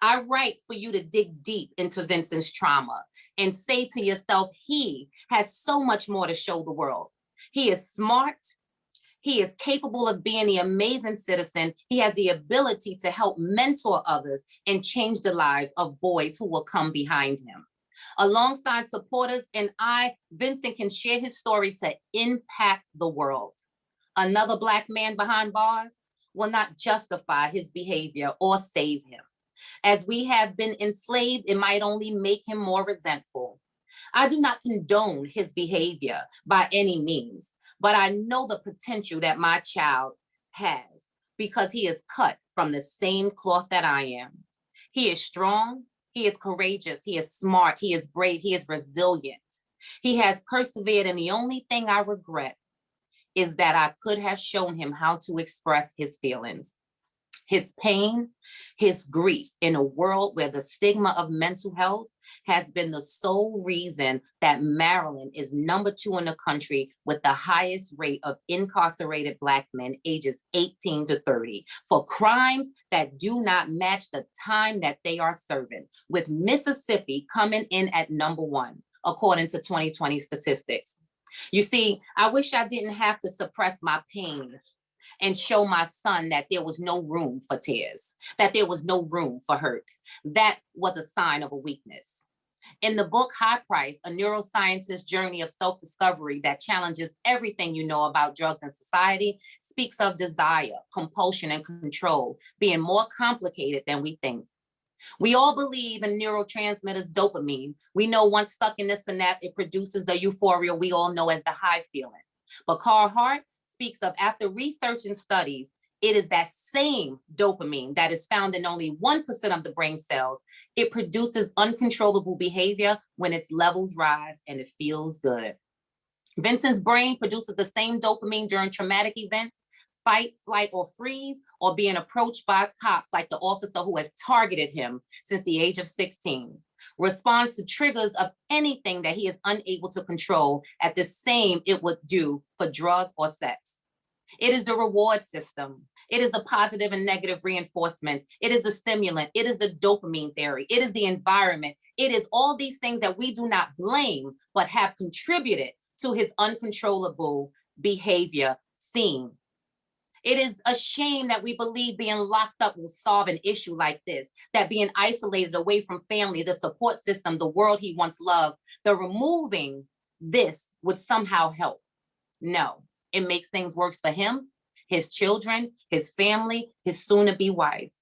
I write for you to dig deep into Vincent's trauma and say to yourself, he has so much more to show the world. He is smart. He is capable of being the amazing citizen. He has the ability to help mentor others and change the lives of boys who will come behind him. Alongside supporters and I, Vincent can share his story to impact the world. Another Black man behind bars will not justify his behavior or save him. As we have been enslaved, it might only make him more resentful. I do not condone his behavior by any means, but I know the potential that my child has because he is cut from the same cloth that I am. He is strong, he is courageous, he is smart, he is brave, he is resilient. He has persevered, and the only thing I regret is that I could have shown him how to express his feelings, his pain, his grief in a world where the stigma of mental health has been the sole reason that Maryland is #2 in the country with the highest rate of incarcerated Black men ages 18 to 30 for crimes that do not match the time that they are serving, with Mississippi coming in at #1, according to 2020 statistics. You see, I wish I didn't have to suppress my pain and show my son that there was no room for tears, that there was no room for hurt. That was a sign of a weakness. In the book High Price, a neuroscientist's journey of self-discovery that challenges everything you know about drugs and society, speaks of desire, compulsion, and control being more complicated than we think. We all believe in neurotransmitters dopamine. We know once stuck in this synapse, it produces the euphoria we all know as the high feeling. But Carl Hart speaks of, after research and studies, it is that same dopamine that is found in only 1% of the brain cells. It produces uncontrollable behavior when its levels rise, and it feels good. Vincent's brain produces the same dopamine during traumatic events, fight, flight, or freeze, or being approached by cops like the officer who has targeted him since the age of 16. Responds to triggers of anything that he is unable to control at the same it would do for drug or sex. It is the reward system. It is the positive and negative reinforcements. It is the stimulant. It is the dopamine theory. It is the environment. It is all these things that we do not blame, but have contributed to his uncontrollable behavior seen. It is a shame that we believe being locked up will solve an issue like this, that being isolated away from family, the support system, the world he once loved, the removing this would somehow help. No, it makes things worse for him, his children, his family, his soon-to-be wife.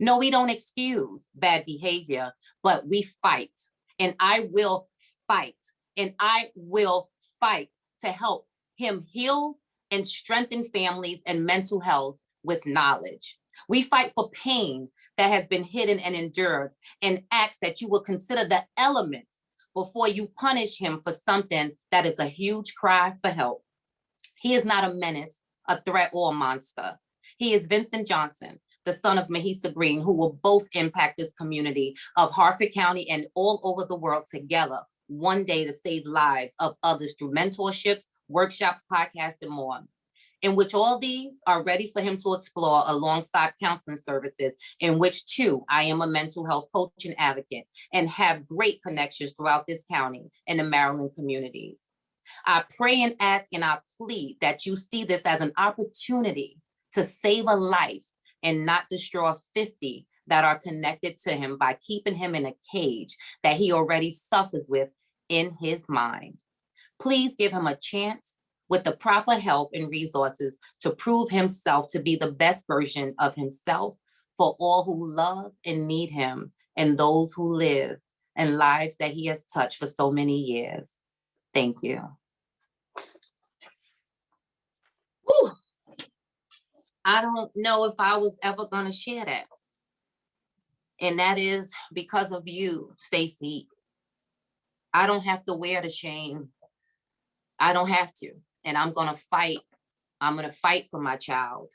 No, we don't excuse bad behavior, but we fight. And I will fight. And I will fight to help him heal and strengthen families and mental health with knowledge. We fight for pain that has been hidden and endured, and ask that you will consider the elements before you punish him for something that is a huge cry for help. He is not a menace, a threat, or a monster. He is Vincent Johnson, the son of Mahisa Green, who will both impact this community of Harford County and all over the world together one day to save lives of others through mentorships, workshops, podcasts, and more, in which all these are ready for him to explore alongside counseling services, in which too, I am a mental health coach and advocate and have great connections throughout this county and the Maryland communities. I pray and ask and I plead that you see this as an opportunity to save a life and not destroy 50 that are connected to him by keeping him in a cage that he already suffers with in his mind. Please give him a chance with the proper help and resources to prove himself to be the best version of himself for all who love and need him and those who live and lives that he has touched for so many years. Thank you. Whew. I don't know if I was ever going to share that. And that is because of you, Stacey. I don't have to wear the shame. I don't have to. And I'm going to fight. I'm going to fight for my child.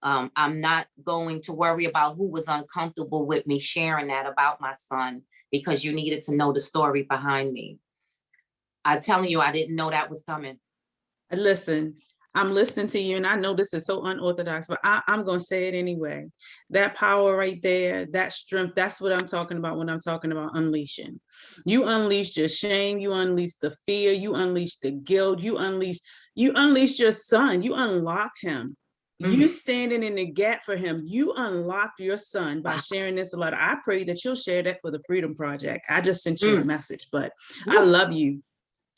I'm not going to worry about who was uncomfortable with me sharing that about my son, because you needed to know the story behind me. I'm telling you, I didn't know that was coming. Listen, I'm listening to you, and I know this is so unorthodox, but I'm going to say it anyway. That power right there, that strength, that's what I'm talking about when I'm talking about unleashing. You unleashed your shame, you unleashed the fear, you unleashed the guilt, you unleashed your son, you unlocked him. You standing in the gap for him, you unlocked your son by sharing this a lot. I pray that you'll share that for the Freedom Project. I just sent you a message, but I love you.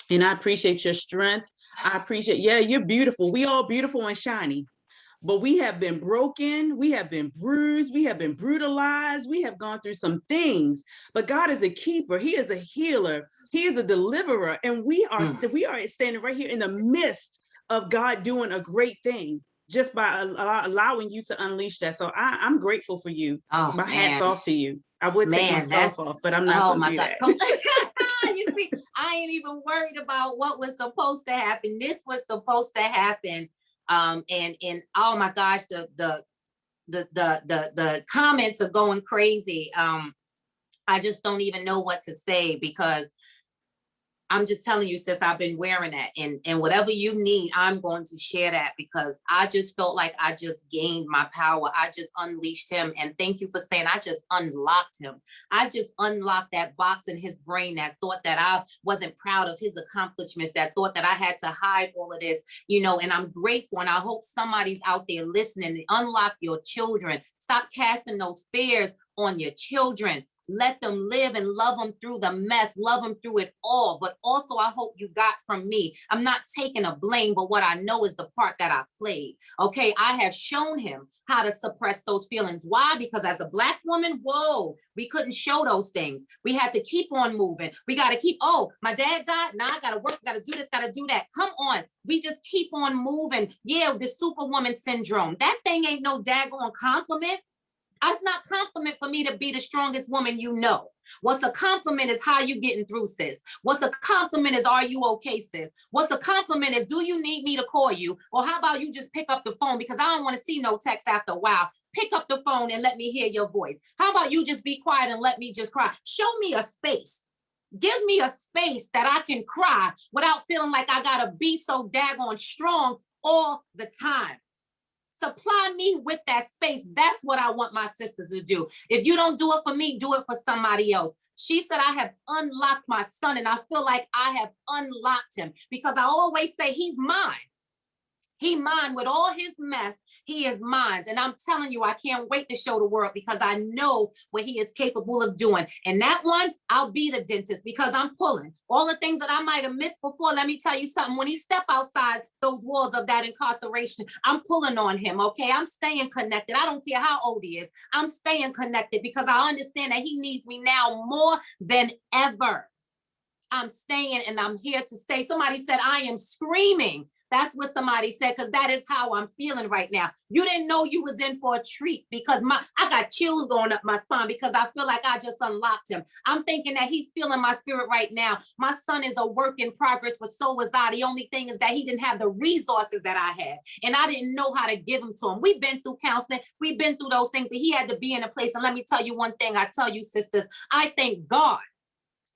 And I appreciate your strength. I appreciate, yeah, you're beautiful. We all beautiful and shiny, but we have been broken. We have been bruised. We have been brutalized. We have gone through some things, but God is a keeper. He is a healer. He is a deliverer. And we are standing right here in the midst of God doing a great thing just by allowing you to unleash that. So I'm grateful for you. Oh, my man. hat's off to you. I would take my scarf off, but I'm not going to do that. You see, I ain't even worried about what was supposed to happen. This was supposed to happen. And oh my gosh, the comments are going crazy. I just don't even know what to say, because I'm just telling you, sis, I've been wearing that, and whatever you need, I'm going to share that, because I just felt like I just gained my power. I just unleashed him. And thank you for saying I just unlocked him. I just unlocked that box in his brain that thought that I wasn't proud of his accomplishments, that thought that I had to hide all of this, you know, and I'm grateful. And I hope somebody's out there listening. Unlock your children. Stop casting those fears on your children. Let them live and love them through the mess, love them through it all. But also, I hope you got from me, I'm not taking a blame, but what I know is the part that I played. Okay, I have shown him how to suppress those feelings. Why? Because as a Black woman, whoa, we couldn't show those things. We had to keep on moving. We got to keep, oh, my dad died. Now I got to work, got to do this, got to do that. Come on. We just keep on moving. Yeah, the superwoman syndrome. That thing ain't no daggone compliment. It's not compliment for me to be the strongest woman you know. What's a compliment is how you getting through, sis. What's a compliment is, are you okay, sis? What's a compliment is, do you need me to call you? Or how about you just pick up the phone, because I don't want to see no text after a while. Pick up the phone and let me hear your voice. How about you just be quiet and let me just cry? Show me a space. Give me a space that I can cry without feeling like I gotta be so daggone strong all the time. Supply me with that space. That's what I want my sisters to do. If you don't do it for me, do it for somebody else. She said, I have unlocked my son, and I feel like I have unlocked him, because I always say he's mine. He mine with all his mess. He is mine. And I'm telling you, I can't wait to show the world, because I know what he is capable of doing. And that one, I'll be the dentist, because I'm pulling all the things that I might have missed before. Let me tell you something. When he step outside those walls of that incarceration, I'm pulling on him. Okay. I'm staying connected. I don't care how old he is. I'm staying connected, because I understand that he needs me now more than ever. I'm staying, and I'm here to stay. Somebody said, I am screaming. That's what somebody said, because that is how I'm feeling right now. You didn't know you was in for a treat, because I got chills going up my spine, because I feel like I just unlocked him. I'm thinking that he's feeling my spirit right now. My son is a work in progress, but so was I. The only thing is that he didn't have the resources that I had, and I didn't know how to give them to him. We've been through counseling. We've been through those things, but he had to be in a place. And let me tell you one thing. I tell you, sisters, I thank God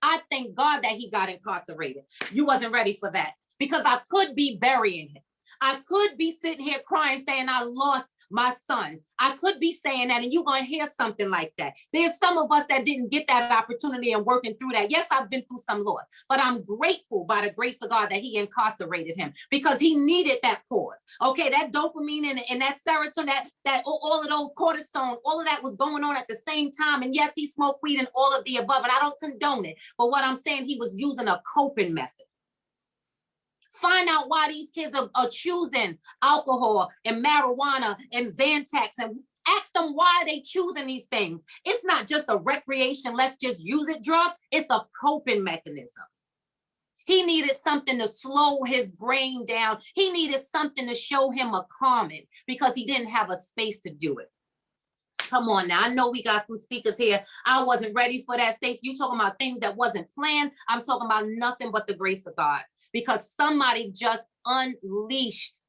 that he got incarcerated. You wasn't ready for that, because I could be burying him. I could be sitting here crying, saying I lost my son. I could be saying that, and you're going to hear something like that. There's some of us that didn't get that opportunity and working through that. Yes, I've been through some loss, but I'm grateful by the grace of God that he incarcerated him, because he needed that pause. Okay, that dopamine and that serotonin, that all of those cortisone, all of that was going on at the same time. And yes, he smoked weed and all of the above, and I don't condone it. But what I'm saying, he was using a coping method. Find out why these kids are choosing alcohol and marijuana and Xanax, and ask them why they choosing these things. It's not just a recreation, let's just use it drug. It's a coping mechanism. He needed something to slow his brain down. He needed something to show him a calming, because he didn't have a space to do it. Come on now. I know we got some speakers here. I wasn't ready for that, Stacey. You talking about things that wasn't planned. I'm talking about nothing but the grace of God, because somebody just unleashed.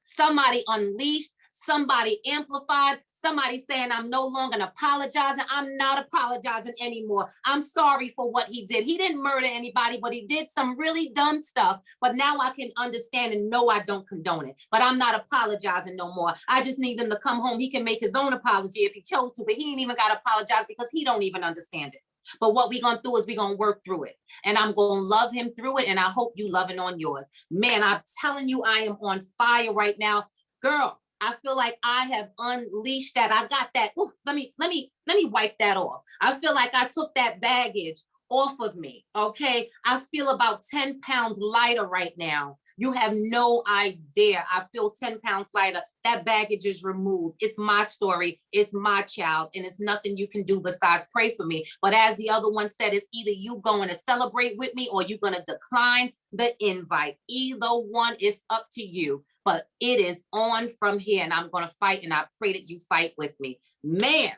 Somebody unleashed. somebody amplified, somebody saying I'm no longer apologizing. I'm not apologizing anymore. I'm sorry for what he did. He didn't murder anybody, but he did some really dumb stuff. But now I can understand and know I don't condone it. But I'm not apologizing no more. I just need him to come home. He can make his own apology if he chose to, but he ain't even got to apologize because he don't even understand it. But what we gonna do is we gonna work through it. And I'm gonna love him through it. And I hope you loving on yours. Man, I'm telling you, I am on fire right now. Girl, I feel like I have unleashed that. I got that. Ooh, let me wipe that off. I feel like I took that baggage off of me. Okay. I feel about 10 pounds lighter right now. You have no idea. I feel 10 pounds lighter. That baggage is removed. It's my story. It's my child. And it's nothing you can do besides pray for me. But as the other one said, it's either you going to celebrate with me or you're going to decline the invite. Either one is up to you. But it is on from here. And I'm going to fight. And I pray that you fight with me. Man.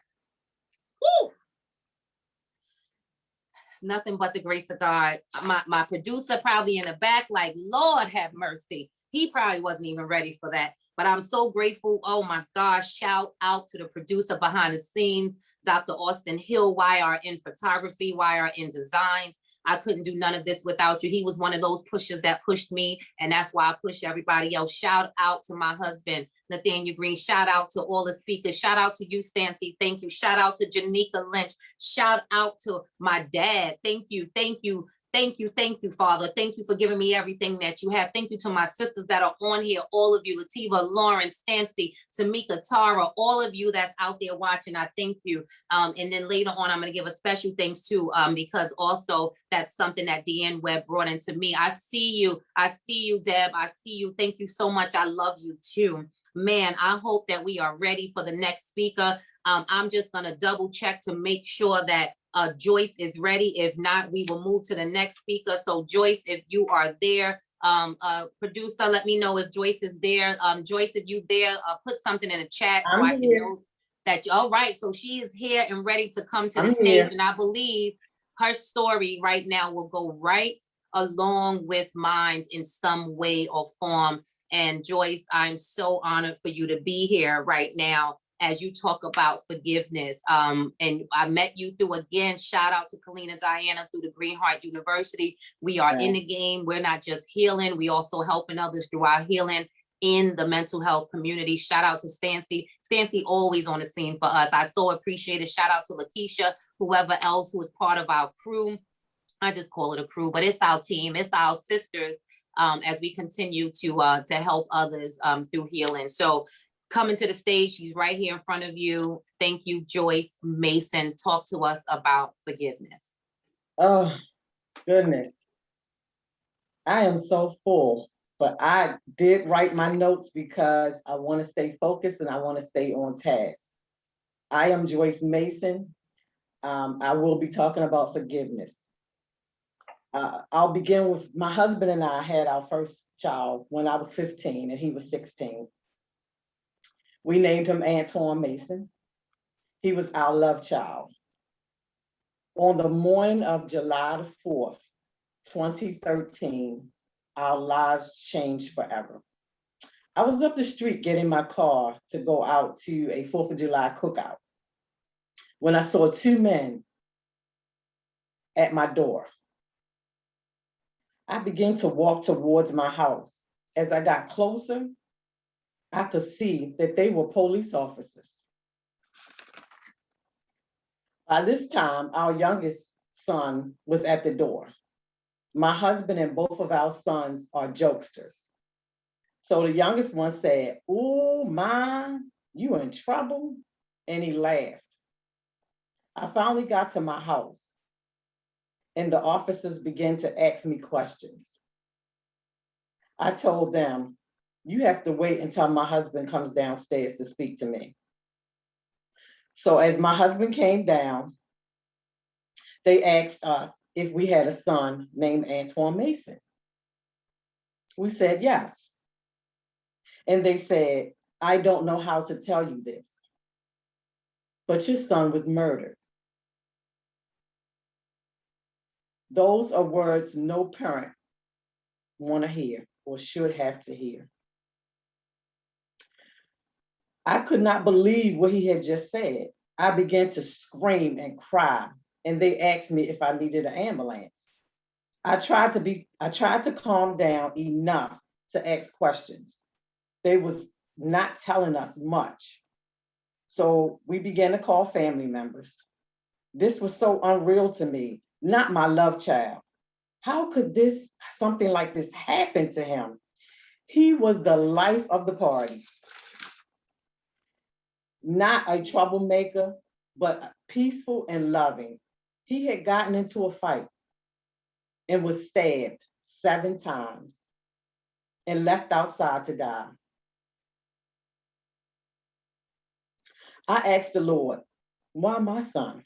Woo! Nothing but the grace of God. My producer probably in the back, like, Lord have mercy. He probably wasn't even ready for that. But I'm so grateful. Oh my gosh. Shout out to the producer behind the scenes, Dr. Austin Hill, YR in photography, YR in designs. I couldn't do none of this without you. He was one of those pushers that pushed me. And that's why I push everybody else. Shout out to my husband, Nathaniel Green. Shout out to all the speakers. Shout out to you, Stancy. Thank you. Shout out to Janika Lynch. Shout out to my dad. Thank you. Thank you. Thank you. Thank you, Father. Thank you for giving me everything that you have. Thank you to my sisters that are on here. All of you, Lativa, Lauren, Stancy, Tamika, Tara, all of you that's out there watching. I thank you. And then later on, I'm going to give a special thanks too, because also that's something that Deanne Webb brought into me. I see you. I see you, Deb. I see you. Thank you so much. I love you too. Man, I hope that we are ready for the next speaker. I'm just going to double check to make sure that Joyce is ready. If not, we will move to the next speaker. So Joyce, if you are there, producer, let me know if Joyce is there. Joyce, if you there, put something in the chat so I can know that you, all right. So she is here and ready to come to the stage. And I believe her story right now will go right along with mine in some way or form. And Joyce, I'm so honored for you to be here right now as you talk about forgiveness. And I met you through, again, shout out to Kalina Diana through the Green Heart University. We are in the game. We're not just healing, we also helping others through our healing in the mental health community. Shout out to Stancy. Stancy always on the scene for us. I so appreciate it. Shout out to Lakeisha, whoever else who is part of our crew. I just call it a crew, but it's our team. It's our sisters as we continue to help others through healing. So coming to the stage, she's right here in front of you. Thank you, Joyce Mason. Talk to us about forgiveness. Oh, goodness. I am so full, but I did write my notes because I want to stay focused and I want to stay on task. I am Joyce Mason. I will be talking about forgiveness. I'll begin with my husband and I had our first child when I was 15 and he was 16. We named him Antoine Mason. He was our love child. On the morning of July the 4th, 2013, our lives changed forever. I was up the street getting my car to go out to a 4th of July cookout when I saw two men at my door. I began to walk towards my house. As I got closer, I could see that they were police officers. By this time, our youngest son was at the door. My husband and both of our sons are jokesters. So the youngest one said, "Ooh, Mom, you in trouble?" And he laughed. I finally got to my house and the officers began to ask me questions. I told them, "You have to wait until my husband comes downstairs to speak to me." So as my husband came down, they asked us if we had a son named Antoine Mason. We said yes. And they said, "I don't know how to tell you this, but your son was murdered." Those are words no parent want to hear or should have to hear. I could not believe what he had just said. I began to scream and cry, and they asked me if I needed an ambulance. I tried to calm down enough to ask questions. They was not telling us much. So we began to call family members. This was so unreal to me, not my love child. How could something like this happen to him? He was the life of the party. Not a troublemaker, but peaceful and loving. He had gotten into a fight and was stabbed 7 times and left outside to die. I asked the Lord, why my son?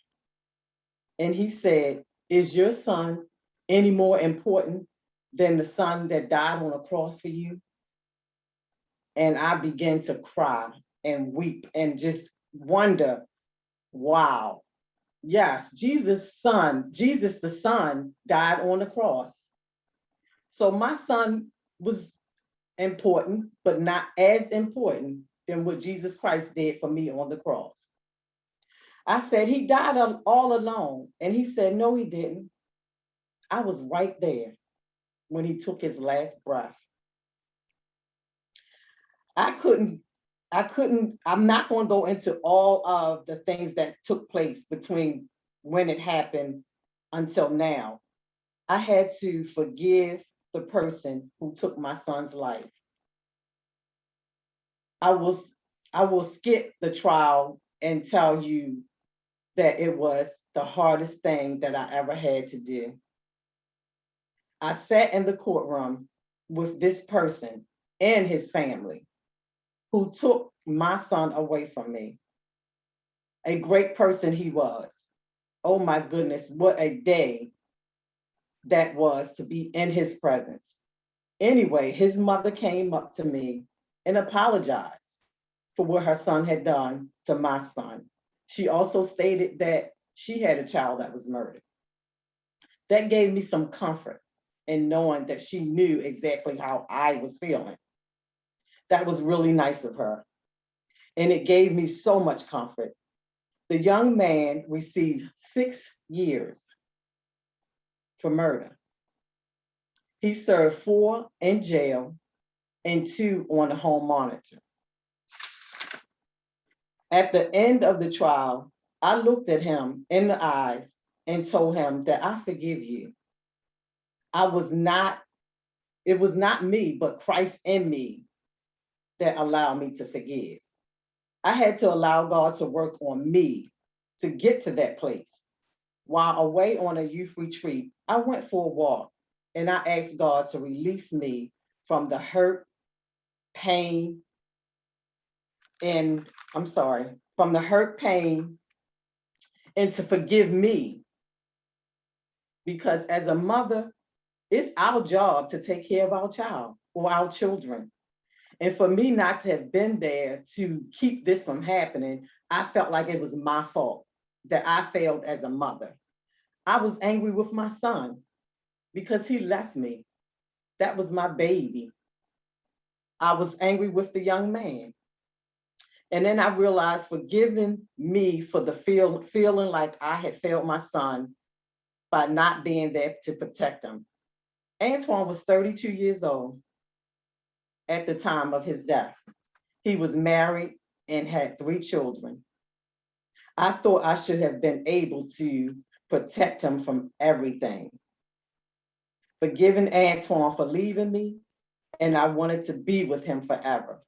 And he said, is your son any more important than the son that died on a cross for you? And I began to cry and weep and just wonder, wow, yes, Jesus the Son died on the cross. So my son was important, but not as important than what Jesus Christ did for me on the cross. I said, he died all alone. And he said, no, he didn't. I was right there when he took his last breath. I'm not going to go into all of the things that took place between when it happened until now. I had to forgive the person who took my son's life. I will skip the trial and tell you that it was the hardest thing that I ever had to do. I sat in the courtroom with this person and his family who took my son away from me. A great person he was. Oh my goodness, what a day that was to be in his presence. Anyway, his mother came up to me and apologized for what her son had done to my son. She also stated that she had a child that was murdered. That gave me some comfort in knowing that she knew exactly how I was feeling. That was really nice of her. And it gave me so much comfort. The young man received 6 years for murder. He served 4 in jail and 2 on a home monitor. At the end of the trial, I looked at him in the eyes and told him that I forgive you. It was not me, but Christ in me that allowed me to forgive. I had to allow God to work on me to get to that place. While away on a youth retreat, I went for a walk and I asked God to release me from the hurt, pain, and to forgive me. Because as a mother, it's our job to take care of our child or our children. And for me not to have been there to keep this from happening, I felt like it was my fault that I failed as a mother. I was angry with my son because he left me. That was my baby. I was angry with the young man. And then I realized forgiving me for the feeling like I had failed my son by not being there to protect him. Antoine was 32 years old at the time of his death. He was married and had 3 children. I thought I should have been able to protect him from everything. Forgiving Antoine for leaving me, and I wanted to be with him forever.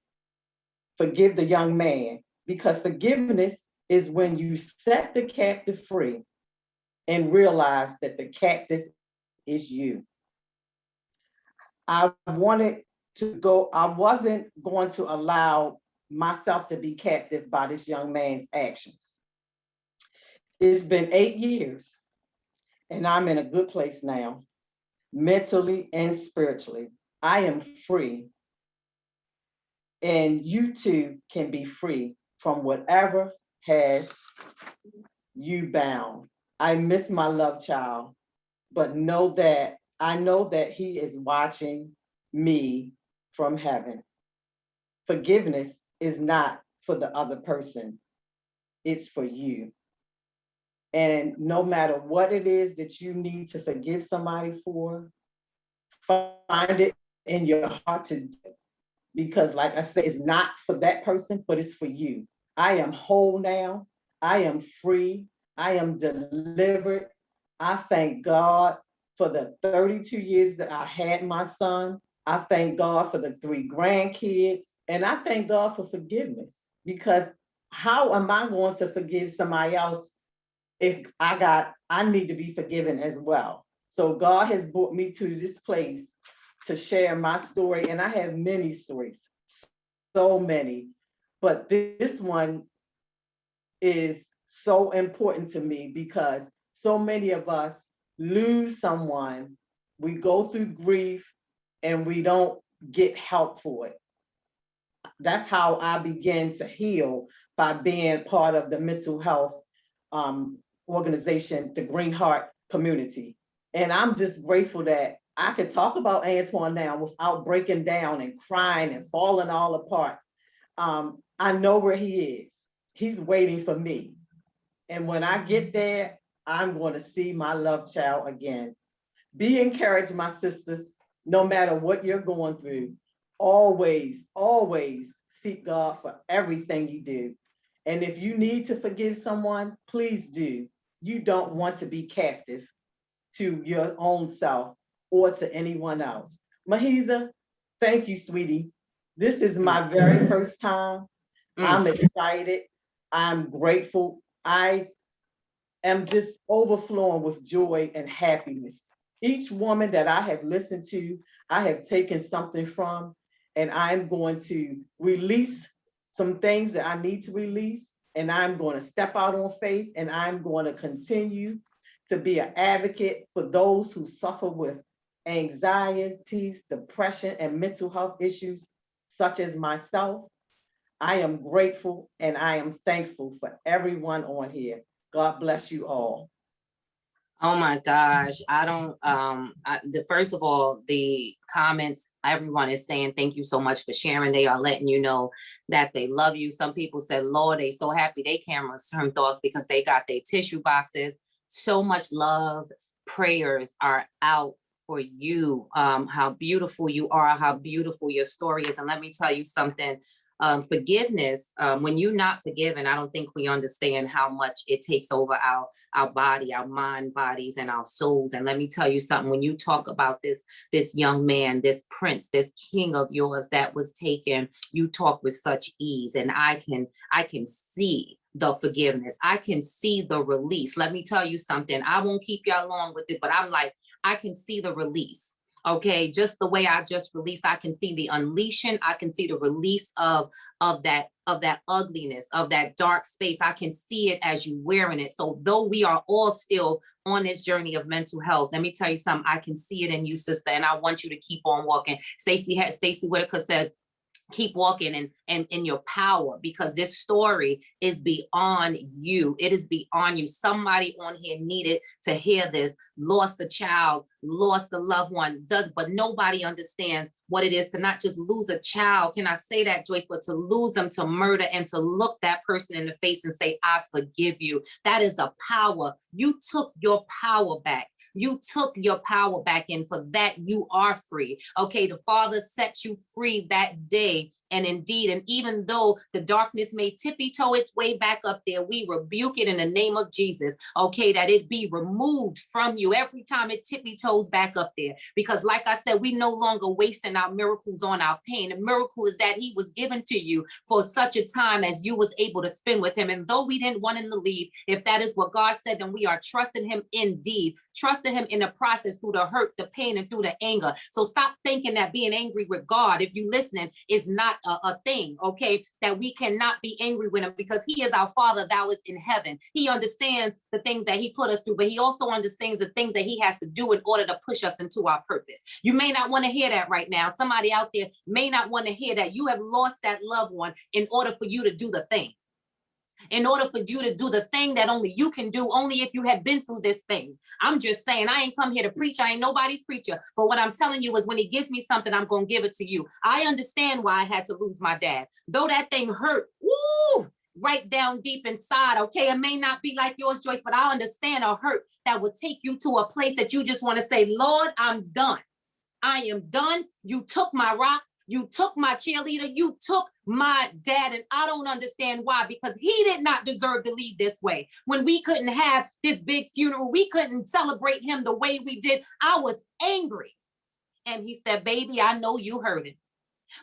Forgive the young man, because forgiveness is when you set the captive free and realize that the captive is you. I wasn't going to allow myself to be captive by this young man's actions. It's been 8 years and I'm in a good place now, mentally and spiritually. I am free, and you too can be free from whatever has you bound. I miss my love child, but I know that he is watching me from heaven. Forgiveness is not for the other person. It's for you. And no matter what it is that you need to forgive somebody for, find it in your heart to do. Because like I said, it's not for that person, but it's for you. I am whole now. I am free. I am delivered. I thank God for the 32 years that I had my son. I thank God for the 3 grandkids. And I thank God for forgiveness, because how am I going to forgive somebody else if I need to be forgiven as well? So God has brought me to this place to share my story. And I have many stories, so many, but this one is so important to me because so many of us lose someone, we go through grief and we don't get help for it. That's how I began to heal, by being part of the mental health organization, the Green Heart Community. And I'm just grateful that I could talk about Antoine now without breaking down and crying and falling all apart. I know where he is. He's waiting for me. And when I get there, I'm going to see my love child again. Be encouraged, my sisters, no matter what you're going through. Always, always seek God for everything you do. And if you need to forgive someone, please do. You don't want to be captive to your own self or to anyone else. Mahiza, thank you, sweetie. This is my very first time. I'm excited. I'm grateful. I am just overflowing with joy and happiness. Each woman that I have listened to, I have taken something from, and I'm going to release some things that I need to release, and I'm going to step out on faith, and I'm going to continue to be an advocate for those who suffer with anxieties, depression, and mental health issues, such as myself. I am grateful and I am thankful for everyone on here. God bless you all. Oh my gosh, first of all, the comments, everyone is saying thank you so much for sharing. They are letting you know that they love you. Some people said, Lord, they so happy they cameras turned off because they got their tissue boxes. So much love, prayers are out for you. How beautiful you are, how beautiful your story is. And let me tell you something. Forgiveness, when you're not forgiven, I don't think we understand how much it takes over our body, our mind, bodies, and our souls. And let me tell you something, when you talk about this young man, this prince, this king of yours that was taken, you talk with such ease. And I can see the forgiveness. I can see the release. Let me tell you something. I won't keep y'all long with it, but I'm like, I can see the release. Okay, just the way I just released, I can see the unleashing. I can see the release of that ugliness, of that dark space. I can see it as you wearing it. So though we are all still on this journey of mental health, let me tell you something. I can see it in you, sister, and I want you to keep on walking. Stacey Whitaker said, keep walking and in your power, because this story is beyond you. It is beyond you. Somebody on here needed to hear this. Lost a child, lost a loved one, but nobody understands what it is to not just lose a child. Can I say that, Joyce? But to lose them to murder, and to look that person in the face and say, I forgive you. That is a power. You took your power back. You took your power back, and for that, you are free. Okay, the Father set you free that day. And indeed, and even though the darkness may tippy-toe its way back up there, we rebuke it in the name of Jesus. Okay, that it be removed from you every time it tippy-toes back up there. Because like I said, we no longer wasting our miracles on our pain. The miracle is that he was given to you for such a time as you was able to spend with him. And though we didn't want him to leave, if that is what God said, then we are trusting him indeed. Trusting him in the process, through the hurt, the pain, and through the anger. So stop thinking that being angry with God, if you listening, is not a thing, okay? That we cannot be angry with him, because he is our Father that is in heaven. He understands the things that he put us through, but he also understands the things that he has to do in order to push us into our purpose. You may not want to hear that right now. Somebody out there may not want to hear that. You have lost that loved one in order for you to do the thing. in order for you to do the thing that only you can do, only if you had been through this thing. I'm just saying, I ain't come here to preach. I ain't nobody's preacher. But what I'm telling you is when he gives me something, I'm going to give it to you. I understand why I had to lose my dad. Though that thing hurt, woo, right down deep inside, okay? It may not be like yours, Joyce, but I understand a hurt that will take you to a place that you just want to say, Lord, I'm done. I am done. You took my rock. You took my cheerleader. You took my dad. And I don't understand why, because he did not deserve to leave this way. When we couldn't have this big funeral, we couldn't celebrate him the way we did. I was angry. And he said, baby, I know you heard it,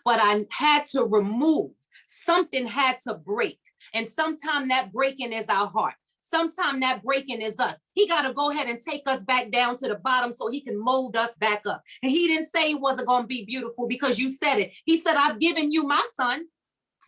but I had to remove. Something had to break. And sometimes that breaking is our heart. Sometimes that breaking is us. He got to go ahead and take us back down to the bottom so he can mold us back up. And he didn't say it wasn't going to be beautiful because you said it. He said, I've given you my son.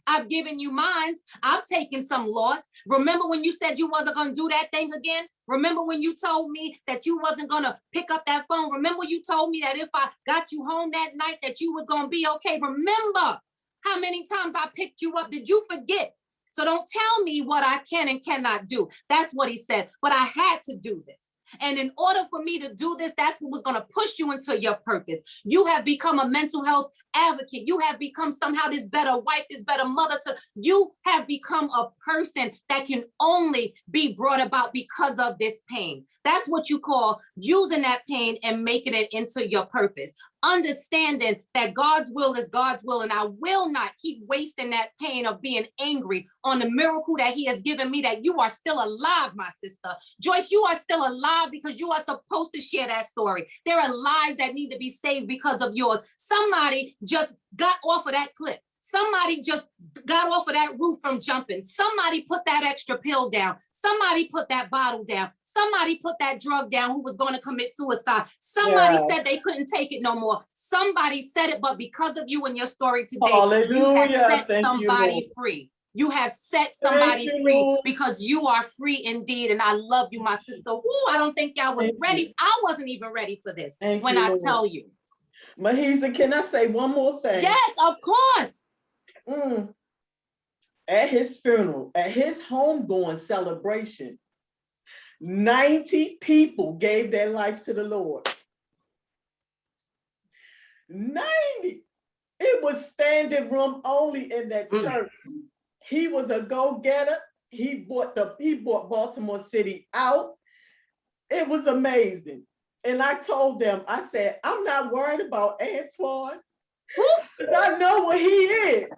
I've given you mine. I've taken some loss. Remember when you said you wasn't going to do that thing again? Remember when you told me that you wasn't going to pick up that phone? Remember you told me that if I got you home that night that you was going to be okay? Remember how many times I picked you up? Did you forget? So don't tell me what I can and cannot do. That's what he said. But I had to do this. And in order for me to do this, that's what was going to push you into your purpose. You have become a mental health advocate. You have become somehow this better wife, this better mother. You have become a person that can only be brought about because of this pain. That's what you call using that pain and making it into your purpose. Understanding that God's will is God's will, and I will not keep wasting that pain of being angry on the miracle that he has given me, that you are still alive, my sister. Joyce, you are still alive because you are supposed to share that story. There are lives that need to be saved because of yours. Somebody just got off of that cliff. Somebody just got off of that roof from jumping. Somebody put that extra pill down. Somebody put that bottle down. Somebody put that drug down who was going to commit suicide. Somebody said they couldn't take it no more. Somebody said it, but because of you and your story today, you have set somebody free. You have set somebody free because you are free indeed. And I love you, my sister. Ooh, I don't think y'all was ready. I wasn't even ready for this when I tell you. Mahisa, can I say one more thing? Yes, of course. At his funeral, at his homegoing celebration, 90 people gave their life to the Lord. 90. It was standing room only in that church. He was a go-getter. He bought Baltimore City out. It was amazing. And I told them, I said, I'm not worried about Antoine. I know what he is.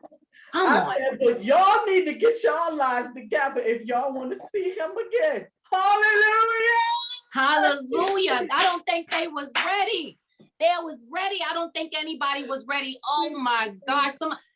I said, but y'all need to get y'all lives together if y'all want to see him again. Hallelujah. Hallelujah. I don't think they was ready. They was ready. I don't think anybody was ready. Oh my gosh.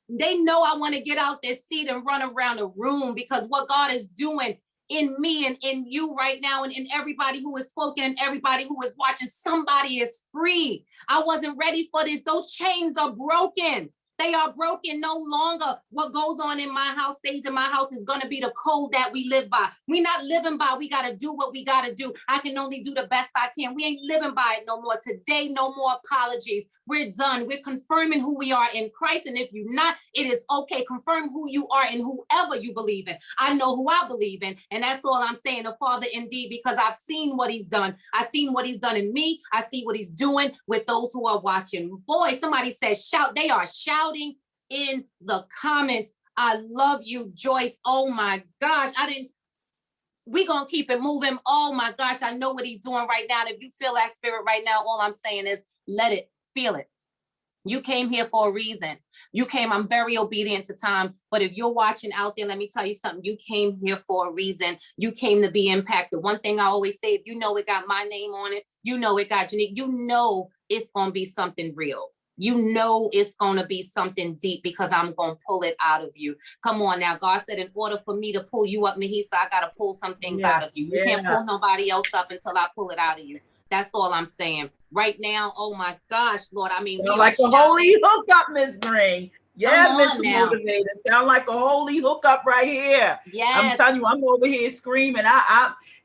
They know I want to get out this seat and run around the room because what God is doing in me and in you right now and in everybody who is spoken and everybody who is watching, somebody is free. I wasn't ready for this. Those chains are broken. They are broken. No longer what goes on in my house stays in my house is going to be the code that we live by. We're not living by. We got to do what we got to do. I can only do the best I can. We ain't living by it no more. Today, no more apologies. We're done. We're confirming who we are in Christ. And if you're not, it is okay. Confirm who you are in whoever you believe in. I know who I believe in. And that's all I'm saying. The Father indeed, because I've seen what he's done. I've seen what he's done in me. I see what he's doing with those who are watching. Boy, somebody said shout. They are shouting in the comments. I love you, Joyce. Oh my gosh. We're going to keep it moving. Oh my gosh. I know what he's doing right now. If you feel that spirit right now, all I'm saying is let it, feel it. You came here for a reason. I'm very obedient to time, but if you're watching out there, let me tell you something. You came here for a reason. You came to be impacted. One thing I always say, if you know it got my name on it, you know it got Janique, you know it's going to be something real. You know it's going to be something deep because I'm going to pull it out of you. Come on now. God said in order for me to pull you up, Mahisa, I got to pull some things out of you. You can't pull nobody else up until I pull it out of you. That's all I'm saying. Right now, oh my gosh, Lord. I mean, we like a holy hookup, Miss Green. Yeah, mental motivator. Sound like a holy hookup right here. Yes. I'm telling you, I'm over here screaming.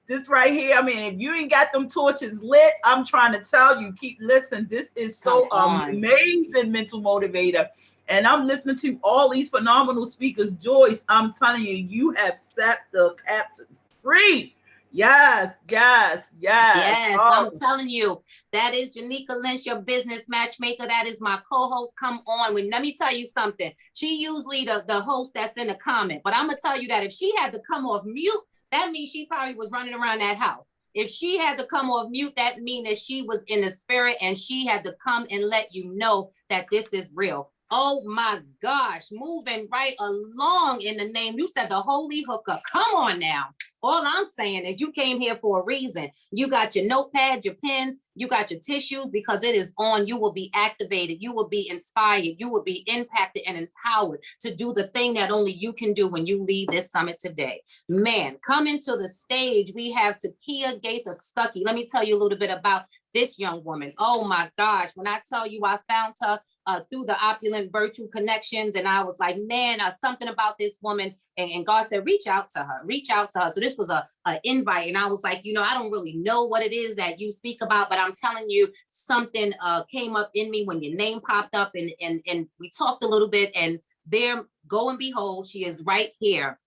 This right here, I mean, if you ain't got them torches lit, I'm trying to tell you, keep listening. This is so amazing mental motivator. And I'm listening to all these phenomenal speakers. Joyce, I'm telling you, you have set the captain free. Yes, yes, yes. Yes, I'm Oh, telling you, that is Janika Lynch, your business matchmaker. That is my co-host. Come on, let me tell you something. She usually the host that's in the comment, but I'm gonna tell you that if she had to come off mute, that means she probably was running around that house. If she had to come off mute, that means that she was in the spirit and she had to come and let you know that this is real. Oh my gosh, moving right along in the name. You said the holy hookup. Come on now. All I'm saying is you came here for a reason. You got your notepad, your pens, you got your tissues because it is on. You will be activated. You will be inspired. You will be impacted and empowered to do the thing that only you can do when you leave this summit today. Man, coming to the stage, we have Takia Gaither-Stuckey. Let me tell you a little bit about this young woman. Oh my gosh, when I tell you I found her through the opulent virtual connections. And I was like, man, something about this woman. And God said, reach out to her, reach out to her. So this was a invite. And I was like, I don't really know what it is that you speak about, but I'm telling you, something came up in me when your name popped up and we talked a little bit, and there, go and behold, she is right here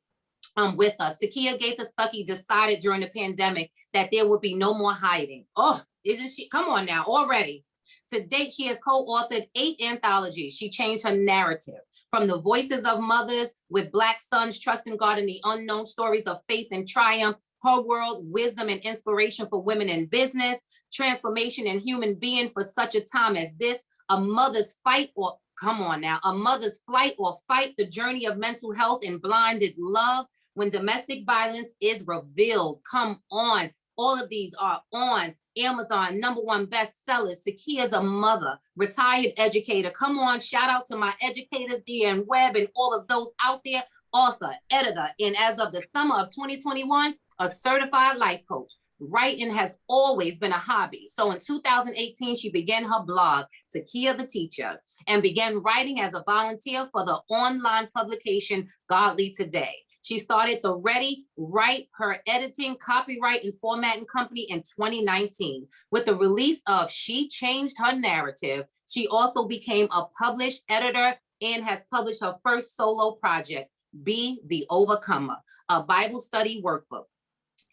with us. Takia Gaither-Stuckey decided during the pandemic that there would be no more hiding. Oh, isn't she? Come on now, already. To date, she has co-authored 8 anthologies. She changed her narrative from the voices of mothers with Black sons trusting God in the unknown, stories of faith and triumph, her world, wisdom and inspiration for women in business, transformation in human being for such a time as this, a mother's fight or, come on now, a mother's flight or fight, the journey of mental health and blinded love when domestic violence is revealed. Come on. All of these are on Amazon, #1 bestsellers. Takia's a mother, retired educator. Come on, shout out to my educators, Deanne Webb, and all of those out there. Author, editor, and as of the summer of 2021, a certified life coach. Writing has always been a hobby. So in 2018, she began her blog, Takia the Teacher, and began writing as a volunteer for the online publication Godly Today. She started the Ready Write, her editing, copyright, and formatting company in 2019. With the release of She Changed Her Narrative, she also became a published editor and has published her first solo project, Be the Overcomer, a Bible study workbook.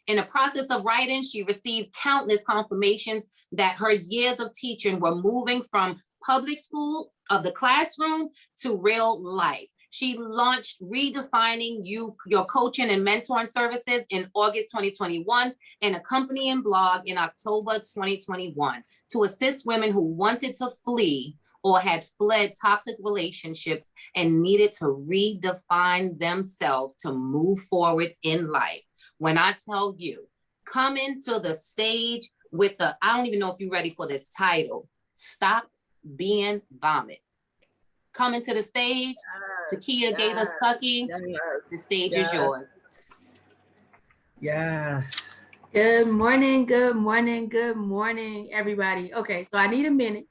In the process of writing, she received countless confirmations that her years of teaching were moving from public school of the classroom to real life. She launched Redefining Your Coaching and Mentoring Services in August 2021 and accompanying blog in October 2021 to assist women who wanted to flee or had fled toxic relationships and needed to redefine themselves to move forward in life. When I tell you, coming to the stage with I don't even know if you're ready for this title, Stop Being Vomit. Coming to the stage, Takia Gaither-Stuckey, the stage is yours. yeah. Good morning, good morning, good morning, everybody. Okay, so I need a minute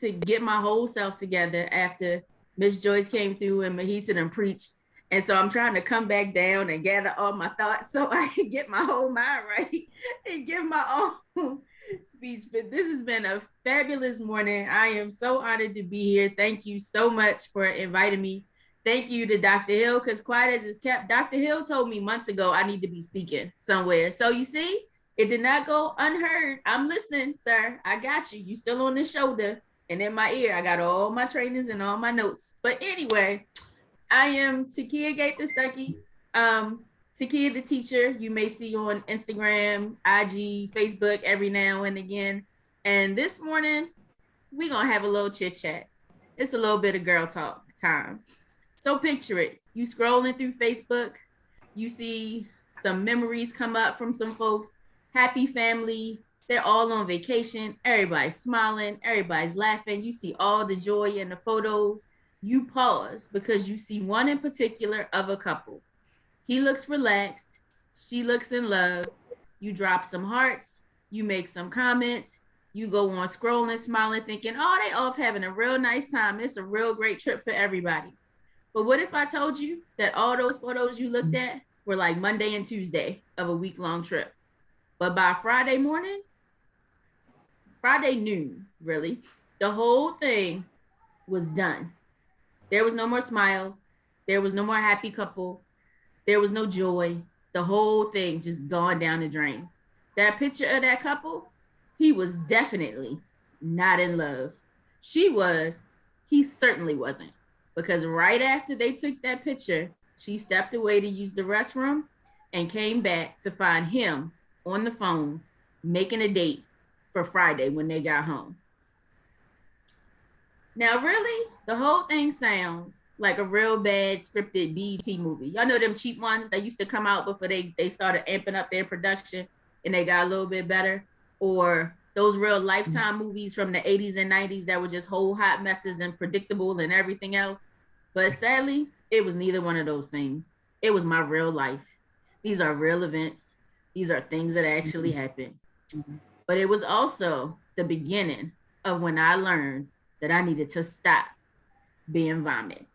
to get my whole self together after Miss Joyce came through and Mahisa done preached. And so I'm trying to come back down and gather all my thoughts so I can get my whole mind right and give my own speech. But this has been a fabulous morning. I am so honored to be here. Thank you so much for inviting me. Thank you to Dr. Hill, because quiet as it's kept, Dr. Hill told me months ago I need to be speaking somewhere. So you see, it did not go unheard. I'm listening, sir. I got you. You still on the shoulder and in my ear. I got all my trainings and all my notes. But anyway, I am Takia Gaither-Stuckey. Takia the Teacher, you may see on Instagram, IG, Facebook every now and again. And this morning, we're going to have a little chit chat. It's a little bit of girl talk time. So picture it. You scrolling through Facebook, you see some memories come up from some folks, happy family. They're all on vacation. Everybody's smiling. Everybody's laughing. You see all the joy in the photos. You pause because you see one in particular of a couple. He looks relaxed. She looks in love. You drop some hearts. You make some comments. You go on scrolling, smiling, thinking, oh, they off having a real nice time. It's a real great trip for everybody. But what if I told you that all those photos you looked at were like Monday and Tuesday of a week-long trip? But by Friday morning, Friday noon, really, the whole thing was done. There was no more smiles. There was no more happy couple. There was no joy. The whole thing just gone down the drain. That picture of that couple, he was definitely not in love. She was, he certainly wasn't. Because right after they took that picture, she stepped away to use the restroom and came back to find him on the phone making a date for Friday when they got home. Now, really, the whole thing sounds like a real bad scripted BET movie. Y'all know them cheap ones that used to come out before they started amping up their production and they got a little bit better? Or those real Lifetime movies from the 80s and 90s that were just whole hot messes and predictable and everything else. But sadly, it was neither one of those things. It was my real life. These are real events. These are things that actually happened. But it was also the beginning of when I learned that I needed to stop being vomit.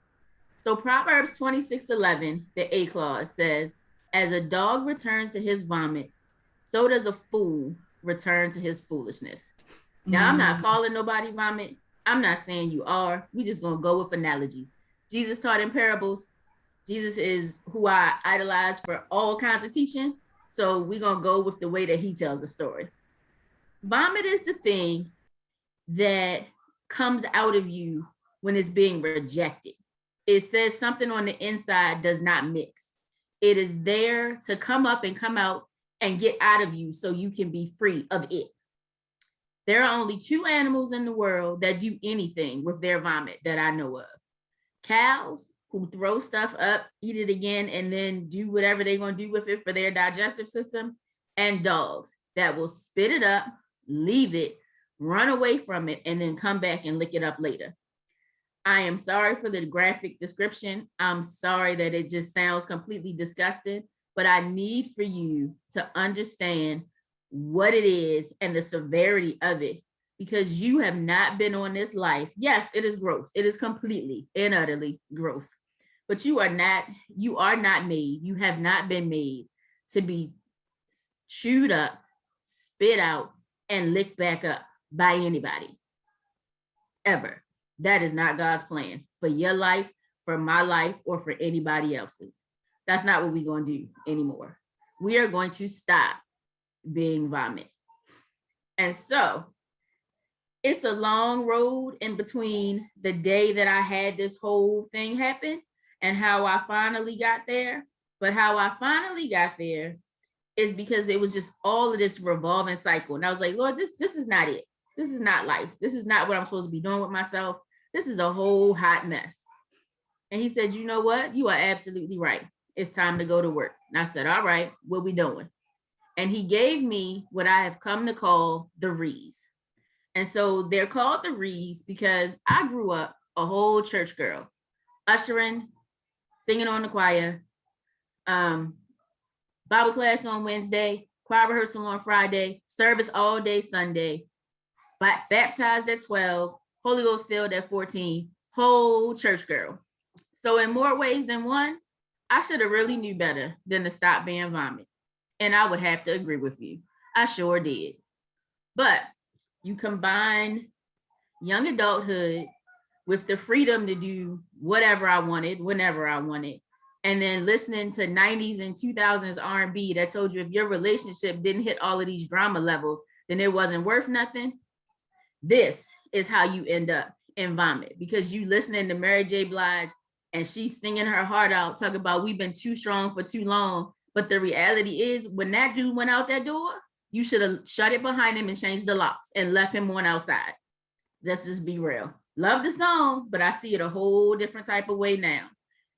So Proverbs 26:11, the A clause says, as a dog returns to his vomit, so does a fool return to his foolishness. Now, I'm not calling nobody vomit. I'm not saying you are. We just gonna go with analogies. Jesus taught in parables. Jesus is who I idolize for all kinds of teaching. So we're gonna go with the way that he tells the story. Vomit is the thing that comes out of you when it's being rejected. It says something on the inside does not mix. It is there to come up and come out and get out of you so you can be free of it. There are only two animals in the world that do anything with their vomit that I know of. Cows, who throw stuff up, eat it again, and then do whatever they're going to do with it for their digestive system, and dogs that will spit it up, leave it, run away from it, and then come back and lick it up later. I am sorry for the graphic description. I'm sorry that it just sounds completely disgusting, but I need for you to understand what it is and the severity of it, because you have not been on this life. Yes, it is gross. It is completely and utterly gross, but you are not made. You have not been made to be chewed up, spit out, and licked back up by anybody, ever. That is not God's plan for your life, for my life, or for anybody else's. That's not what we're going to do anymore. We are going to stop being vomit. And so it's a long road in between the day that I had this whole thing happen and how I finally got there. But how I finally got there is because it was just all of this revolving cycle. And I was like, Lord, this is not it. This is not life. This is not what I'm supposed to be doing with myself. This is a whole hot mess. And he said, you know what? You are absolutely right. It's time to go to work. And I said, all right, what we doing? And he gave me what I have come to call the Rees. And so they're called the Rees because I grew up a whole church girl, ushering, singing on the choir, Bible class on Wednesday, choir rehearsal on Friday, service all day Sunday, baptized at 12, Holy Ghost filled at 14, whole church girl. So in more ways than one, I should have really knew better than to stop being vomit. And I would have to agree with you. I sure did. But you combine young adulthood with the freedom to do whatever I wanted, whenever I wanted, and then listening to 90s and 2000s R&B that told you if your relationship didn't hit all of these drama levels, then it wasn't worth nothing. This is how you end up in vomit, because you listening to Mary J. Blige and she's singing her heart out, talking about we've been too strong for too long. But the reality is when that dude went out that door, you should have shut it behind him and changed the locks and left him on outside. Let's just be real. Love the song, but I see it a whole different type of way now.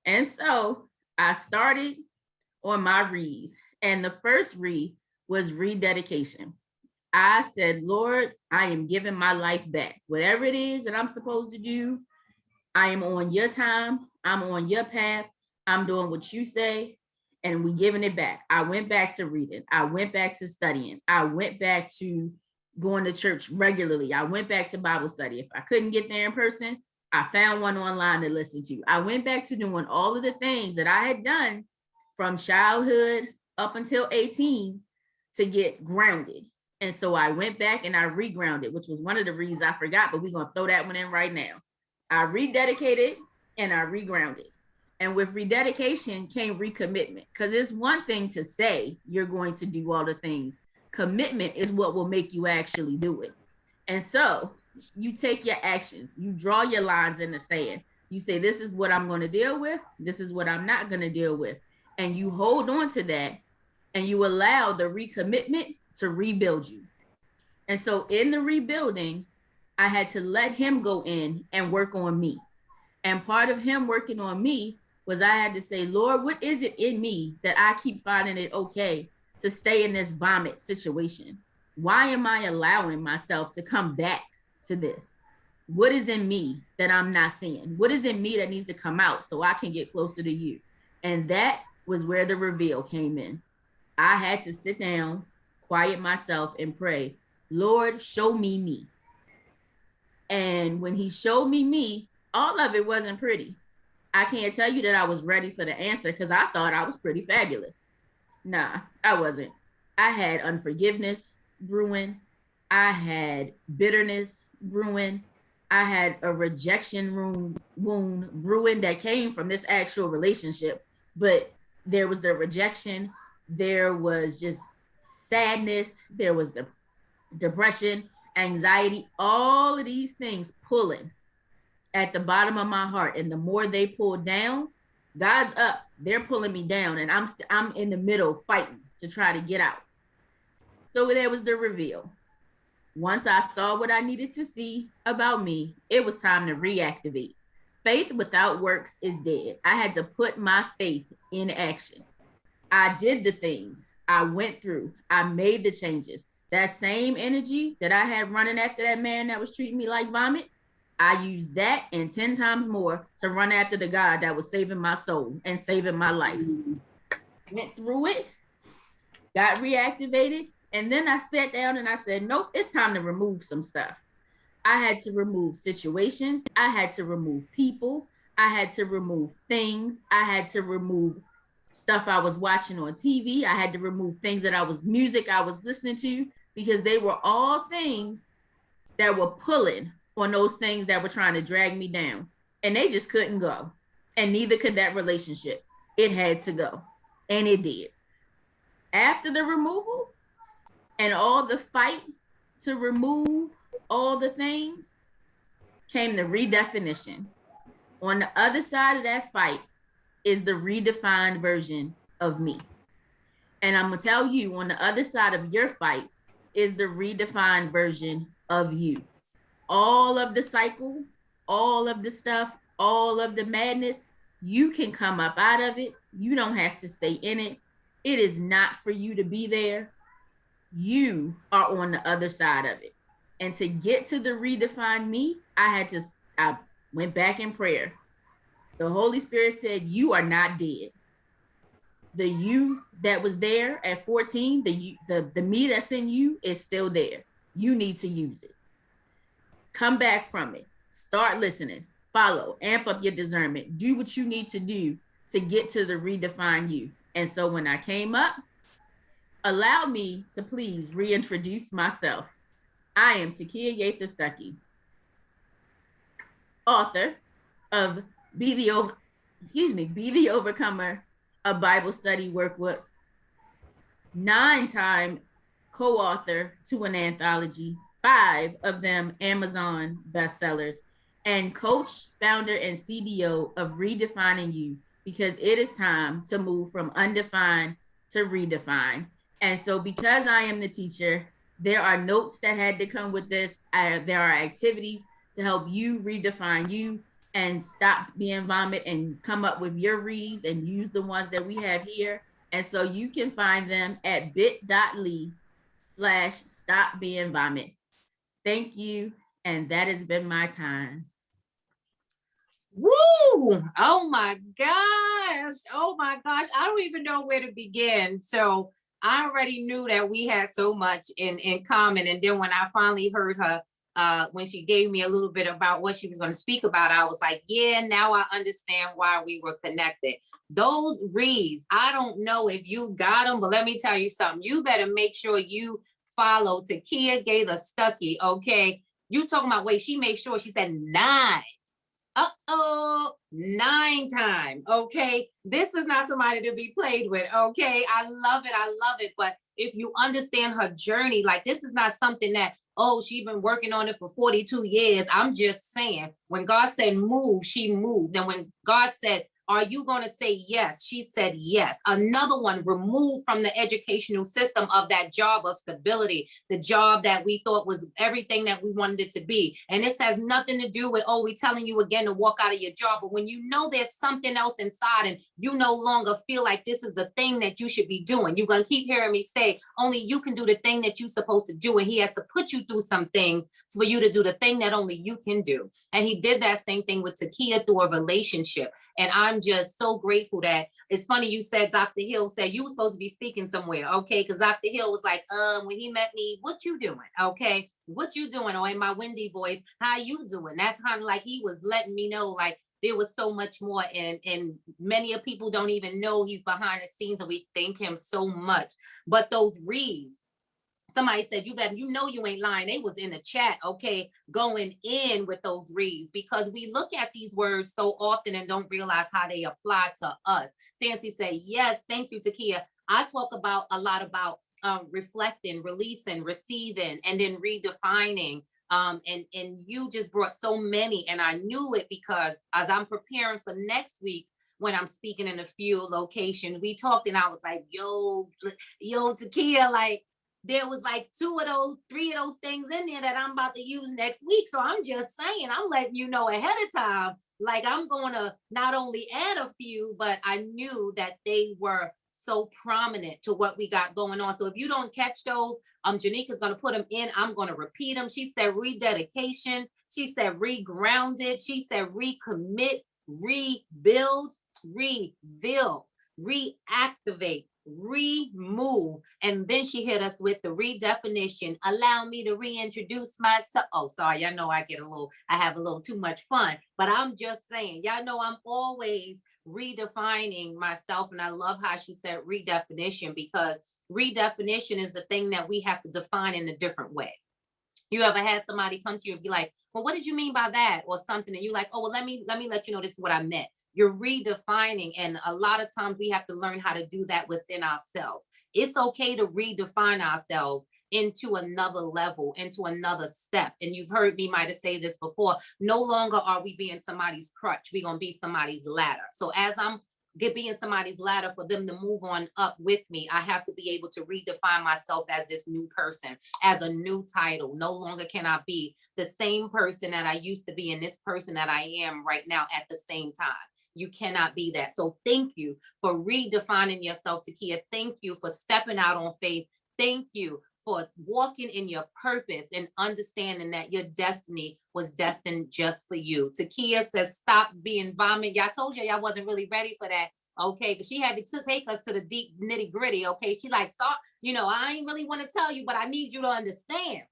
And so I started on my Rees, and the first Re was rededication. I said, Lord, I am giving my life back. Whatever it is that I'm supposed to do, I am on your time. I'm on your path. I'm doing what you say, and we giving it back. I went back to reading. I went back to studying. I went back to going to church regularly. I went back to Bible study. If I couldn't get there in person, I found one online to listen to. I went back to doing all of the things that I had done from childhood up until 18 to get grounded. And so I went back and I regrounded, which was one of the reasons I forgot, but we're going to throw that one in right now. I rededicated and I regrounded. And with rededication came recommitment, because it's one thing to say you're going to do all the things. Commitment is what will make you actually do it. And so you take your actions, you draw your lines in the sand. You say, this is what I'm going to deal with. This is what I'm not going to deal with. And you hold on to that, and you allow the recommitment to rebuild you. And so in the rebuilding, I had to let him go in and work on me. And part of him working on me was I had to say, Lord, what is it in me that I keep finding it okay to stay in this vomit situation? Why am I allowing myself to come back to this? What is in me that I'm not seeing? What is in me that needs to come out so I can get closer to you? And that was where the reveal came in. I had to sit down, quiet myself, and pray, Lord, show me me. And when he showed me, all of it wasn't pretty. I can't tell you that I was ready for the answer because I thought I was pretty fabulous. Nah, I wasn't. I had unforgiveness brewing. I had bitterness brewing. I had a rejection wound brewing that came from this actual relationship. But there was the rejection. There was just sadness. There was the depression, anxiety, all of these things pulling at the bottom of my heart. And the more they pulled down, God's up, they're pulling me down, and I'm in the middle fighting to try to get out. So there was the reveal. Once I saw what I needed to see about me, it was time to reactivate. Faith without works is dead. I had to put my faith in action. I did the things. I went through. I made the changes. That same energy that I had running after that man that was treating me like vomit, I used that and 10 times more to run after the God that was saving my soul and saving my life. Went through it, got reactivated, and then I sat down and I said, nope, it's time to remove some stuff. I had to remove situations. I had to remove people. I had to remove things. I had to remove stuff I was watching on TV. I had to remove things music I was listening to, because they were all things that were pulling on those things that were trying to drag me down, and they just couldn't go. And neither could that relationship. It had to go, and it did. After the removal and all the fight to remove all the things came the redefinition. On the other side of that fight is the redefined version of me. And I'm gonna tell you, on the other side of your fight is the redefined version of you. All of the cycle, all of the stuff, all of the madness, you can come up out of it. You don't have to stay in it. It is not for you to be there. You are on the other side of it. And to get to the redefined me, I went back in prayer. The Holy Spirit said, you are not dead. The you that was there at 14, the me that's in you is still there. You need to use it. Come back from it. Start listening. Follow. Amp up your discernment. Do what you need to do to get to the redefined you. And so when I came up, allow me to please reintroduce myself. I am Takia Yather Stuckey, author of Be the Overcomer, a Bible study workbook, 9-time co-author to an anthology, 5 of them Amazon bestsellers, and coach, founder, and CDO of Redefining You, because it is time to move from undefined to redefine. And so because I am the teacher, there are notes that had to come with this. There are activities to help you redefine you and stop being vomit and come up with your reads and use the ones that we have here. And so you can find them at bit.ly/stopbeingvomit. Thank you. And that has been my time. Woo! Oh my gosh. Oh my gosh. I don't even know where to begin. So I already knew that we had so much in common. And then when I finally heard her, when she gave me a little bit about what she was going to speak about, I was like, yeah, now I understand why we were connected. Those reads, I don't know if you got them, but let me tell you something. You better make sure you follow Takia Yather Stuckey, okay? You talking about, wait, she made sure, she said 9 Uh-oh, 9 times. Okay. This is not somebody to be played with. Okay. I love it. I love it. But if you understand her journey, like this is not something that, oh, she's been working on it for 42 years. I'm just saying, when God said move, she moved. And when God said, are you going to say yes? She said yes. Another one removed from the educational system of that job of stability, the job that we thought was everything that we wanted it to be. And this has nothing to do with, oh, we're telling you again to walk out of your job. But when you know there's something else inside and you no longer feel like this is the thing that you should be doing, you're going to keep hearing me say, only you can do the thing that you're supposed to do. And he has to put you through some things for you to do the thing that only you can do. And he did that same thing with Takia through a relationship. And I'm just so grateful that it's funny you said Dr. Hill said you were supposed to be speaking somewhere, okay? Because Dr. Hill was like, when he met me, what you doing? Okay, what you doing? Or in my windy voice, how you doing? That's kind of like he was letting me know, like there was so much more, and many of people don't even know he's behind the scenes, and we thank him so much. But those reads, somebody said, you better, you know, you ain't lying. They was in the chat, okay, going in with those reads, because we look at these words so often and don't realize how they apply to us. Stancy said, yes, thank you, Takia. I talk about a lot about reflecting, releasing, receiving, and then redefining. And you just brought so many, and I knew it because as I'm preparing for next week, when I'm speaking in a few locations, we talked and I was like, yo, Takia, like, there was like 2 of those, 3 of those things in there that I'm about to use next week. So I'm just saying, I'm letting you know ahead of time, like I'm going to not only add a few, but I knew that they were so prominent to what we got going on. So if you don't catch those, Janika's going to put them in. I'm going to repeat them. She said rededication. She said regrounded. She said recommit, rebuild, reveal, reactivate, remove, and then she hit us with the redefinition. Allow me to reintroduce myself. Oh, sorry, I know I have a little too much fun, but I'm just saying, y'all know I'm always redefining myself, and I love how she said redefinition, because redefinition is the thing that we have to define in a different way. You ever had somebody come to you and be like, well, what did you mean by that, or something, and you're like, oh, well, let me let you know this is what I meant. You're redefining. And a lot of times we have to learn how to do that within ourselves. It's okay to redefine ourselves into another level, into another step. And you've heard me might have said this before, no longer are we being somebody's crutch. We're going to be somebody's ladder. So as I'm being somebody's ladder for them to move on up with me, I have to be able to redefine myself as this new person, as a new title. No longer can I be the same person that I used to be and this person that I am right now at the same time. You cannot be that. So thank you for redefining yourself, Takia. Thank you for stepping out on faith. Thank you for walking in your purpose and understanding that your destiny was destined just for you. Takia says, stop being vomit. Y'all told you y'all wasn't really ready for that. Okay, because she had to take us to the deep nitty gritty. Okay, she like, so, I ain't really want to tell you, but I need you to understand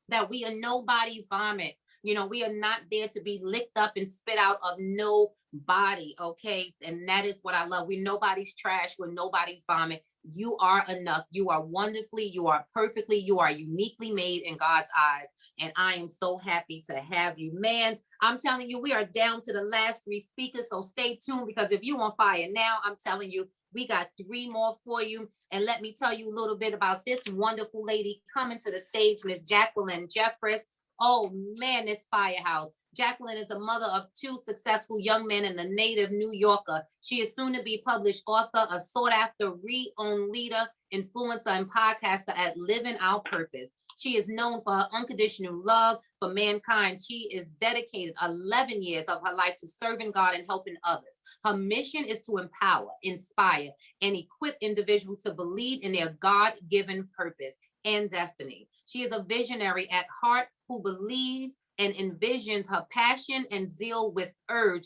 that we are nobody's vomit. We are not there to be licked up and spit out of nobody, okay? And that is what I love. We're nobody's trash. We're nobody's vomit. You are enough. You are wonderfully, you are perfectly, you are uniquely made in God's eyes. And I am so happy to have you. Man, I'm telling you, we are down to the last 3 speakers. So stay tuned, because if you on fire now, I'm telling you, we got 3 more for you. And let me tell you a little bit about this wonderful lady coming to the stage, Miss Jacqueline Jeffress. Oh man, this firehouse. Jacqueline is a mother of 2 successful young men and a native New Yorker. She is soon to be published author, a sought after re-owned leader, influencer, and podcaster at Living Our Purpose. She is known for her unconditional love for mankind. She is dedicated 11 years of her life to serving God and helping others. Her mission is to empower, inspire, and equip individuals to believe in their God-given purpose and destiny. She is a visionary at heart who believes and envisions her passion and zeal with urge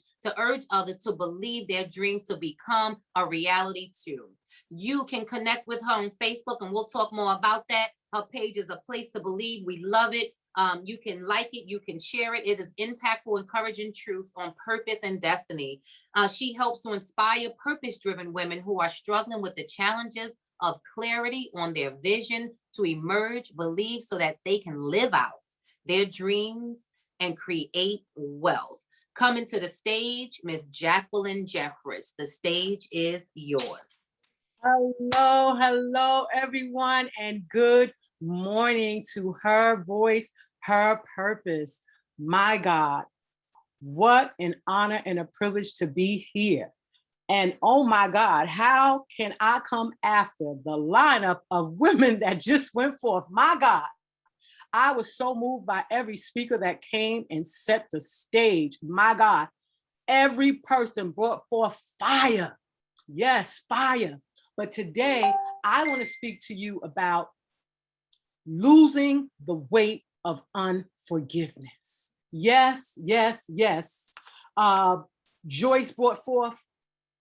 others to believe their dreams to become a reality too. You can connect with her on Facebook, and we'll talk more about that. Her page is A Place to Believe. We love it. You can like it, you can share it. It is impactful, encouraging truths on purpose and destiny. She helps to inspire purpose-driven women who are struggling with the challenges of clarity on their vision to emerge, believe, so that they can live out their dreams and create wealth. Coming to the stage, Miss Jacqueline Jeffress. The stage is yours. Hello, everyone, and good morning to Her Voice, Her Purpose. My God, what an honor and a privilege to be here. And oh my God, how can I come after the lineup of women that just went forth? My God, I was so moved by every speaker that came and set the stage. My God, every person brought forth fire. Yes, fire. But today, I want to speak to you about losing the weight of unforgiveness. Yes. Joyce brought forth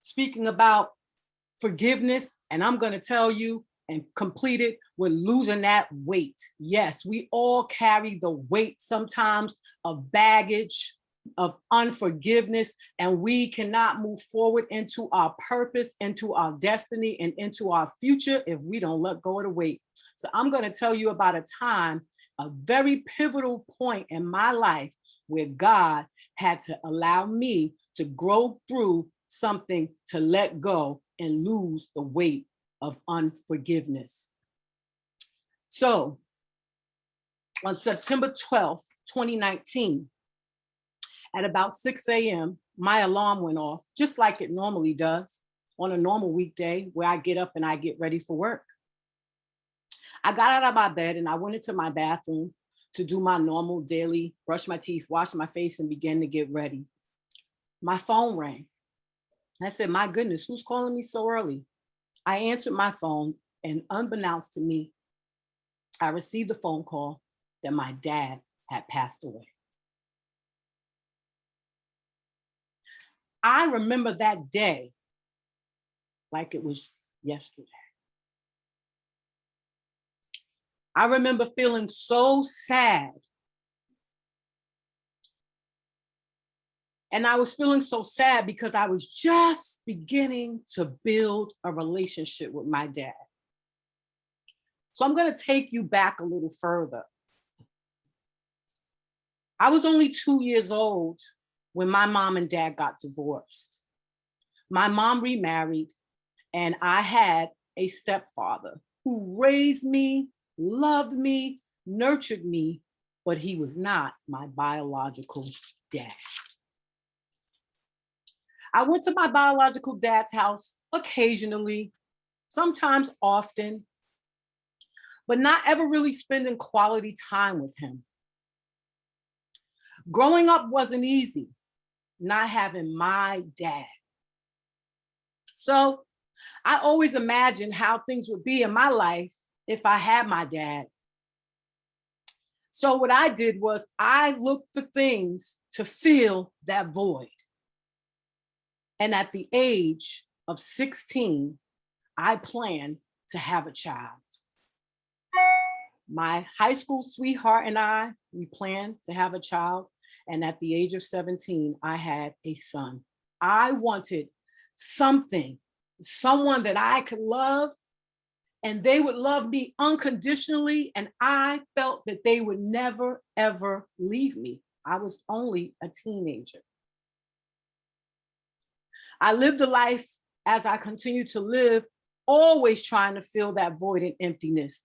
speaking about forgiveness, and I'm going to tell you and complete it with losing that weight. Yes, we all carry the weight sometimes of baggage, of unforgiveness, and we cannot move forward into our purpose, into our destiny, and into our future if we don't let go of the weight. So I'm going to tell you about a time, a very pivotal point in my life where God had to allow me to grow through something to let go and lose the weight of unforgiveness. So on September 12th, 2019, at about 6 a.m., my alarm went off, just like it normally does on a normal weekday where I get up and I get ready for work. I got out of my bed and I went into my bathroom to do my normal daily brush my teeth, wash my face, and begin to get ready. My phone rang. I said, my goodness, who's calling me so early? I answered my phone, and unbeknownst to me, I received a phone call that my dad had passed away. I remember that day like it was yesterday. I remember feeling so sad. And I was feeling so sad because I was just beginning to build a relationship with my dad. So I'm going to take you back a little further. I was only 2 years old when my mom and dad got divorced. My mom remarried, and I had a stepfather who raised me, loved me, nurtured me, but he was not my biological dad. I went to my biological dad's house occasionally, sometimes often, but not ever really spending quality time with him. Growing up wasn't easy, not having my dad. So I always imagined how things would be in my life if I had my dad. So what I did was I looked for things to fill that void. And at the age of 16, I planned to have a child. My high school sweetheart and I, we planned to have a child. And at the age of 17, I had a son. I wanted something, someone that I could love, and they would love me unconditionally. And I felt that they would never, ever leave me. I was only a teenager. I lived a life as I continue to live, always trying to fill that void and emptiness,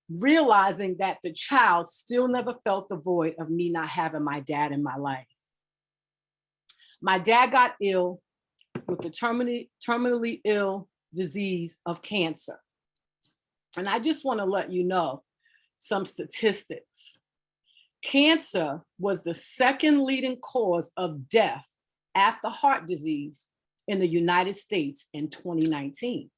realizing that the child still never felt the void of me not having my dad in my life. My dad got ill with the terminally ill disease of cancer. And I just want to let you know some statistics. Cancer was the second leading cause of death after heart disease in the United States in 2019.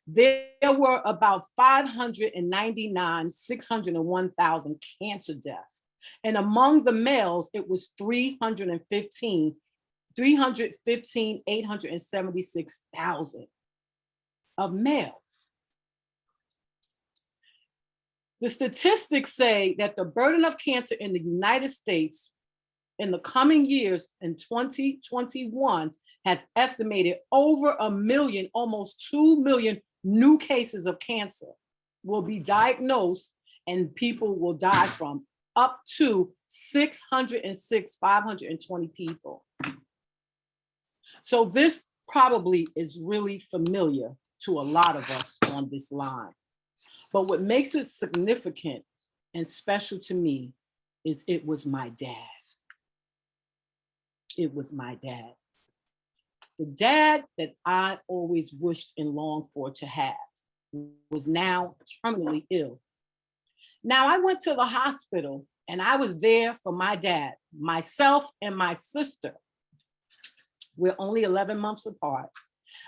There were about 601,000 cancer deaths. And among the males, it was 876,000 of males. The statistics say that the burden of cancer in the United States in the coming years in 2021 has estimated over 1 million, almost 2 million new cases of cancer will be diagnosed and people will die from, up to 606, 520 people. So this probably is really familiar to a lot of us on this line. But what makes it significant and special to me is it was my dad. It was my dad. The dad that I always wished and longed for to have was now terminally ill. Now I went to the hospital and I was there for my dad, myself and my sister. We're only 11 months apart.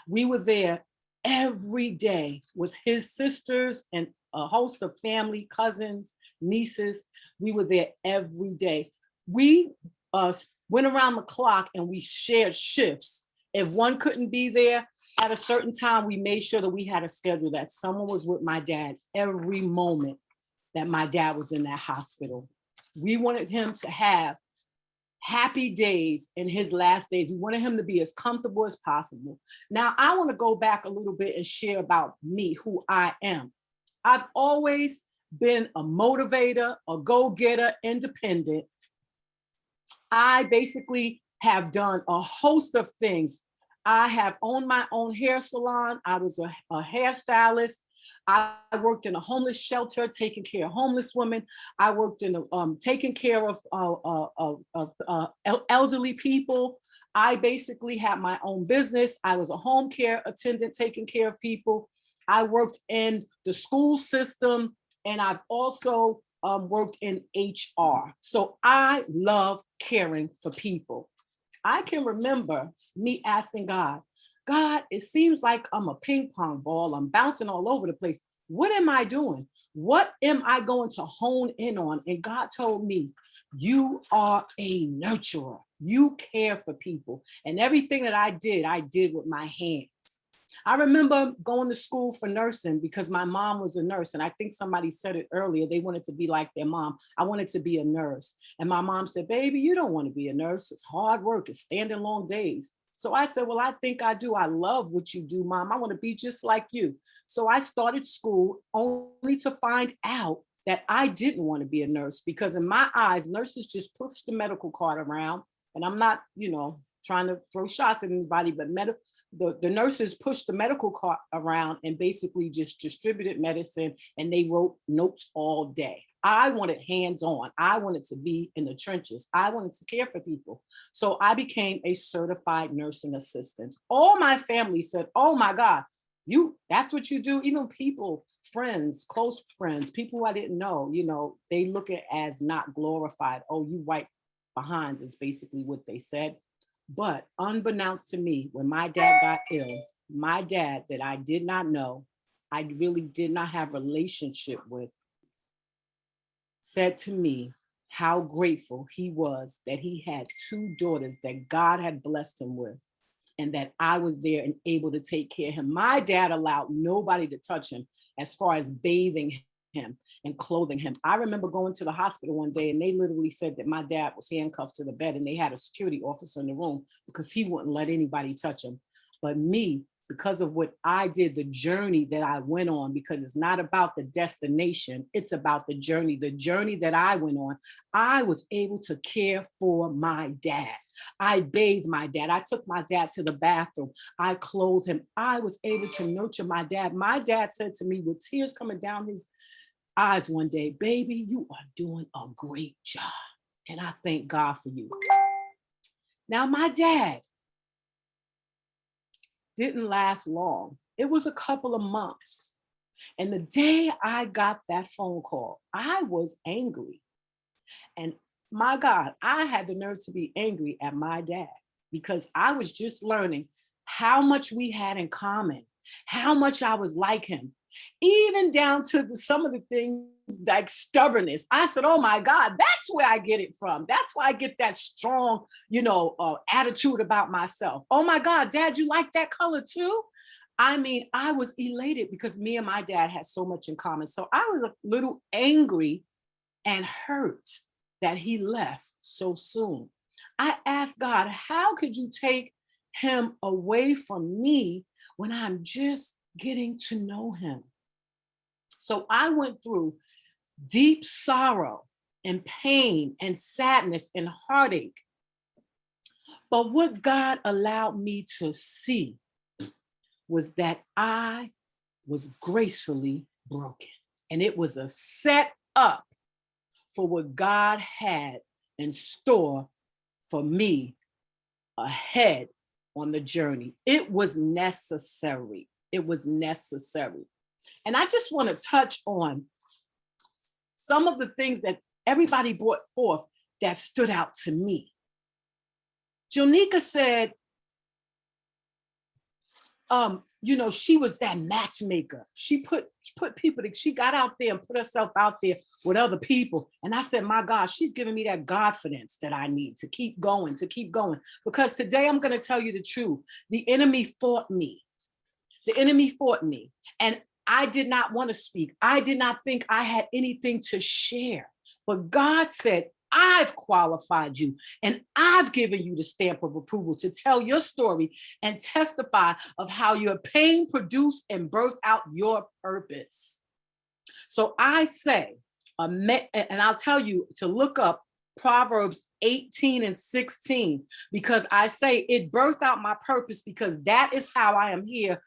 We were there every day with his sisters and a host of family, cousins, nieces. We were there every day. We went around the clock and we shared shifts. If one couldn't be there at a certain time, we made sure that we had a schedule that someone was with my dad every moment that my dad was in that hospital. We wanted him to have happy days in his last days. We wanted him to be as comfortable as possible. Now, I want to go back a little bit and share about me, who I am. I've always been a motivator, a go-getter, independent. I basically have done a host of things. I have owned my own hair salon. I was a hairstylist. I worked in a homeless shelter, taking care of homeless women. I worked in taking care of elderly people. I basically had my own business. I was a home care attendant, taking care of people. I worked in the school system, and I've also worked in HR. So I love caring for people. I can remember me asking God, God, it seems like I'm a ping pong ball. I'm bouncing all over the place. What am I doing? What am I going to hone in on? And God told me, you are a nurturer. You care for people. And everything that I did with my hands. I remember going to school for nursing because my mom was a nurse. And I think somebody said it earlier. They wanted to be like their mom. I wanted to be a nurse. And my mom said, baby, you don't want to be a nurse. It's hard work. It's standing long days. So I said, well, I think I do. I love what you do, Mom. I want to be just like you. So I started school only to find out that I didn't want to be a nurse, because in my eyes, nurses just push the medical card around. And I'm not, trying to throw shots at anybody, but the nurses pushed the medical cart around and basically just distributed medicine, and they wrote notes all day. I wanted hands-on. I wanted to be in the trenches. I wanted to care for people. So I became a certified nursing assistant. All my family said, oh my God, that's what you do? Even people, friends, close friends, people who I didn't know, they look at as not glorified. Oh, you white behinds is basically what they said. But unbeknownst to me, when my dad got ill, my dad that I did not know, I really did not have a relationship with, said to me how grateful he was that he had two daughters that God had blessed him with, and that I was there and able to take care of him. My dad allowed nobody to touch him as far as bathing him and clothing him. I remember going to the hospital one day and they literally said that my dad was handcuffed to the bed, and they had a security officer in the room because he wouldn't let anybody touch him. But me, because of what I did, the journey that I went on, because it's not about the destination, it's about the journey that I went on, I was able to care for my dad. I bathed my dad. I took my dad to the bathroom. I clothed him. I was able to nurture my dad. My dad said to me with tears coming down his eyes one day, baby, you are doing a great job. And I thank God for you. Now, my dad didn't last long. It was a couple of months. And the day I got that phone call, I was angry. And my God, I had the nerve to be angry at my dad, because I was just learning how much we had in common, how much I was like him, even down to some of the things like stubbornness. I said, oh my God, that's where I get it from. That's why I get that strong, attitude about myself. Oh my God, Dad, you like that color too? I mean, I was elated because me and my dad had so much in common. So I was a little angry and hurt that he left so soon. I asked God, how could you take him away from me when I'm just getting to know him? So I went through deep sorrow and pain and sadness and heartache. But what God allowed me to see was that I was gracefully broken. And it was a set up for what God had in store for me ahead on the journey. It was necessary. It was necessary. And I just want to touch on some of the things that everybody brought forth that stood out to me. Jonika said, she was that matchmaker. She put people, she got out there and put herself out there with other people. And I said, my God, she's giving me that confidence that I need to keep going. Because today I'm going to tell you the truth. The enemy fought me. And I did not want to speak. I did not think I had anything to share. But God said, I've qualified you and I've given you the stamp of approval to tell your story and testify of how your pain produced and birthed out your purpose. So I say, and I'll tell you to look up Proverbs 18 and 16, because I say it birthed out my purpose, because that is how I am here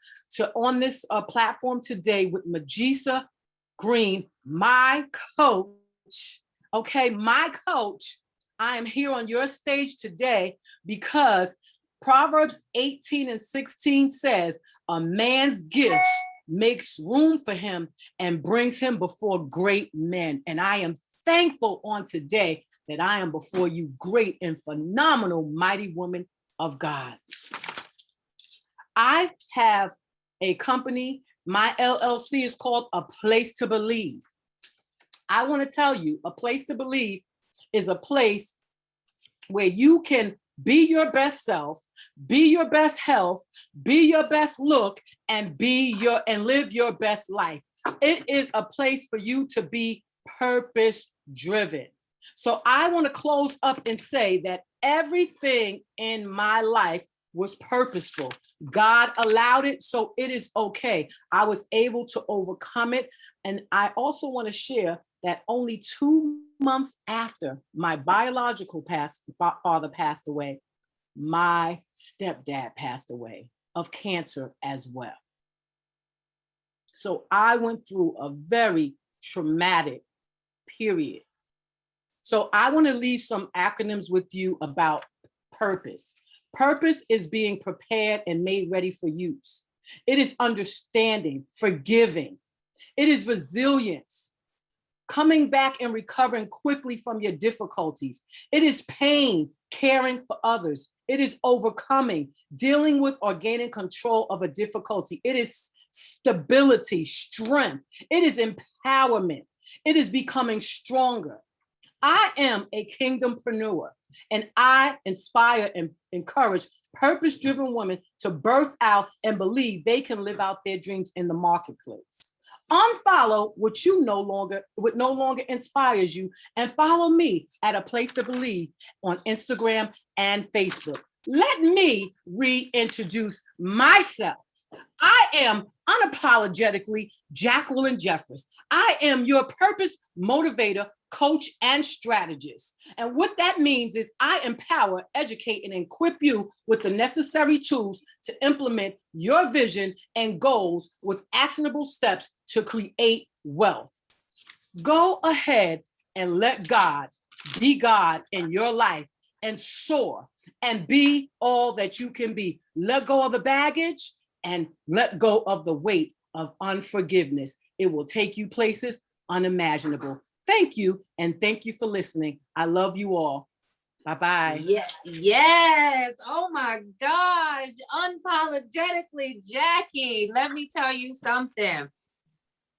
on this platform today with Majisa Green, my coach. Okay, my coach, I am here on your stage today because Proverbs 18 and 16 says, a man's gift makes room for him and brings him before great men. And I am thankful on today that I am before you, great and phenomenal, mighty woman of God. I have a company, my LLC is called A Place to Believe. I want to tell you, A Place to Believe is a place where you can be your best self, be your best health, be your best look, and live your best life. It is a place for you to be purpose driven. So I want to close up and say that everything in my life was purposeful. God allowed it, so it is okay. I was able to overcome it. And I also want to share that only 2 months after my biological father passed away, my stepdad passed away of cancer as well. So I went through a very traumatic period. So I want to leave some acronyms with you about purpose. Purpose is being prepared and made ready for use. It is understanding, forgiving. It is resilience, coming back and recovering quickly from your difficulties. It is pain, caring for others. It is overcoming, dealing with or gaining control of a difficulty. It is stability, strength. It is empowerment. It is becoming stronger. I am a kingdompreneur, and I inspire and encourage purpose-driven women to birth out and believe they can live out their dreams in the marketplace. Unfollow what no longer inspires you, and follow me at A Place to Believe on Instagram and Facebook. Let me reintroduce myself. I am unapologetically Jacqueline Jeffers. I am your purpose motivator, coach, and strategist. And what that means is I empower, educate, and equip you with the necessary tools to implement your vision and goals with actionable steps to create wealth. Go ahead and let God be God in your life and soar and be all that you can be. Let go of the baggage and let go of the weight of unforgiveness. It will take you places unimaginable. Thank you, and thank you for listening. I love you all. Bye-bye. Yes. Oh my gosh. Unapologetically, Jackie. Let me tell you something.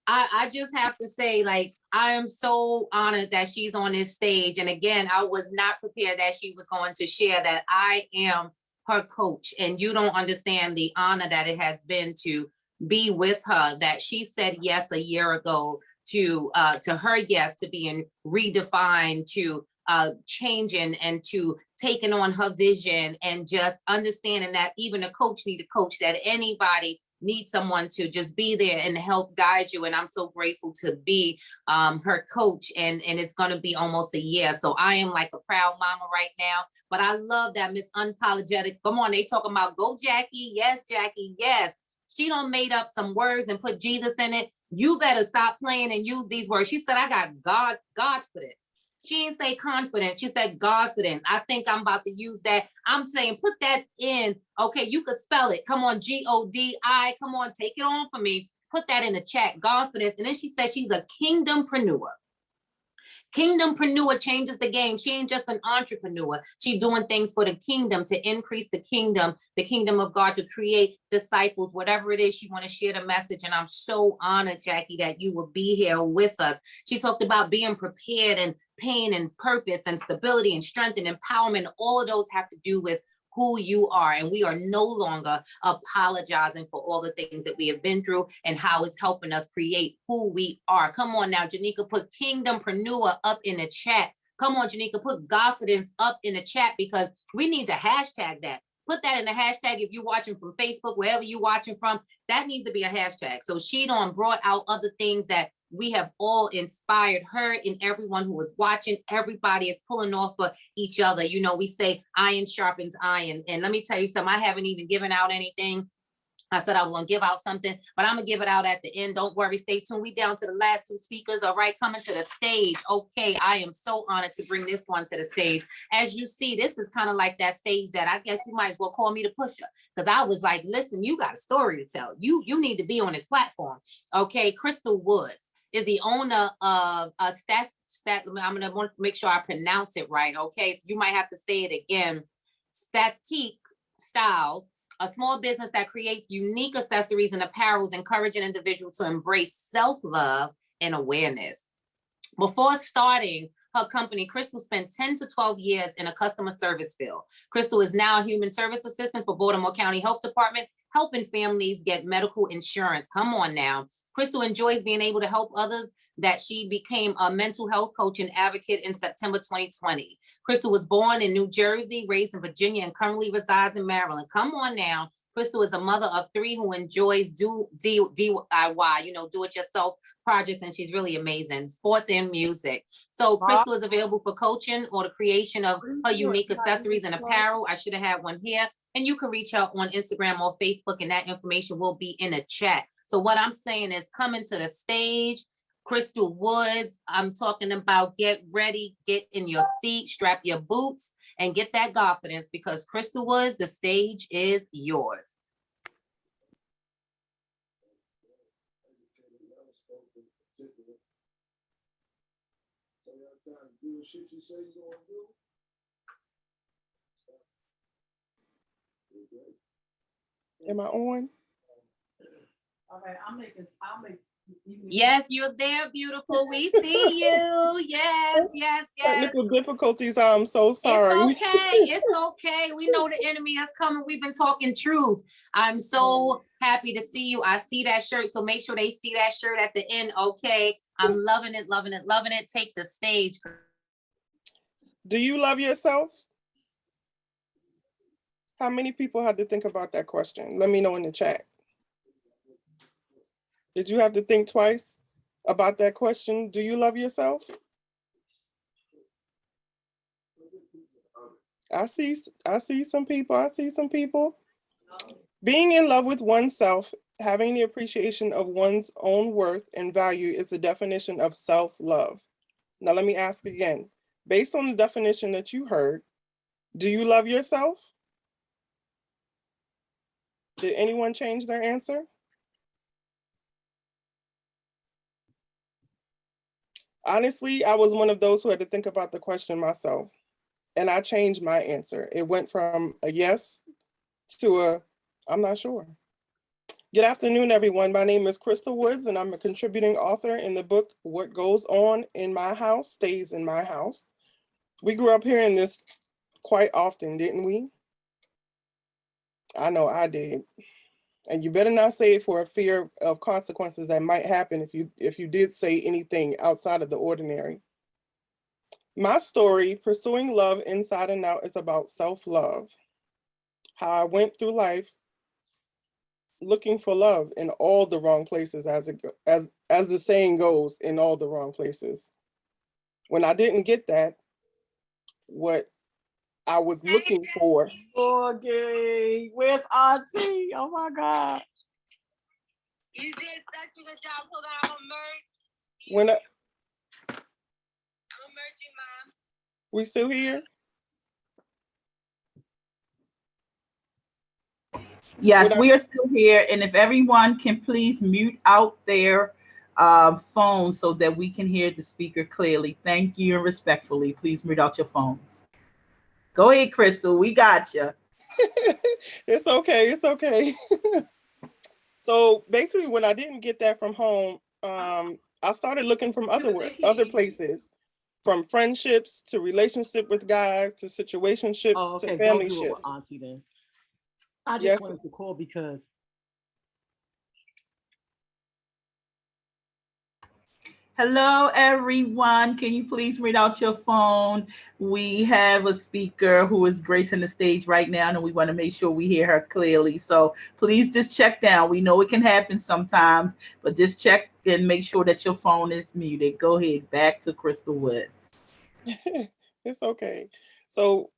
I just have to say, like, I am so honored that she's on this stage. And again, I was not prepared that she was going to share that I am her coach. And you don't understand the honor that it has been to be with her, that she said yes a year ago to her yes to being redefined, to changing, and to taking on her vision, and just understanding that even a coach need a coach, that anybody need someone to just be there and help guide you. And I'm so grateful to be her coach, and it's going to be almost a year. So I am like a proud mama right now. But I love that Miss Unapologetic. Come on, they talking about go Jackie. Yes, Jackie. Yes. She done made up some words and put Jesus in it. You better stop playing and use these words. She said, I got Godfidence. She didn't say confidence. She said Godfidence. I think I'm about to use that. I'm saying put that in. Okay, you could spell it. Come on, G-O-D-I. Come on, take it on for me. Put that in the chat, Godfidence. And then she said she's a kingdompreneur. Kingdompreneur changes the game. She ain't just an entrepreneur. She's doing things for the kingdom, to increase the kingdom of God, to create disciples, whatever it is she want to share the message. And I'm so honored, Jackie, that you will be here with us. She talked about being prepared and pain and purpose and stability and strength and empowerment. All of those have to do with who you are. And we are no longer apologizing for all the things that we have been through and how it's helping us create who we are. Come on now, Janika, put kingdompreneur up in the chat. Come on, Janika, put Godfidence up in the chat, because we need to hashtag that. Put that in the hashtag if you're watching from Facebook, wherever you're watching from, that needs to be a hashtag. So she done brought out other things that we have all inspired her and everyone who is watching. Everybody is pulling off for each other. You know, we say iron sharpens iron. And let me tell you something, I haven't even given out anything. I said I was gonna give out something, but I'm gonna give it out at the end. Don't worry, stay tuned. We down to the last two speakers, all right, coming to the stage. Okay, I am so honored to bring this one to the stage. As you see, this is kind of like that stage that I guess you might as well call me the pusher, because I was like, listen, you got a story to tell. You need to be on this platform. Okay, Crystal Woods is the owner of I'm gonna want to make sure I pronounce it right. Okay, so you might have to say it again. Statique Styles, a small business that creates unique accessories and apparels, encouraging individuals to embrace self-love and awareness. Before starting her company, Crystal spent 10 to 12 years in a customer service field. Crystal is now a human service assistant for Baltimore County Health Department, helping families get medical insurance. Come on now. Crystal enjoys being able to help others, that she became a mental health coach and advocate in September 2020. Crystal was born in New Jersey, raised in Virginia, and currently resides in Maryland. Come on now. Crystal is a mother of 3 who enjoys DIY, you know, do-it-yourself projects, and she's really amazing. Sports and music. So Crystal is available for coaching or the creation of her unique accessories and apparel. I should have had one here. And you can reach out on Instagram or Facebook, and that information will be in the chat. So what I'm saying is, coming to the stage, Crystal Woods. I'm talking about get ready, get in your seat, strap your boots, and get that confidence, because Crystal Woods, the stage is yours. Am I on? Okay, I'll make. Yes, you're there, beautiful. We see you. Yes, yes, yes. Technical difficulties. I'm so sorry. It's okay. It's okay. We know the enemy is coming. We've been talking truth. I'm so happy to see you. I see that shirt. So make sure they see that shirt at the end. Okay. I'm loving it, loving it, loving it. Take the stage. Do you love yourself? How many people had to think about that question? Let me know in the chat. Did you have to think twice about that question? Do you love yourself? I see some people. I see some people. Being in love with oneself, having the appreciation of one's own worth and value is the definition of self-love. Now let me ask again, based on the definition that you heard, do you love yourself? Did anyone change their answer? Honestly, I was one of those who had to think about the question myself, and I changed my answer. It went from a yes to a, I'm not sure. Good afternoon, everyone. My name is Crystal Woods, and I'm a contributing author in the book, What Goes On in My House Stays in My House. We grew up hearing this quite often, didn't we? I know I did. And you better not say it for a fear of consequences that might happen if you did say anything outside of the ordinary. My story, Pursuing Love Inside and Out, is about self-love. How I went through life looking for love in all the wrong places, as the saying goes, in all the wrong places. When I didn't get that, what I was looking for, Okay, where's Auntie? Oh my God. You did such a good job. Hold on, I'm gonna merge. when I, I'm gonna merge you, Mom. we still here? Yes, What I- we are still here. And if everyone can please mute out their phone so that we can hear the speaker clearly. Thank you and respectfully. Please mute out your phones. Go ahead, Crystal. We got you. It's okay. It's okay. So basically, when I didn't get that from home, I started looking from other places, from friendships to relationship with guys to situationships Oh, to okay. family Don't do it with ships. Auntie then. I just Yes. wanted to call because Hello, everyone. Can you please read out your phone? We have a speaker who is gracing the stage right now, and we want to make sure we hear her clearly. So please just check down. We know it can happen sometimes, but just check and make sure that your phone is muted. Go ahead. Back to Crystal Woods. It's okay. So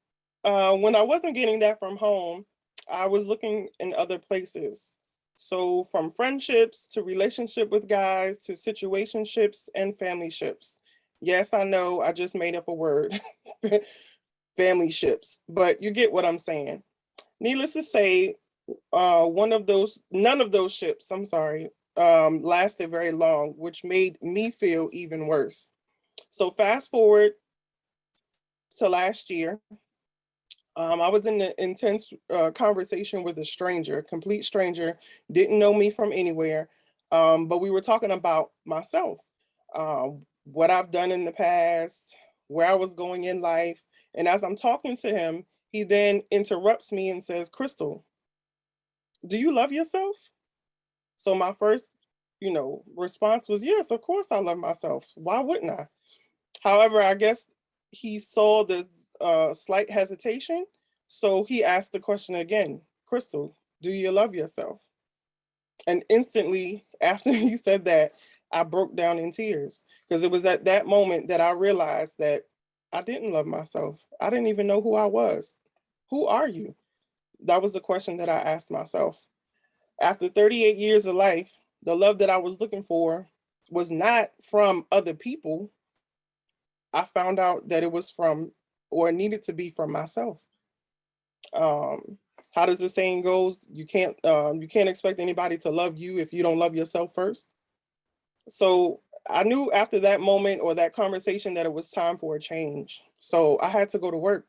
when I wasn't getting that from home, I was looking in other places. So from friendships to relationship with guys to situationships and family ships. Yes, I know I just made up a word, family ships, but you get what I'm saying. Needless to say, none of those ships, I'm sorry, lasted very long, which made me feel even worse. So fast forward to last year, I was in an intense conversation with a stranger, a complete stranger, didn't know me from anywhere, but we were talking about myself, what I've done in the past, where I was going in life. And as I'm talking to him, he then interrupts me and says, Crystal, do you love yourself? So my first, response was, yes, of course I love myself. Why wouldn't I? However, I guess he saw the slight hesitation. So he asked the question again, Crystal, do you love yourself? And instantly after he said that, I broke down in tears because it was at that moment that I realized that I didn't love myself. I didn't even know who I was. Who are you? That was the question that I asked myself. After 38 years of life, the love that I was looking for was not from other people. I found out that it was from, or needed to be from myself. How does the saying goes? You can't expect anybody to love you if you don't love yourself first. So I knew after that moment or that conversation that it was time for a change. So I had to go to work.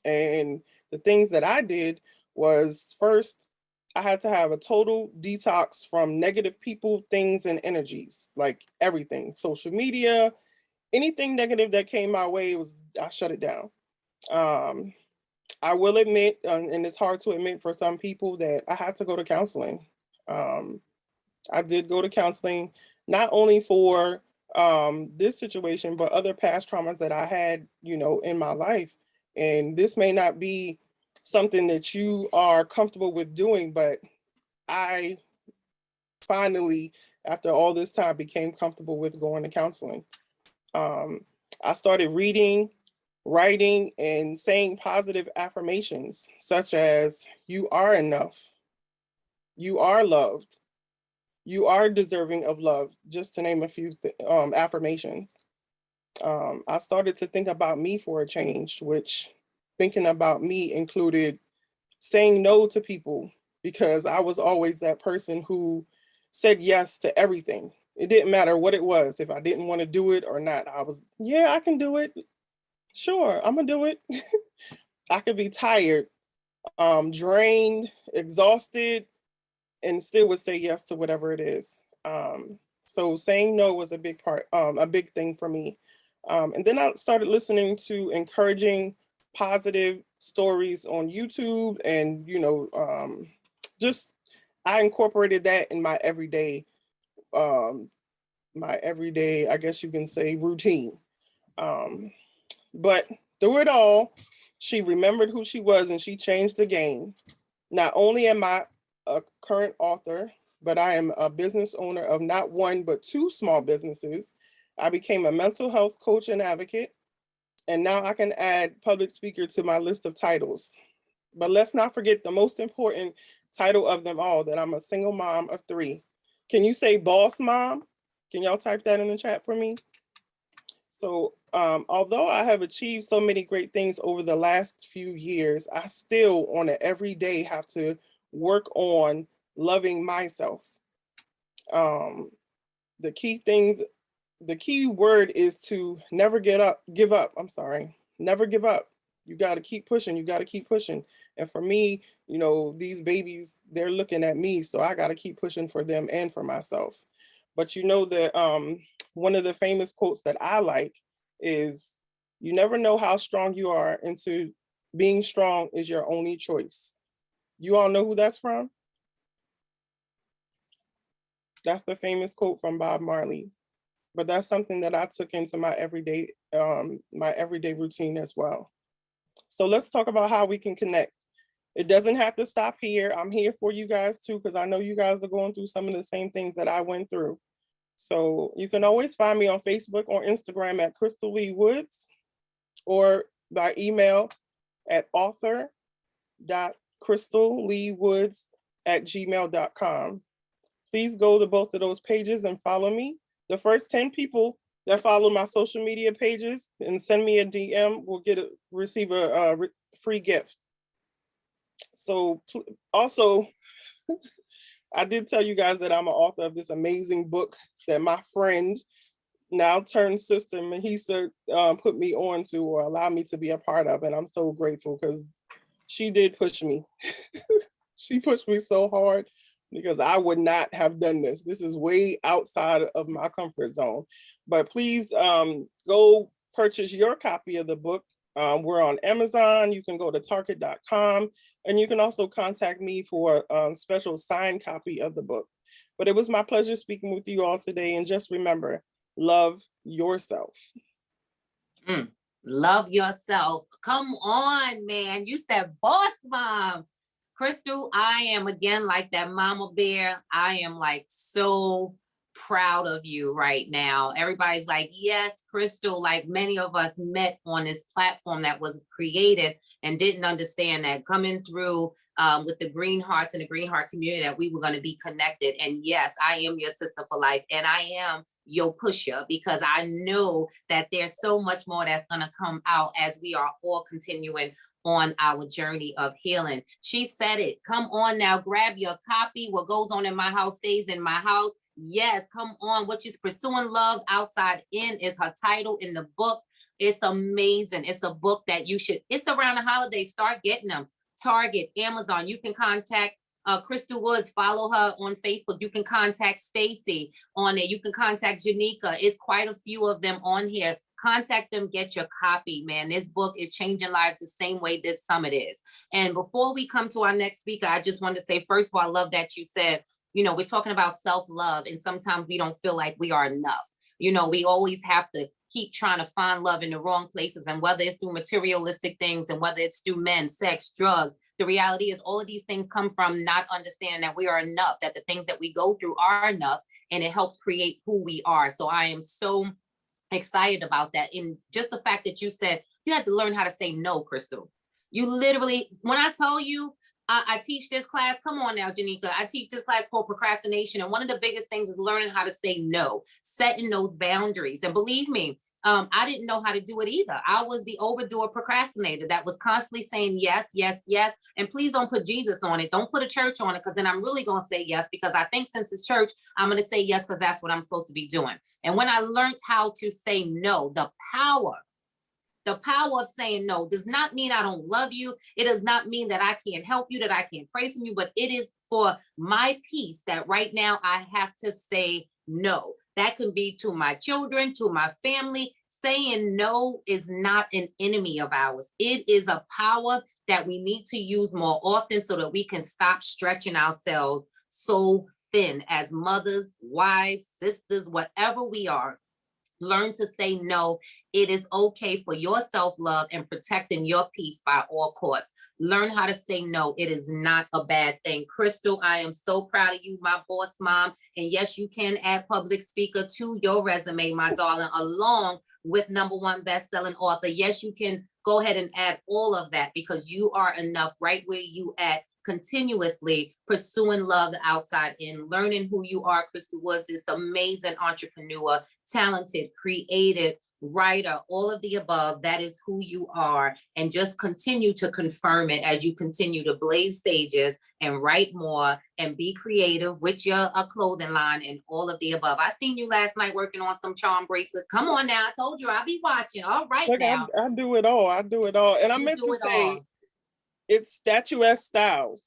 And the things that I did was, first, I had to have a total detox from negative people, things, and energies, like everything, social media, anything negative that came my way, I shut it down. I will admit, and it's hard to admit for some people, that I had to go to counseling. I did go to counseling, not only for this situation, but other past traumas that I had, in my life. And this may not be something that you are comfortable with doing, but I finally, after all this time, became comfortable with going to counseling. I started reading, writing, and saying positive affirmations, such as, you are enough, you are loved, you are deserving of love, just to name a few affirmations. I started to think about me for a change, which thinking about me included saying no to people, because I was always that person who said yes to everything. It didn't matter what it was. If I didn't want to do it or not, I was, yeah, I can do it. Sure, I'm gonna do it. I could be tired, drained, exhausted, and still would say yes to whatever it is. So saying no was a big part, a big thing for me. And then I started listening to encouraging, positive stories on YouTube, and just I incorporated that in my everyday, I guess you can say, routine. But through it all, she remembered who she was and she changed the game. Not only am I a current author, but I am a business owner of not one, but 2 small businesses. I became a mental health coach and advocate, and now I can add public speaker to my list of titles. But let's not forget the most important title of them all, that I'm a single mom of 3. Can you say boss mom? Can y'all type that in the chat for me? So although I have achieved so many great things over the last few years, I still on an everyday have to work on loving myself. The key word is to never give up. I'm sorry, never give up. You got to keep pushing. You got to keep pushing. And for me, you know, these babies, they're looking at me, so I got to keep pushing for them and for myself. But you know that one of the famous quotes that I like is, you never know how strong you are until being strong is your only choice. You all know who that's from? That's the famous quote from Bob Marley. But that's something that I took into my everyday routine as well. So let's talk about how we can connect. It doesn't have to stop here. I'm here for you guys too, because I know you guys are going through some of the same things that I went through. So you can always find me on Facebook or Instagram at Crystal Lee Woods, or by email at author.crystalleewoods@gmail.com. Please go to both of those pages and follow me. The first 10 people that follow my social media pages and send me a DM will receive a free gift. So also, I did tell you guys that I'm an author of this amazing book that my friend, now turned sister, Mahisa, put me on to, or allow me to be a part of. And I'm so grateful because she did push me. She pushed me so hard, because I would not have done this. This is way outside of my comfort zone. But please go purchase your copy of the book. We're on Amazon. You can go to target.com, and you can also contact me for a special signed copy of the book. But it was my pleasure speaking with you all today. And just remember, love yourself. Love yourself. Come on, man. You said boss mom. Crystal, I am again like that mama bear. I am like so proud of you right now. Everybody's like, yes, Crystal, like many of us met on this platform that was created and didn't understand that coming through with the Green Hearts and the Green Heart community that we were going to be connected. And yes, I am your sister for life, and I am your pusher, because I know that there's so much more that's going to come out as we are all continuing on our journey of healing. She said it. Come on now, grab your copy. What goes on in my house stays in my house. Yes, come on. What she's pursuing, love outside in, is her title in the book. It's amazing. It's a book that you should, it's around the holidays. Start getting them. Target, Amazon. You can contact Crystal Woods, follow her on Facebook. You can contact Stacy on there. You can contact Janika. It's quite a few of them on here. Contact them, get your copy, man. This book is changing lives the same way this summit is. And before we come to our next speaker, I just want to say, first of all, I love that you said, you know, we're talking about self-love, and sometimes we don't feel like we are enough. You know, we always have to keep trying to find love in the wrong places, and whether it's through materialistic things and whether it's through men, sex, drugs, the reality is all of these things come from not understanding that we are enough, that the things that we go through are enough, and it helps create who we are. So I am so excited about that. And just the fact that you said you had to learn how to say no, Crystal. You literally, when I tell you, I teach this class, come on now, Janika, I teach this class called procrastination. And one of the biggest things is learning how to say no, setting those boundaries. And believe me, I didn't know how to do it either. I was the overdoer procrastinator that was constantly saying yes, yes, yes. And please don't put Jesus on it. Don't put a church on it, because then I'm really going to say yes, because I think since it's church, I'm going to say yes, because that's what I'm supposed to be doing. And when I learned how to say no, the power of saying no does not mean I don't love you. It does not mean that I can't help you, that I can't pray for you, but it is for my peace that right now I have to say no. That can be to my children, to my family. Saying no is not an enemy of ours. It is a power that we need to use more often so that we can stop stretching ourselves so thin as mothers, wives, sisters, whatever we are. Learn to say no. It is okay for your self-love and protecting your peace by all costs. Learn how to say no. It is not a bad thing. Crystal, I am so proud of you, my boss mom. And yes, you can add public speaker to your resume, my darling, along with #1 best-selling author. Yes, you can go ahead and add all of that because you are enough right where you at, continuously pursuing love the outside in, learning who you are. Crystal Woods, this amazing entrepreneur, talented, creative, writer, all of the above. That is who you are. And just continue to confirm it as you continue to blaze stages and write more and be creative with your clothing line and all of the above. I seen you last night working on some charm bracelets. Come on now. I told you I'll be watching. All right. Look, now. I do it all. I do it all. And I You meant do to it say, all. it's Statuesque Styles.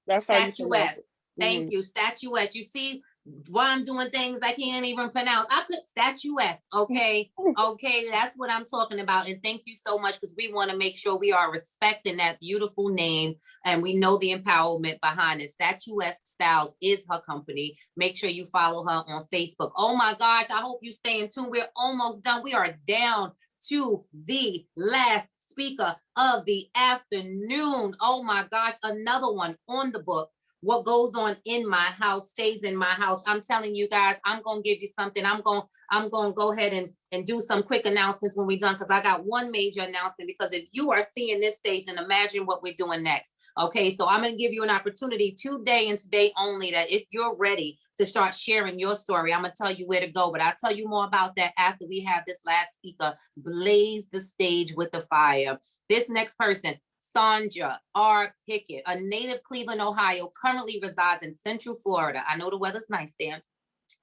That's how you pronounce Statuesque. it. Thank you. Statuesque. You see why I'm doing things I can't even pronounce. I could statuesque. Okay. Okay. That's what I'm talking about. And thank you so much, because we want to make sure we are respecting that beautiful name and we know the empowerment behind it. Statuesque Styles is her company. Make sure you follow her on Facebook. Oh my gosh. I hope you stay in tune. We're almost done. We are down to the last speaker of the afternoon. Oh my gosh, another one on the book. What goes on in my house stays in my house. I'm telling you guys, I'm gonna give you something. I'm gonna go ahead and do some quick announcements when we're done, because I got one major announcement. Because if you are seeing this stage, then imagine what we're doing next. Okay, so I'm gonna give you an opportunity today and today only, that if you're ready to start sharing your story, I'm gonna tell you where to go. But I'll tell you more about that after we have this last speaker blaze the stage with the fire. This next person, Sandra R. Pickett, a native Cleveland, Ohio, currently resides in Central Florida. I know the weather's nice there.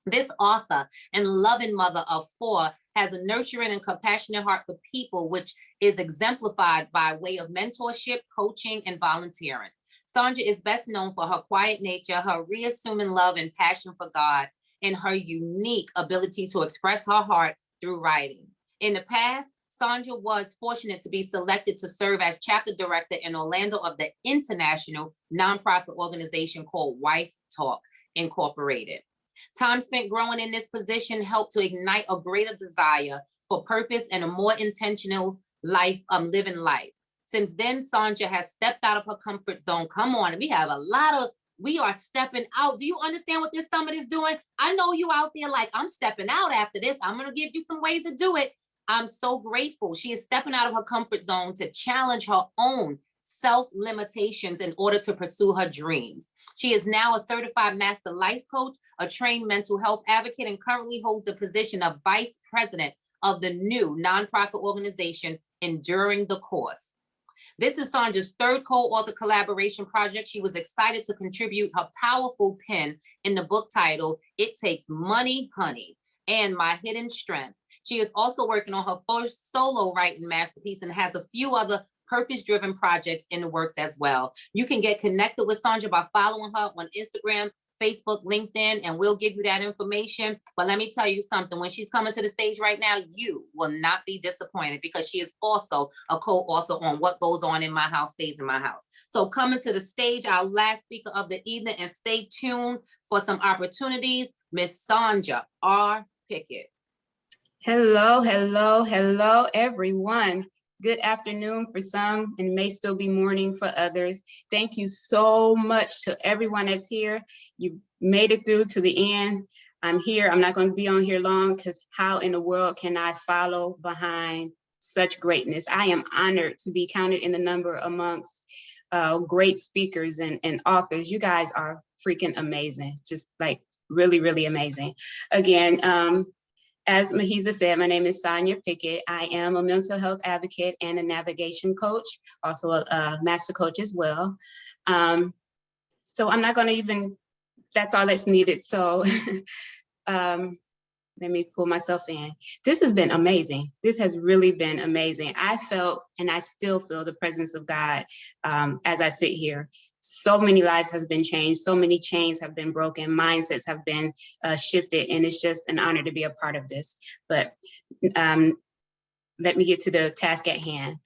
This author and loving mother of 4 has a nurturing and compassionate heart for people, which is exemplified by way of mentorship, coaching, and volunteering. Sandra is best known for her quiet nature, her reassuming love and passion for God, and her unique ability to express her heart through writing. In the past, Sandra was fortunate to be selected to serve as chapter director in Orlando of the international nonprofit organization called Wife Talk Incorporated. Time spent growing in this position helped to ignite a greater desire for purpose and a more intentional life, living life. Since then, Sandra has stepped out of her comfort zone. Come on, we are stepping out. Do you understand what this summit is doing? I know you out there like, I'm stepping out after this. I'm gonna give you some ways to do it. I'm so grateful. She is stepping out of her comfort zone to challenge her own self-limitations in order to pursue her dreams. She is now a certified master life coach, a trained mental health advocate, and currently holds the position of vice president of the new nonprofit organization, Enduring the Course. This is Sandra's 3rd co-author collaboration project. She was excited to contribute her powerful pen in the book titled, It Takes Money, Honey, and My Hidden Strength. She is also working on her first solo writing masterpiece and has a few other purpose-driven projects in the works as well. You can get connected with Sandra by following her on Instagram, Facebook, LinkedIn, and we'll give you that information. But let me tell you something, when she's coming to the stage right now, you will not be disappointed, because she is also a co-author on What Goes On in My House Stays in My House. So coming to the stage, our last speaker of the evening, and stay tuned for some opportunities, Miss Sandra R. Pickett. Hello, hello, hello, everyone. Good afternoon for some, and may still be morning for others. Thank you so much to everyone that's here. You made it through to the end. I'm here. I'm not going to be on here long, because how in the world can I follow behind such greatness? I am honored to be counted in the number amongst great speakers and authors. You guys are freaking amazing. Just like really, really amazing. Again, as Mahisa said, my name is Sonia Pickett. I am a mental health advocate and a navigation coach, also a master coach as well. So I'm not going to even, that's all that's needed. So let me pull myself in. This has been amazing. This has really been amazing. I felt, and I still feel, the presence of God as I sit here. So many lives has been changed. So many chains have been broken. Mindsets have been shifted. And it's just an honor to be a part of this. But let me get to the task at hand.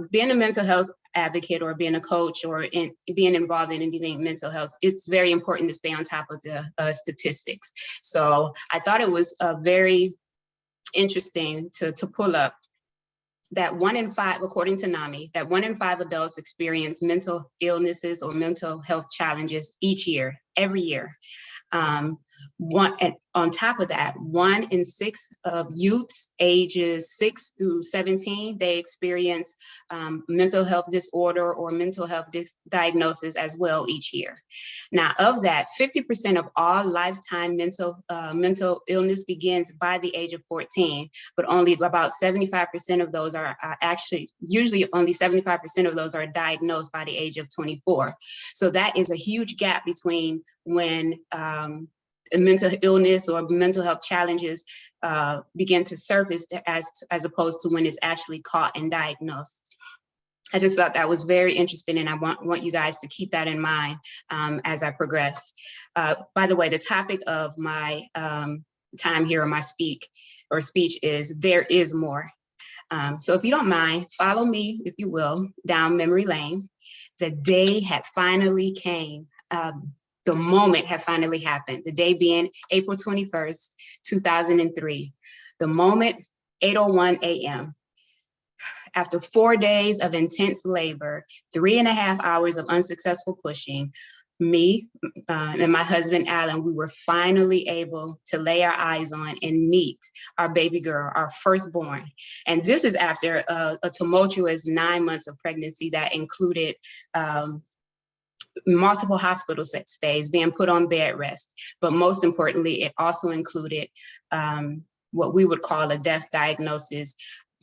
Being a mental health advocate, or being a coach, or being involved in anything mental health, it's very important to stay on top of the statistics. So I thought it was a very interesting to pull up that 1 in 5, according to NAMI, that 1 in 5 adults experience mental illnesses or mental health challenges each year, every year. On top of that, 1 in 6 of youths ages 6 through 17, they experience mental health disorder or mental health diagnosis as well each year. Now, of that, 50% of all lifetime mental illness begins by the age of 14, but only about 75% of those are usually only 75% of those are diagnosed by the age of 24. So that is a huge gap between when mental illness or mental health challenges begin to surface as opposed to when it's actually caught and diagnosed. I just thought that was very interesting, and I want you guys to keep that in mind as I progress. By the way, the topic of my time here, or my speech is there is more. So if you don't mind, follow me, if you will, down memory lane. The day had finally came. The moment had finally happened, the day being April 21st, 2003. The moment, 8:01 a.m. After 4 days of intense labor, 3.5 hours of unsuccessful pushing, me and my husband, Alan, we were finally able to lay our eyes on and meet our baby girl, our firstborn. And this is after a tumultuous 9 months of pregnancy that included multiple hospital stays, being put on bed rest. But most importantly, it also included what we would call a death diagnosis.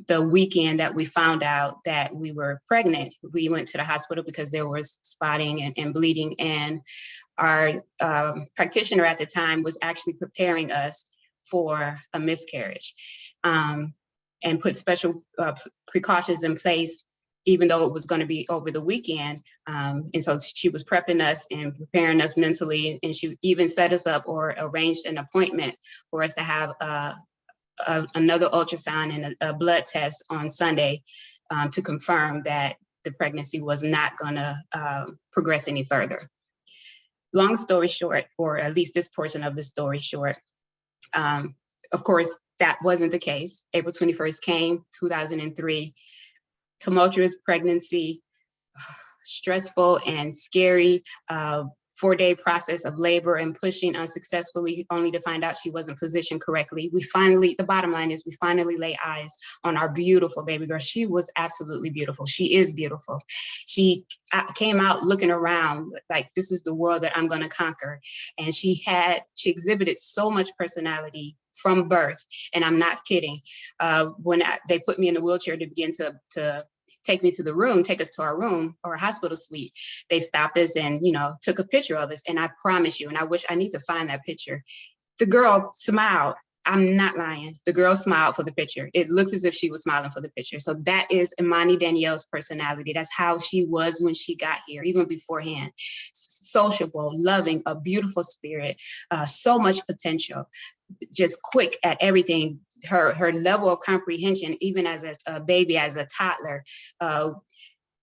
The weekend that we found out that we were pregnant, we went to the hospital because there was spotting and bleeding, and our practitioner at the time was actually preparing us for a miscarriage and put special precautions in place, even though it was going to be over the weekend. And so she was prepping us and preparing us mentally, and she even set us up or arranged an appointment for us to have another ultrasound and a blood test on Sunday to confirm that the pregnancy was not going to progress any further. Long story short, or at least this portion of the story short, of course, that wasn't the case. April 21st came, 2003, tumultuous pregnancy, stressful and scary, 4-day process of labor and pushing unsuccessfully, only to find out she wasn't positioned correctly. The bottom line is we finally lay eyes on our beautiful baby girl. She was absolutely beautiful. She is beautiful. She came out looking around like, this is the world that I'm gonna conquer. And she exhibited so much personality from birth, and I'm not kidding. When they put me in a wheelchair to begin to take me to the room, take us to our room or a hospital suite, they stopped us and, took a picture of us. And I promise you, and I need to find that picture. The girl smiled. I'm not lying. The girl smiled for the picture. It looks as if she was smiling for the picture. So that is Imani Danielle's personality. That's how she was when she got here, even beforehand. Sociable, loving, a beautiful spirit, so much potential, just quick at everything. Her level of comprehension, even as a baby, as a toddler,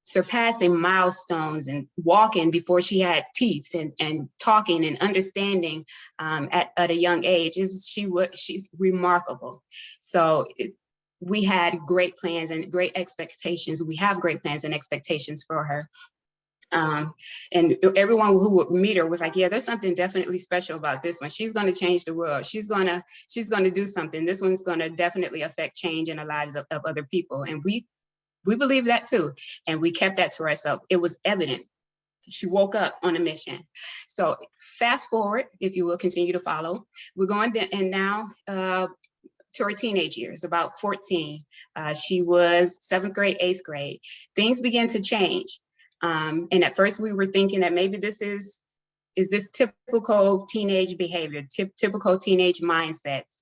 surpassing milestones and walking before she had teeth, and talking and understanding at a young age. She's remarkable. So we had great plans and great expectations. We have great plans and expectations for her. And everyone who would meet her was like, yeah, there's something definitely special about this one. She's going to change the world. She's going to do something. This one's going to definitely affect change in the lives of other people. And we believe that too. And we kept that to ourselves. It was evident. She woke up on a mission. So fast forward, if you will, continue to follow. We're going to, and now to her teenage years, about 14. She was 7th grade, 8th grade. Things began to change. And at first we were thinking that maybe this is this typical teenage behavior, typical teenage mindsets.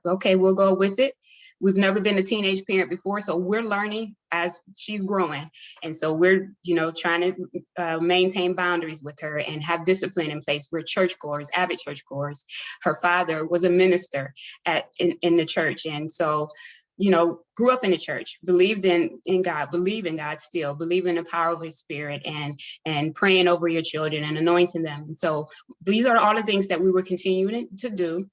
Okay, we'll go with it. We've never been a teenage parent before, so we're learning as she's growing. And so we're, trying to maintain boundaries with her and have discipline in place. We're churchgoers, avid churchgoers. Her father was a minister in the church. And so, grew up in the church, believed in God, believe in God still, believe in the power of his spirit, and praying over your children and anointing them. And so these are all the things that we were continuing to do.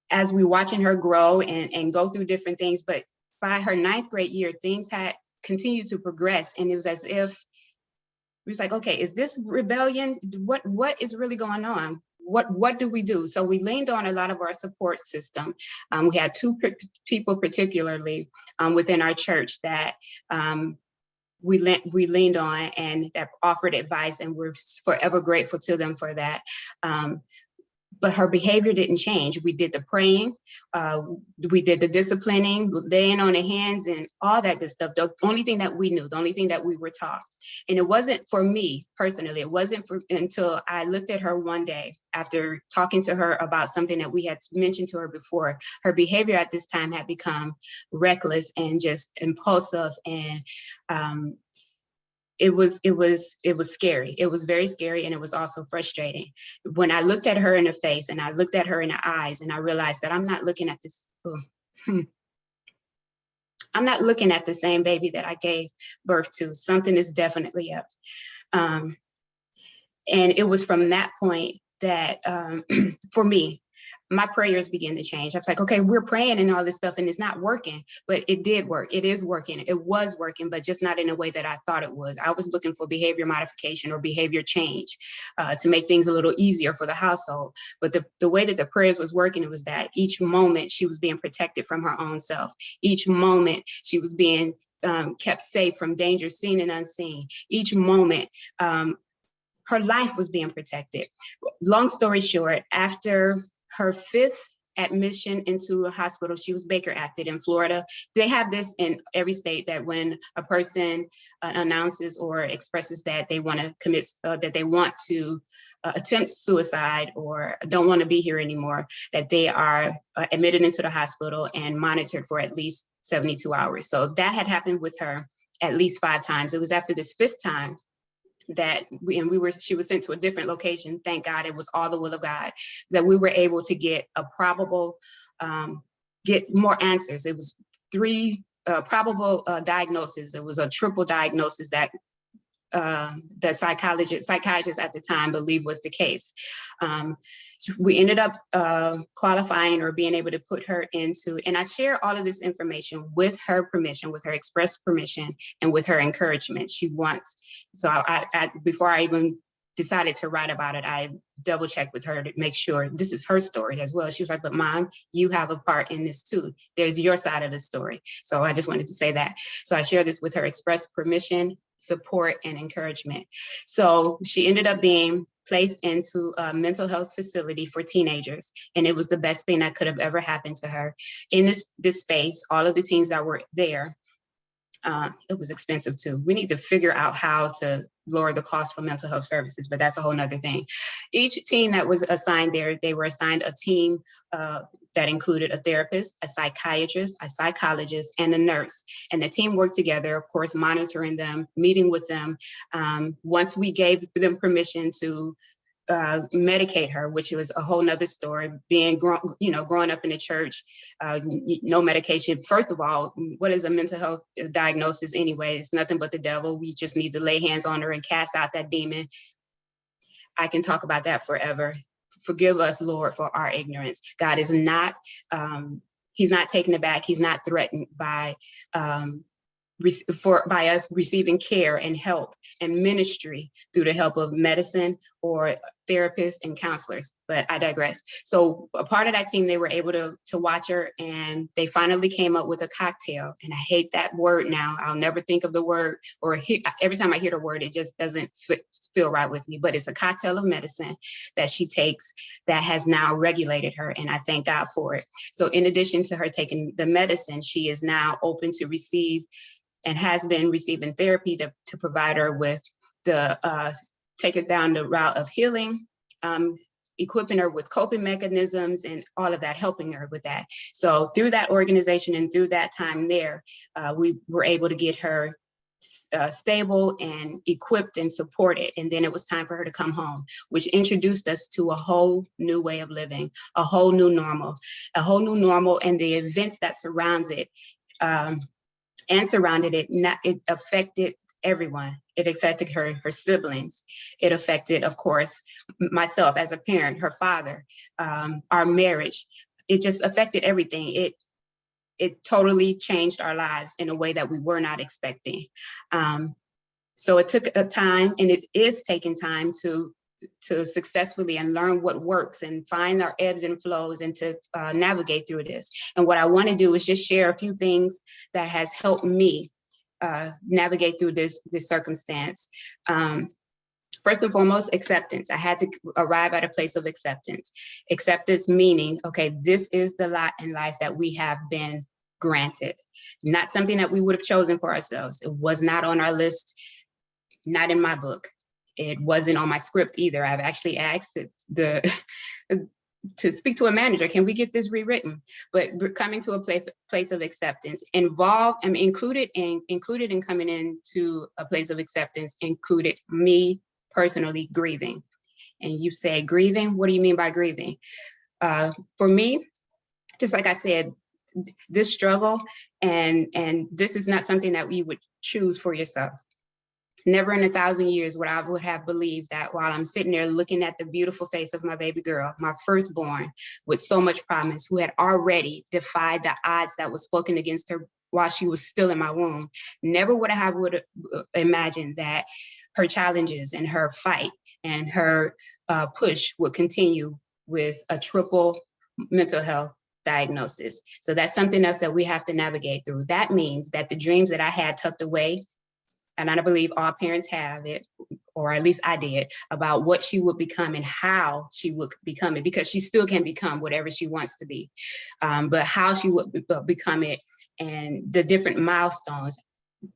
as we watching her grow and go through different things, but by her 9th grade year, things had continued to progress. And it was as if we was like, okay, is this rebellion? What is really going on? What do we do? So we leaned on a lot of our support system. We had two people particularly within our church that we leaned on and that offered advice, and we're forever grateful to them for that. But her behavior didn't change. We did the praying, we did the disciplining, laying on the hands and all that good stuff. The only thing that we knew, the only thing that we were taught. And it wasn't for me personally, it wasn't until I looked at her one day after talking to her about something that we had mentioned to her before. Her behavior at this time had become reckless and just impulsive, and it was scary. It was very scary, and it was also frustrating. When I looked at her in the face and I looked at her in the eyes, and I realized that I'm not looking at this. I'm not looking at the same baby that I gave birth to. Something is definitely up. And it was from that point that, for me, my prayers began to change. I was like, okay, we're praying and all this stuff and it's not working, but it did work. It is working. It was working, but just not in a way that I thought it was. I was looking for behavior modification or behavior change to make things a little easier for the household. But the way that the prayers was working, it was that each moment she was being protected from her own self. Each moment she was being kept safe from danger seen and unseen. Each moment, her life was being protected. Long story short, after her 5th admission into a hospital, she was Baker Acted in Florida. They have this in every state, that when a person announces or expresses that they want to commit, that they want to attempt suicide or don't want to be here anymore, that they are admitted into the hospital and monitored for at least 72 hours. So that had happened with her at least 5 times. It was after this 5th time that she was sent to a different location. Thank God, it was all the will of God, that we were able to get a probable, get more answers. It was 3 probable diagnoses. It was a triple diagnosis that the psychiatrist at the time believed was the case. We ended up qualifying or being able to put her into, and I share all of this information with her permission, with her express permission, and with her encouragement. She wants, so I before I even decided to write about it, I double checked with her to make sure this is her story as well. She was like, but Mom, you have a part in this too. There's your side of the story. So I just wanted to say that. So I share this with her express permission, support, and encouragement. So she ended up being placed into a mental health facility for teenagers. And it was the best thing that could have ever happened to her. In this space, all of the teens that were there, it was expensive too. We need to figure out how to lower the cost for mental health services, but that's a whole nother thing. Each team that was assigned there, they were assigned a team that included a therapist, a psychiatrist, a psychologist, and a nurse. And the team worked together, of course, monitoring them, meeting with them. Once we gave them permission to medicate her, which was a whole nother story, being growing up in the church, no medication. First of all, what is a mental health diagnosis anyway? It's nothing but the devil. We just need to lay hands on her and cast out that demon. I can talk about that forever. Forgive us, Lord, for our ignorance. God is not, he's not taken aback. He's not threatened by us receiving care and help and ministry through the help of medicine or therapists and counselors, but I digress. So a part of that team, they were able to watch her, and they finally came up with a cocktail. And I hate that word now. I'll never think of the word, or every time I hear the word, it just doesn't feel right with me, but it's a cocktail of medicine that she takes that has now regulated her. And I thank God for it. So in addition to her taking the medicine, she is now open to receive and has been receiving therapy to provide her with take her down the route of healing, equipping her with coping mechanisms and all of that, helping her with that. So through that organization and through that time there, we were able to get her stable and equipped and supported. And then it was time for her to come home, which introduced us to a whole new way of living, a whole new normal, and the events that surrounds it. And surrounded it, it affected everyone. It affected her siblings. It affected, of course, myself as a parent, her father, our marriage. it just affected everything. It totally changed our lives in a way that we were not expecting. So it took a time, and it is taking time to successfully and learn what works and find our ebbs and flows and to navigate through this. And what I want to do is just share a few things that has helped me navigate through this circumstance. First and foremost, acceptance. I had to arrive at a place of acceptance. Acceptance meaning, okay, this is the lot in life that we have been granted. Not something that we would have chosen for ourselves. It was not on our list, not in my book. It wasn't on my script either. I've actually asked to speak to a manager, can we get this rewritten? But coming to a place of acceptance, included in coming into a place of acceptance included me personally grieving. And you say grieving, what do you mean by grieving? For me, just like I said, this struggle and this is not something that you would choose for yourself. Never in 1,000 years would I have believed that while I'm sitting there looking at the beautiful face of my baby girl, my firstborn, with so much promise, who had already defied the odds that was spoken against her while she was still in my womb. Never would I have imagined that her challenges and her fight and her push would continue with a triple mental health diagnosis. So that's something else that we have to navigate through. That means that the dreams that I had tucked away, and I believe all parents have it, or at least I did, about what she would become and how she would become it, because she still can become whatever she wants to be. But how she would become it and the different milestones,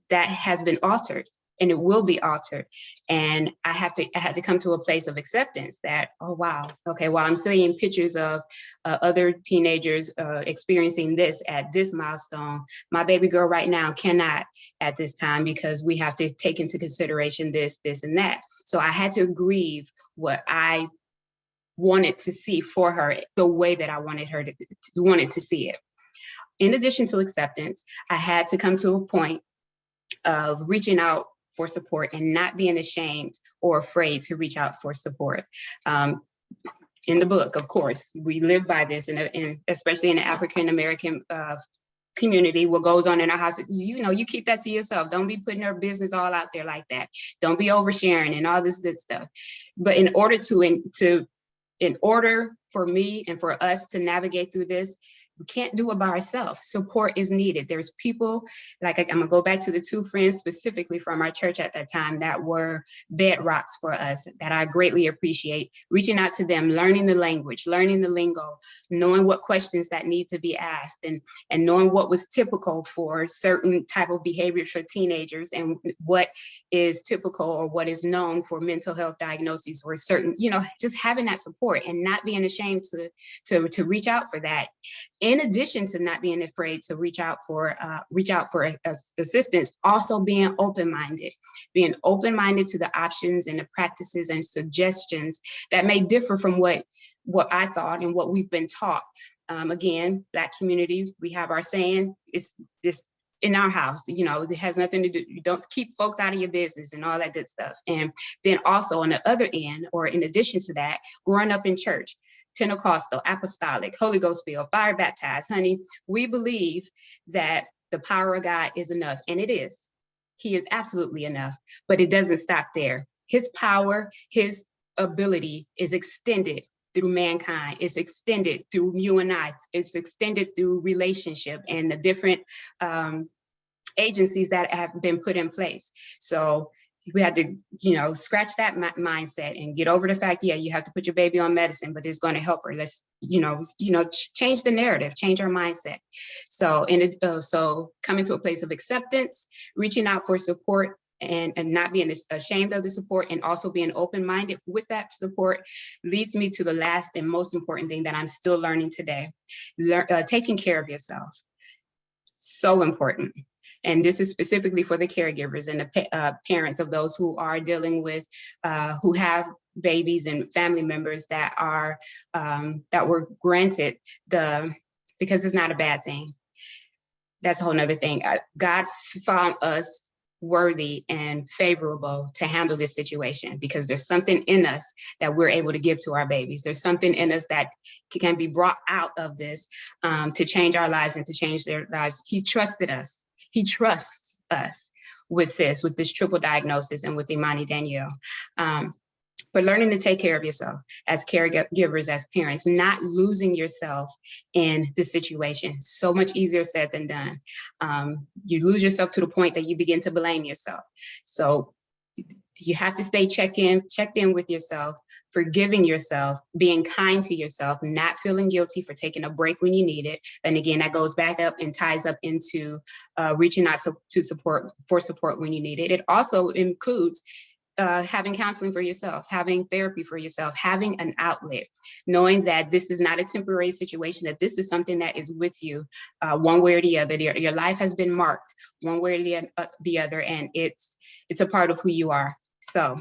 that has been altered and it will be altered. And I had to come to a place of acceptance that, oh, wow, okay, while I'm seeing pictures of other teenagers experiencing this at this milestone, my baby girl right now cannot at this time, because we have to take into consideration this, and that. So I had to grieve what I wanted to see for her, the way that I wanted her to see it. In addition to acceptance, I had to come to a point of reaching out for support and not being ashamed or afraid to reach out for support. In the book, of course, we live by this, and especially in the African-American community, what goes on in our house, you keep that to yourself. Don't be putting our business all out there like that. Don't be oversharing and all this good stuff. But in order for me and for us to navigate through this, we can't do it by ourselves. Support is needed. There's people, like I'm gonna go back to the two friends specifically from our church at that time that were bedrocks for us, that I greatly appreciate. Reaching out to them, learning the language, learning the lingo, knowing what questions that need to be asked, and knowing what was typical for certain type of behaviors for teenagers and what is typical or what is known for mental health diagnoses, or certain, just having that support and not being ashamed to reach out for that. In addition to not being afraid to reach out for assistance, also being open-minded to the options and the practices and suggestions that may differ from what I thought and what we've been taught. Again, Black community, we have our saying, it's this in our house, it has nothing to do, you don't keep folks out of your business and all that good stuff. And then also on the other end, or in addition to that, growing up in church, Pentecostal, apostolic, Holy Ghost filled, fire baptized, honey, we believe that the power of God is enough, and it is. He is absolutely enough, but it doesn't stop there. His power, his ability is extended through mankind. It's extended through you and I. It's extended through relationship and the different agencies that have been put in place. So we had to, scratch that mindset and get over the fact, yeah, you have to put your baby on medicine, but it's going to help her. Let's, change the narrative, change our mindset. So, so coming to a place of acceptance, reaching out for support, and not being ashamed of the support, and also being open-minded with that support, leads me to the last and most important thing that I'm still learning today. Taking care of yourself. So important. And this is specifically for the caregivers and the parents of those who are dealing with, who have babies and family members that are, that were granted because it's not a bad thing. That's a whole nother thing. God found us worthy and favorable to handle this situation, because there's something in us that we're able to give to our babies. There's something in us that can be brought out of this to change our lives and to change their lives. He trusted us. He trusts us with this triple diagnosis and with Imani Danielle. But learning to take care of yourself as caregivers, as parents, not losing yourself in the situation. So much easier said than done. You lose yourself to the point that you begin to blame yourself. So you have to stay checked in with yourself, forgiving yourself, being kind to yourself, not feeling guilty for taking a break when you need it. And again, that goes back up and ties up into reaching out to support when you need it. It also includes having counseling for yourself, having therapy for yourself, having an outlet, knowing that this is not a temporary situation, that this is something that is with you one way or the other. Your life has been marked one way or the other, and it's a part of who you are. So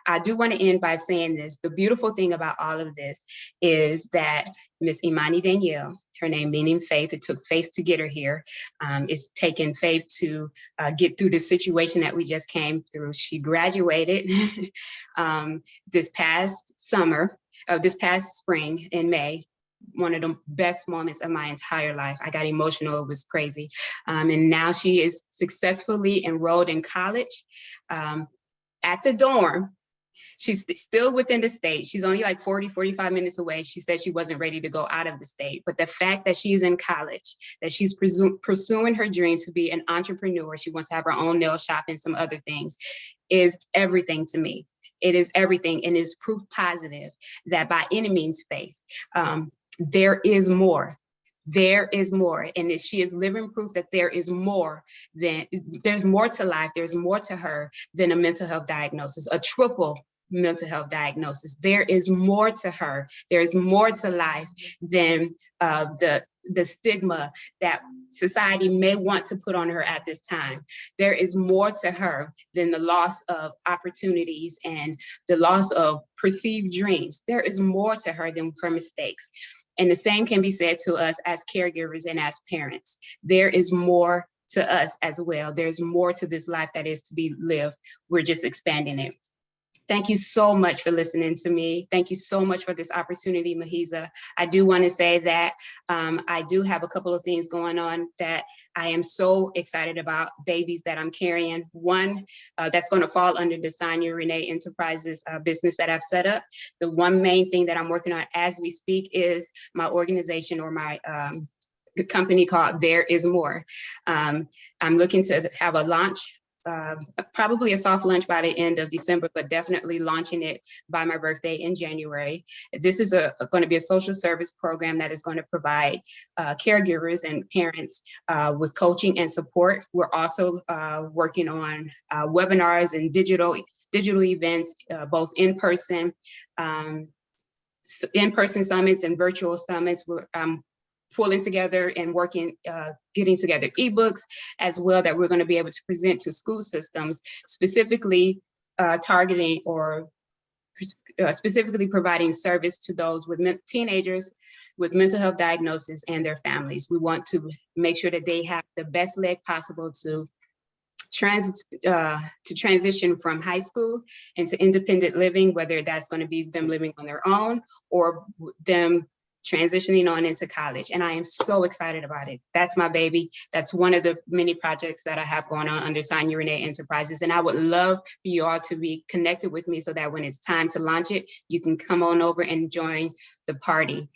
I do want to end by saying this. The beautiful thing about all of this is that Miss Imani Danielle, her name meaning faith, it took faith to get her here. It's taken faith to get through the situation that we just came through. She graduated this past spring in May. One of the best moments of my entire life. I got emotional, it was crazy. And now she is successfully enrolled in college at the dorm. She's still within the state. She's only like 45 minutes away. She said she wasn't ready to go out of the state. But the fact that she's in college, that she's pursuing her dream to be an entrepreneur, she wants to have her own nail shop and some other things, is everything to me. It is everything, and is proof positive that by any means, faith, there is more. There is more, and she is living proof that there's more to life. There's more to her than a mental health diagnosis, a triple mental health diagnosis. There is more to her. There is more to life than the stigma that society may want to put on her at this time. There is more to her than the loss of opportunities and the loss of perceived dreams. There is more to her than her mistakes. And the same can be said to us as caregivers and as parents. There is more to us as well. There's more to this life that is to be lived. We're just expanding it. Thank you so much for listening to me. Thank you so much for this opportunity, Mahiza. I do want to say that I do have a couple of things going on that I am so excited about, babies that I'm carrying. One that's going to fall under the Sonia Renee Enterprises business that I've set up. The one main thing that I'm working on as we speak is my organization, or my company called There Is More. I'm looking to have a launch, probably a soft launch by the end of December, but definitely launching it by my birthday in January. This is going to be a social service program that is going to provide caregivers and parents with coaching and support. We're also working on webinars and digital events, both in-person summits and virtual summits. Pulling together and working, getting together ebooks as well that we're going to be able to present to school systems, specifically targeting or specifically providing service to those with teenagers with mental health diagnosis and their families. We want to make sure that they have the best leg possible to transition from high school into independent living, whether that's going to be them living on their own or them transitioning on into college. And I am so excited about it. That's my baby. That's one of the many projects that I have going on under Sonia Renee Enterprises. And I would love for you all to be connected with me so that when it's time to launch it, you can come on over and join the party.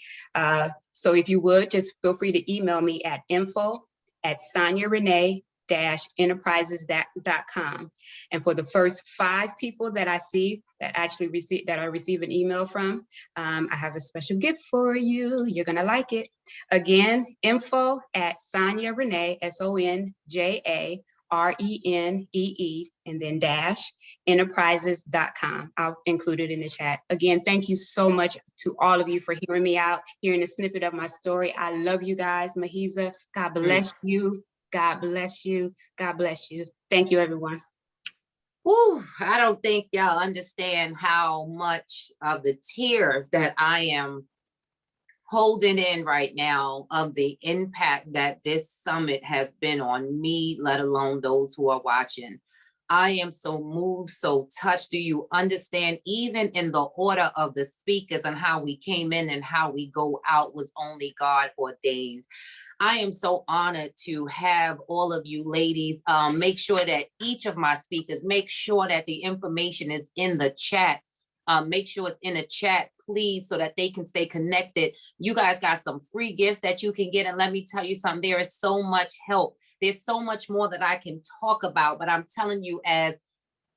So if you would, just feel free to email me at info@soniarenee-enterprises.com. And for the first 5 people that I see that actually receive an email from, I have a special gift for you. You're gonna like it. Again, info@soniarenee, SONJARENEE, and then -enterprises.com. I'll include it in the chat. Again, thank you so much to all of you for hearing me out, hearing a snippet of my story. I love you guys. Mahiza, God bless you. God bless you. God bless you. Thank you, everyone. Whew, I don't think y'all understand how much of the tears that I am holding in right now of the impact that this summit has been on me, let alone those who are watching. I am so moved, so touched. Do you understand? Even in the order of the speakers and how we came in and how we go out was only God ordained. I am so honored to have all of you ladies make sure that each of my speakers, make sure that the information is in the chat. Make sure it's in the chat, please, so that they can stay connected. You guys got some free gifts that you can get. And let me tell you something, there is so much help. There's so much more that I can talk about, but I'm telling you, as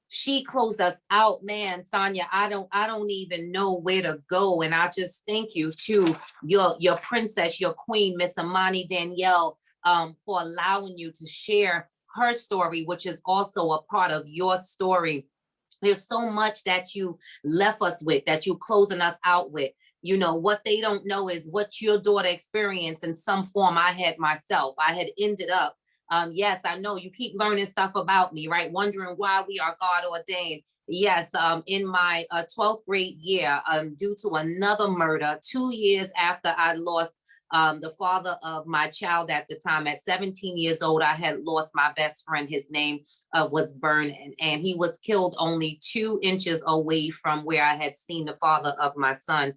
she closed us out, man, Sonia, I don't even know where to go. And I just thank you to your princess, your queen, Miss Imani Danielle, for allowing you to share her story, which is also a part of your story. There's so much that you left us with, that you closing us out with. You know, what they don't know is what your daughter experienced in some form I had myself. I had ended up, yes, I know you keep learning stuff about me, right? Wondering why we are God ordained. Yes, in my 12th grade year, due to another murder, 2 years after I lost the father of my child at the time, at 17 years old, I had lost my best friend. His name was Vernon, and he was killed only 2 inches away from where I had seen the father of my son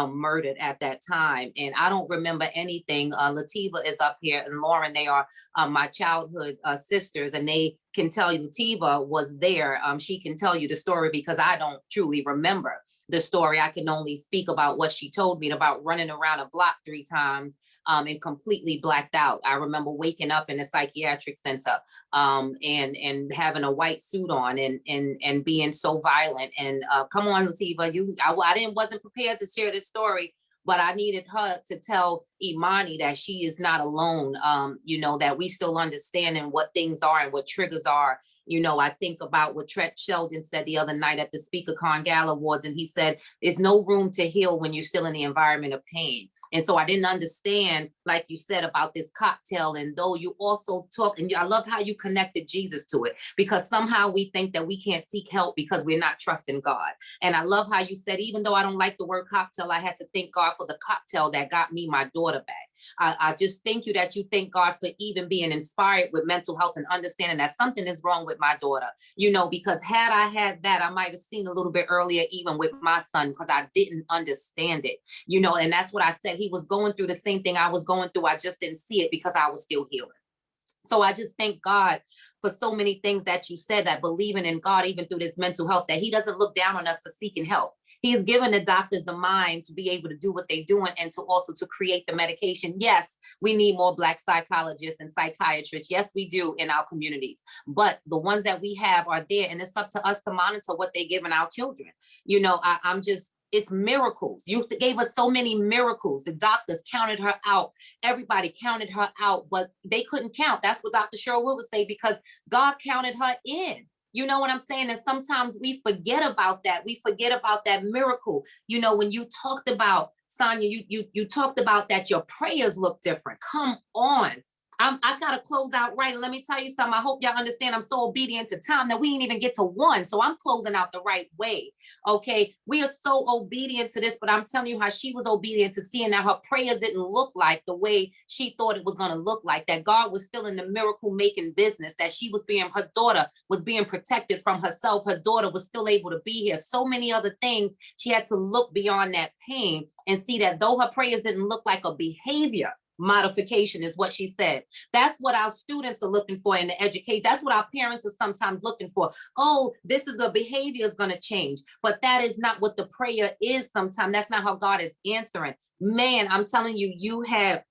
murdered at that time. And I don't remember anything. Lativa is up here, and Lauren, they are my childhood sisters, and they can tell you Lativa was there. She can tell you the story because I don't truly remember the story. I can only speak about what she told me about running around a block 3 times and completely blacked out. I remember waking up in a psychiatric center and having a white suit on and being so violent. And come on, Lativa, wasn't prepared to share this story, but I needed her to tell Imani that she is not alone, you know, that we still understanding what things are and what triggers are. You know, I think about what Tret Sheldon said the other night at the Speaker Con Gala Awards, and he said, there's no room to heal when you're still in the environment of pain. And so I didn't understand, like you said, about this cocktail. And though you also talk, and I love how you connected Jesus to it, because somehow we think that we can't seek help because we're not trusting God. And I love how you said, even though I don't like the word cocktail, I had to thank God for the cocktail that got me my daughter back. I just thank you that you thank God for even being inspired with mental health and understanding that something is wrong with my daughter, you know, because had I had that, I might have seen a little bit earlier, even with my son, because I didn't understand it, you know, and that's what I said. He was going through the same thing I was going through. I just didn't see it because I was still healing. So I just thank God for so many things that you said, that believing in God, even through this mental health, that he doesn't look down on us for seeking help. He's given the doctors the mind to be able to do what they're doing and to also to create the medication. Yes, we need more Black psychologists and psychiatrists. Yes, we do in our communities, but the ones that we have are there, and it's up to us to monitor what they're giving our children. You know, it's miracles. You gave us so many miracles. The doctors counted her out. Everybody counted her out, but they couldn't count. That's what Dr. Cheryl Wood would say, because God counted her in. You know what I'm saying? And sometimes we forget about that. We forget about that miracle. You know, when you talked about, Sonia, you talked about that your prayers look different. Come on. I gotta close out right. And let me tell you something. I hope y'all understand I'm so obedient to time that we didn't even get to 1. So I'm closing out the right way. Okay. We are so obedient to this, but I'm telling you how she was obedient to seeing that her prayers didn't look like the way she thought it was going to look like, that God was still in the miracle making business, that her daughter was being protected from herself. Her daughter was still able to be here. So many other things. She had to look beyond that pain and see that though her prayers didn't look like a behavior modification, is what she said. That's what our students are looking for in the education. That's what our parents are sometimes looking for. Oh, this is the behavior is going to change. But that is not what the prayer is sometimes. That's not how God is answering. Man, I'm telling you, you have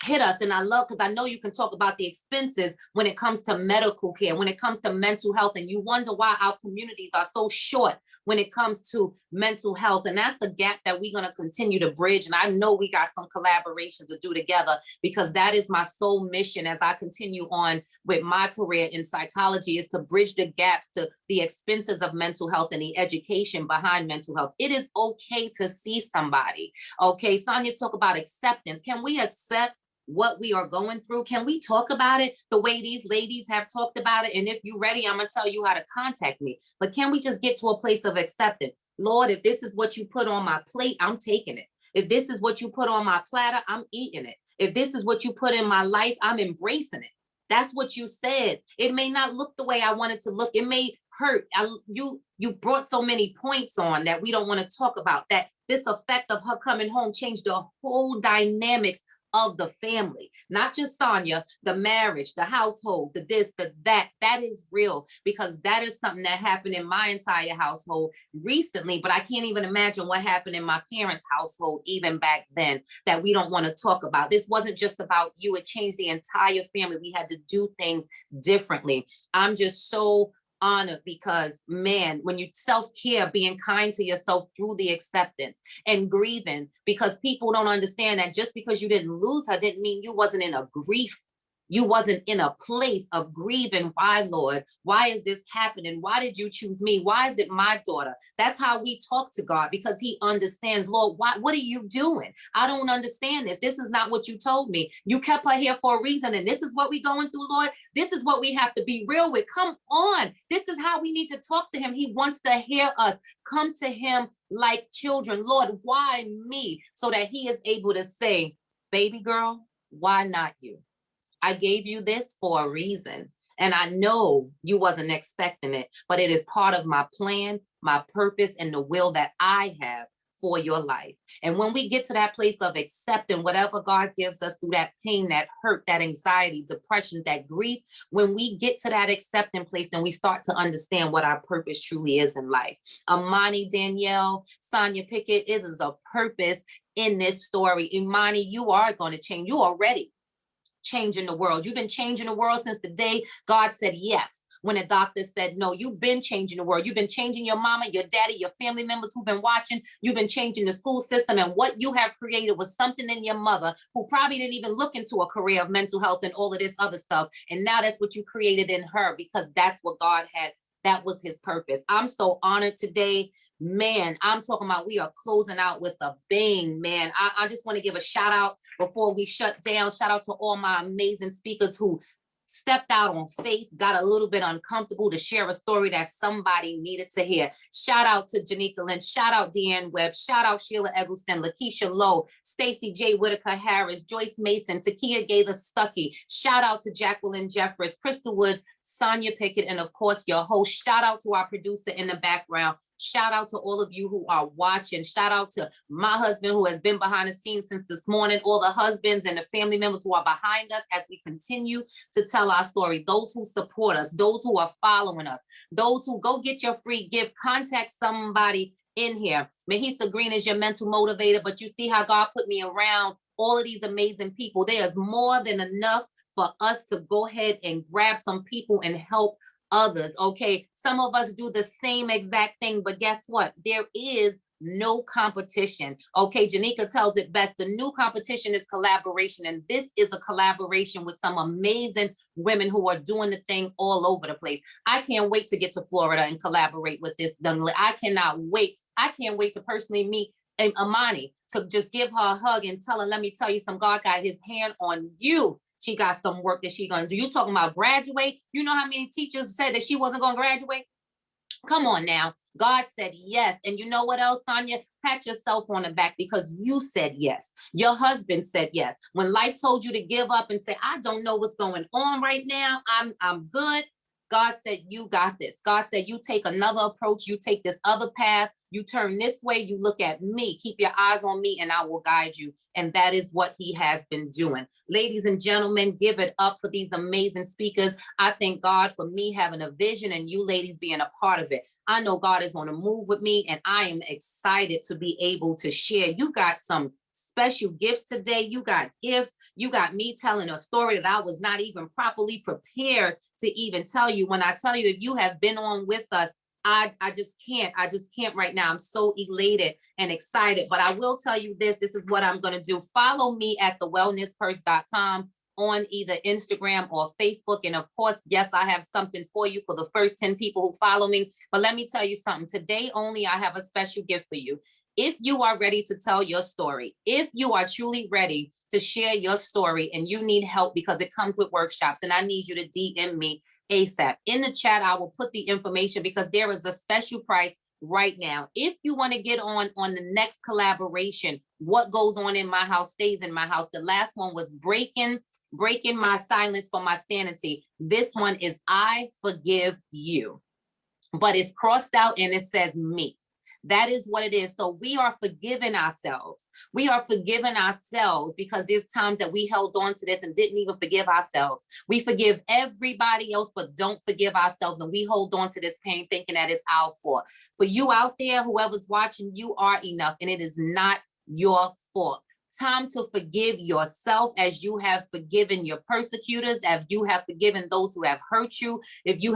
hit us. And I love, because I know you can talk about the expenses when it comes to medical care, when it comes to mental health, and you wonder why our communities are so short when it comes to mental health. And that's a gap that we're going to continue to bridge. And I know we got some collaborations to do together, because that is my sole mission as I continue on with my career in psychology, is to bridge the gaps to the expenses of mental health and the education behind mental health. It is okay to see somebody. Okay, Sonia, talk about acceptance. Can we accept what we are going through? Can we talk about it the way these ladies have talked about it? And if you're ready, I'm gonna tell you how to contact me. But can we just get to a place of acceptance? Lord, if this is what you put on my plate, I'm taking it. If this is what you put on my platter, I'm eating it. If this is what you put in my life, I'm embracing it. That's what you said. It may not look the way I want it to look. It may hurt. You brought so many points on that we don't want to talk about, that this effect of her coming home changed the whole dynamics of the family, not just Sonia, the marriage, the household, the this, the that. That is real, because that is something that happened in my entire household recently, but I can't even imagine what happened in my parents' household even back then, that we don't want to talk about. This wasn't just about you. It changed the entire family. We had to do things differently. I'm just so honored, because man, when you self-care, being kind to yourself through the acceptance and grieving, because people don't understand that just because you didn't lose her didn't mean you wasn't in a grief. You wasn't in a place of grieving. Why, Lord? Why is this happening? Why did you choose me? Why is it my daughter? That's how we talk to God, because he understands. Lord, what are you doing? I don't understand this. This is not what you told me. You kept her here for a reason, and this is what we're going through, Lord. This is what we have to be real with. Come on. This is how we need to talk to him. He wants to hear us. Come to him like children. Lord, why me? So that he is able to say, baby girl, why not you? I gave you this for a reason. And I know you wasn't expecting it, but it is part of my plan, my purpose, and the will that I have for your life. And when we get to that place of accepting whatever God gives us through that pain, that hurt, that anxiety, depression, that grief, when we get to that accepting place, then we start to understand what our purpose truly is in life. Imani, Danielle, Sonia Pickett, it is a purpose in this story. Imani, you are going to change. You already changing the world. You've been changing the world since the day God said yes, when a doctor said no. You've been changing the world. You've been changing your mama, your daddy, your family members who've been watching. You've been changing the school system, and what you have created was something in your mother who probably didn't even look into a career of mental health and all of this other stuff. And now that's what you created in her, because that's what God had. That was his purpose. I'm so honored today. Man, I'm talking about we are closing out with a bang, man. I just want to give a shout out before we shut down. Shout out to all my amazing speakers who stepped out on faith, got a little bit uncomfortable to share a story that somebody needed to hear. Shout out to Janika Lynch, shout out Deanne Webb, shout out Sheila Eggleston, Lakeisha Lowe, Stacy J. Whitaker Harris, Joyce Mason, Takia Gaither Stuckey, shout out to Jacqueline Jeffers, Crystal Wood, Sonia Pickett, and of course your host. Shout out to our producer in the background. Shout out to all of you who are watching. Shout out to my husband who has been behind the scenes since this morning, all the husbands and the family members who are behind us as we continue to tell our story, those who support us, those who are following us, those who go get your free gift, contact somebody in here. Mahisa Green is your mental motivator, but you see how God put me around all of these amazing people. There's more than enough for us to go ahead and grab some people and help others. Okay, some of us do the same exact thing, but guess what? There is no competition. Okay, Janika tells it best. The new competition is collaboration, and this is a collaboration with some amazing women who are doing the thing all over the place. I can't wait to get to Florida and collaborate with this young lady. I cannot wait. I can't wait to personally meet Imani, to just give her a hug and tell her, let me tell you some, God got his hand on you. She got some work that she gonna do. You talking about graduate? You know how many teachers said that she wasn't gonna graduate? Come on now. God said yes. And you know what else, Sonia? Pat yourself on the back, because you said yes. Your husband said yes. When life told you to give up and say, I don't know what's going on right now, I'm good. God said, you got this. God said, you take another approach. You take this other path. You turn this way. You look at me. Keep your eyes on me, and I will guide you. And that is what he has been doing. Ladies and gentlemen, give it up for these amazing speakers. I thank God for me having a vision and you ladies being a part of it. I know God is on the move with me, and I am excited to be able to share. You got some special gifts today. You got gifts. You got me telling a story that I was not even properly prepared to even tell you. When I tell you, if you have been on with us, I just can't right now. I'm so elated and excited, but I will tell you this is what I'm going to do. Follow me at thewellnesspurse.com on either Instagram or Facebook. And of course, yes, I have something for you for the first 10 people who follow me. But let me tell you something. Today only, I have a special gift for you. If you are ready to tell your story, if you are truly ready to share your story and you need help because it comes with workshops, and I need you to DM me ASAP. In the chat, I will put the information because there is a special price right now. If you want to get on the next collaboration what goes on in my house stays in my house. The last one was breaking my silence for my sanity. This one is I forgive you, but it's crossed out and it says me. That is what it is. So we are forgiving ourselves. We are forgiving ourselves because there's times that we held on to this and didn't even forgive ourselves. We forgive everybody else, but don't forgive ourselves. And we hold on to this pain thinking that it's our fault. For you out there, whoever's watching, you are enough and it is not your fault. Time to forgive yourself as you have forgiven your persecutors, as you have forgiven those who have hurt you, if you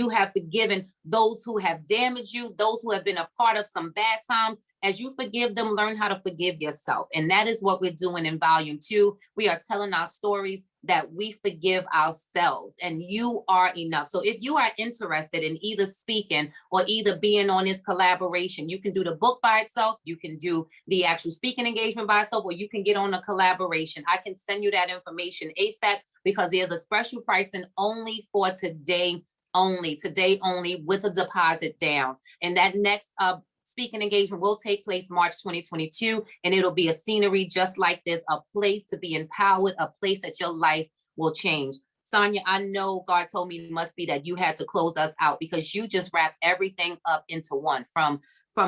have forgiven those who have damaged you, those who have been a part of some bad times. As you forgive them, learn how to forgive yourself. And that is what we're doing in volume 2. We are telling our stories that we forgive ourselves, and you are enough. So if you are interested in either speaking or either being on this collaboration, you can do the book by itself, you can do the actual speaking engagement by itself, or you can get on a collaboration. I can send you that information ASAP because there's a special pricing only for today only with a deposit down. And that next speaking engagement will take place March 2022, and it'll be a scenery just like this, a place to be empowered, a place that your life will change. Sonia, I know God told me it must be that you had to close us out because you just wrapped everything up into one, from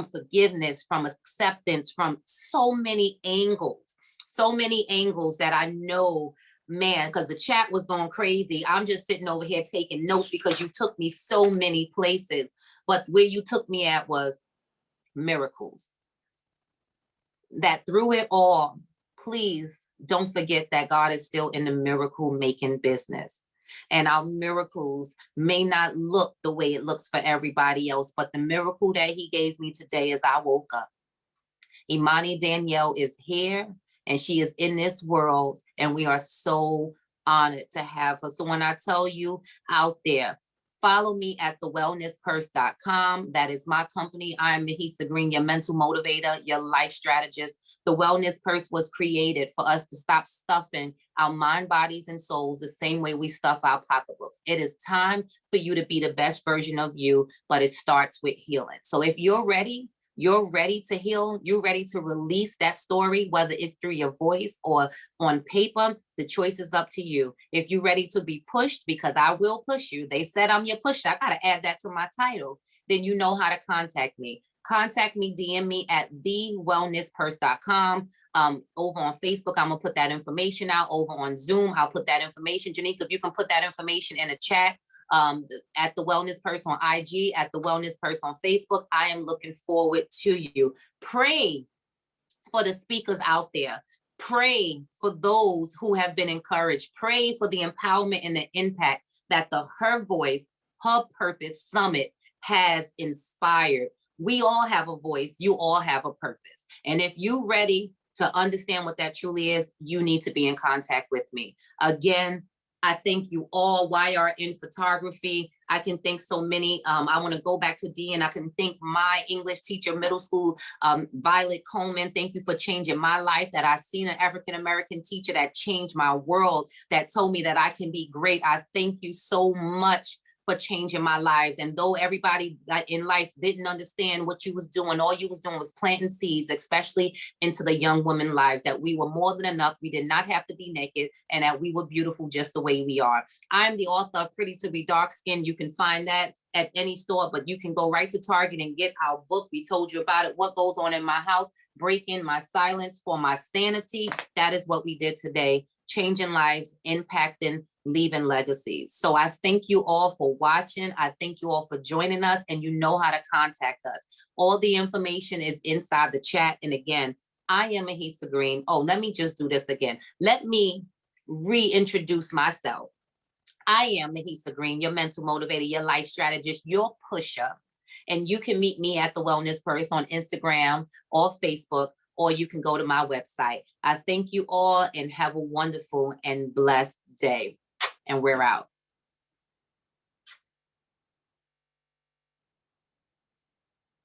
forgiveness, from acceptance, from so many angles that I know, man, because the chat was going crazy. I'm just sitting over here taking notes because you took me so many places, but where you took me at was miracles. That through it all, please don't forget that God is still in the miracle making business. And our miracles may not look the way it looks for everybody else, but the miracle that he gave me today is I woke up. Imani Danielle is here and she is in this world, and we are so honored to have her. So when I tell you out there, follow me at thewellnesspurse.com. That is my company. I'm Mahisa Green, your mental motivator, your life strategist. The Wellness Purse was created for us to stop stuffing our mind, bodies, and souls the same way we stuff our pocketbooks. It is time for you to be the best version of you, but it starts with healing. So if you're ready to heal, you're ready to release that story, whether it's through your voice or on paper, the choice is up to you. If you're ready to be pushed, because I will push you, they said I'm your pusher, I gotta add that to my title, then you know how to contact me. Contact me, DM me at thewellnesspurse.com. Over on Facebook, I'm gonna put that information out. Over on Zoom, I'll put that information. Janika, if you can put that information in a chat, at The Wellness Purse on IG, at The Wellness Purse on Facebook. I am looking forward to you. Pray for the speakers out there. Pray for those who have been encouraged. Pray for the empowerment and the impact that the Her Voice, Her Purpose Summit has inspired. We all have a voice. You all have a purpose. And if you're ready to understand what that truly is, you need to be in contact with me. Again, I thank you all. YR in photography. I can thank so many. I want to go back to D, and I can thank my English teacher, middle school, Violet Coleman. Thank you for changing my life. That I seen an African-American teacher that changed my world, that told me that I can be great. I thank you so much for changing my lives. And though everybody in life didn't understand what you was doing, all you was doing was planting seeds, especially into the young women's lives, that we were more than enough. We did not have to be naked, and that we were beautiful just the way we are. I'm the author of Pretty to Be Dark Skinned. You can find that at any store, but you can go right to Target and get our book. We told you about it. What Goes On in My House, Breaking My Silence for My Sanity. That is what we did today. Changing lives, impacting, leaving legacies. So I thank you all for watching. I thank you all for joining us, and you know how to contact us. All the information is inside the chat. And again, I am Mahisa Green. Oh, let me just do this again. Let me reintroduce myself. I am Mahisa Green, your mental motivator, your life strategist, your pusher. And you can meet me at The Wellness Purse on Instagram or Facebook, or you can go to my website. I thank you all and have a wonderful and blessed day. And we're out.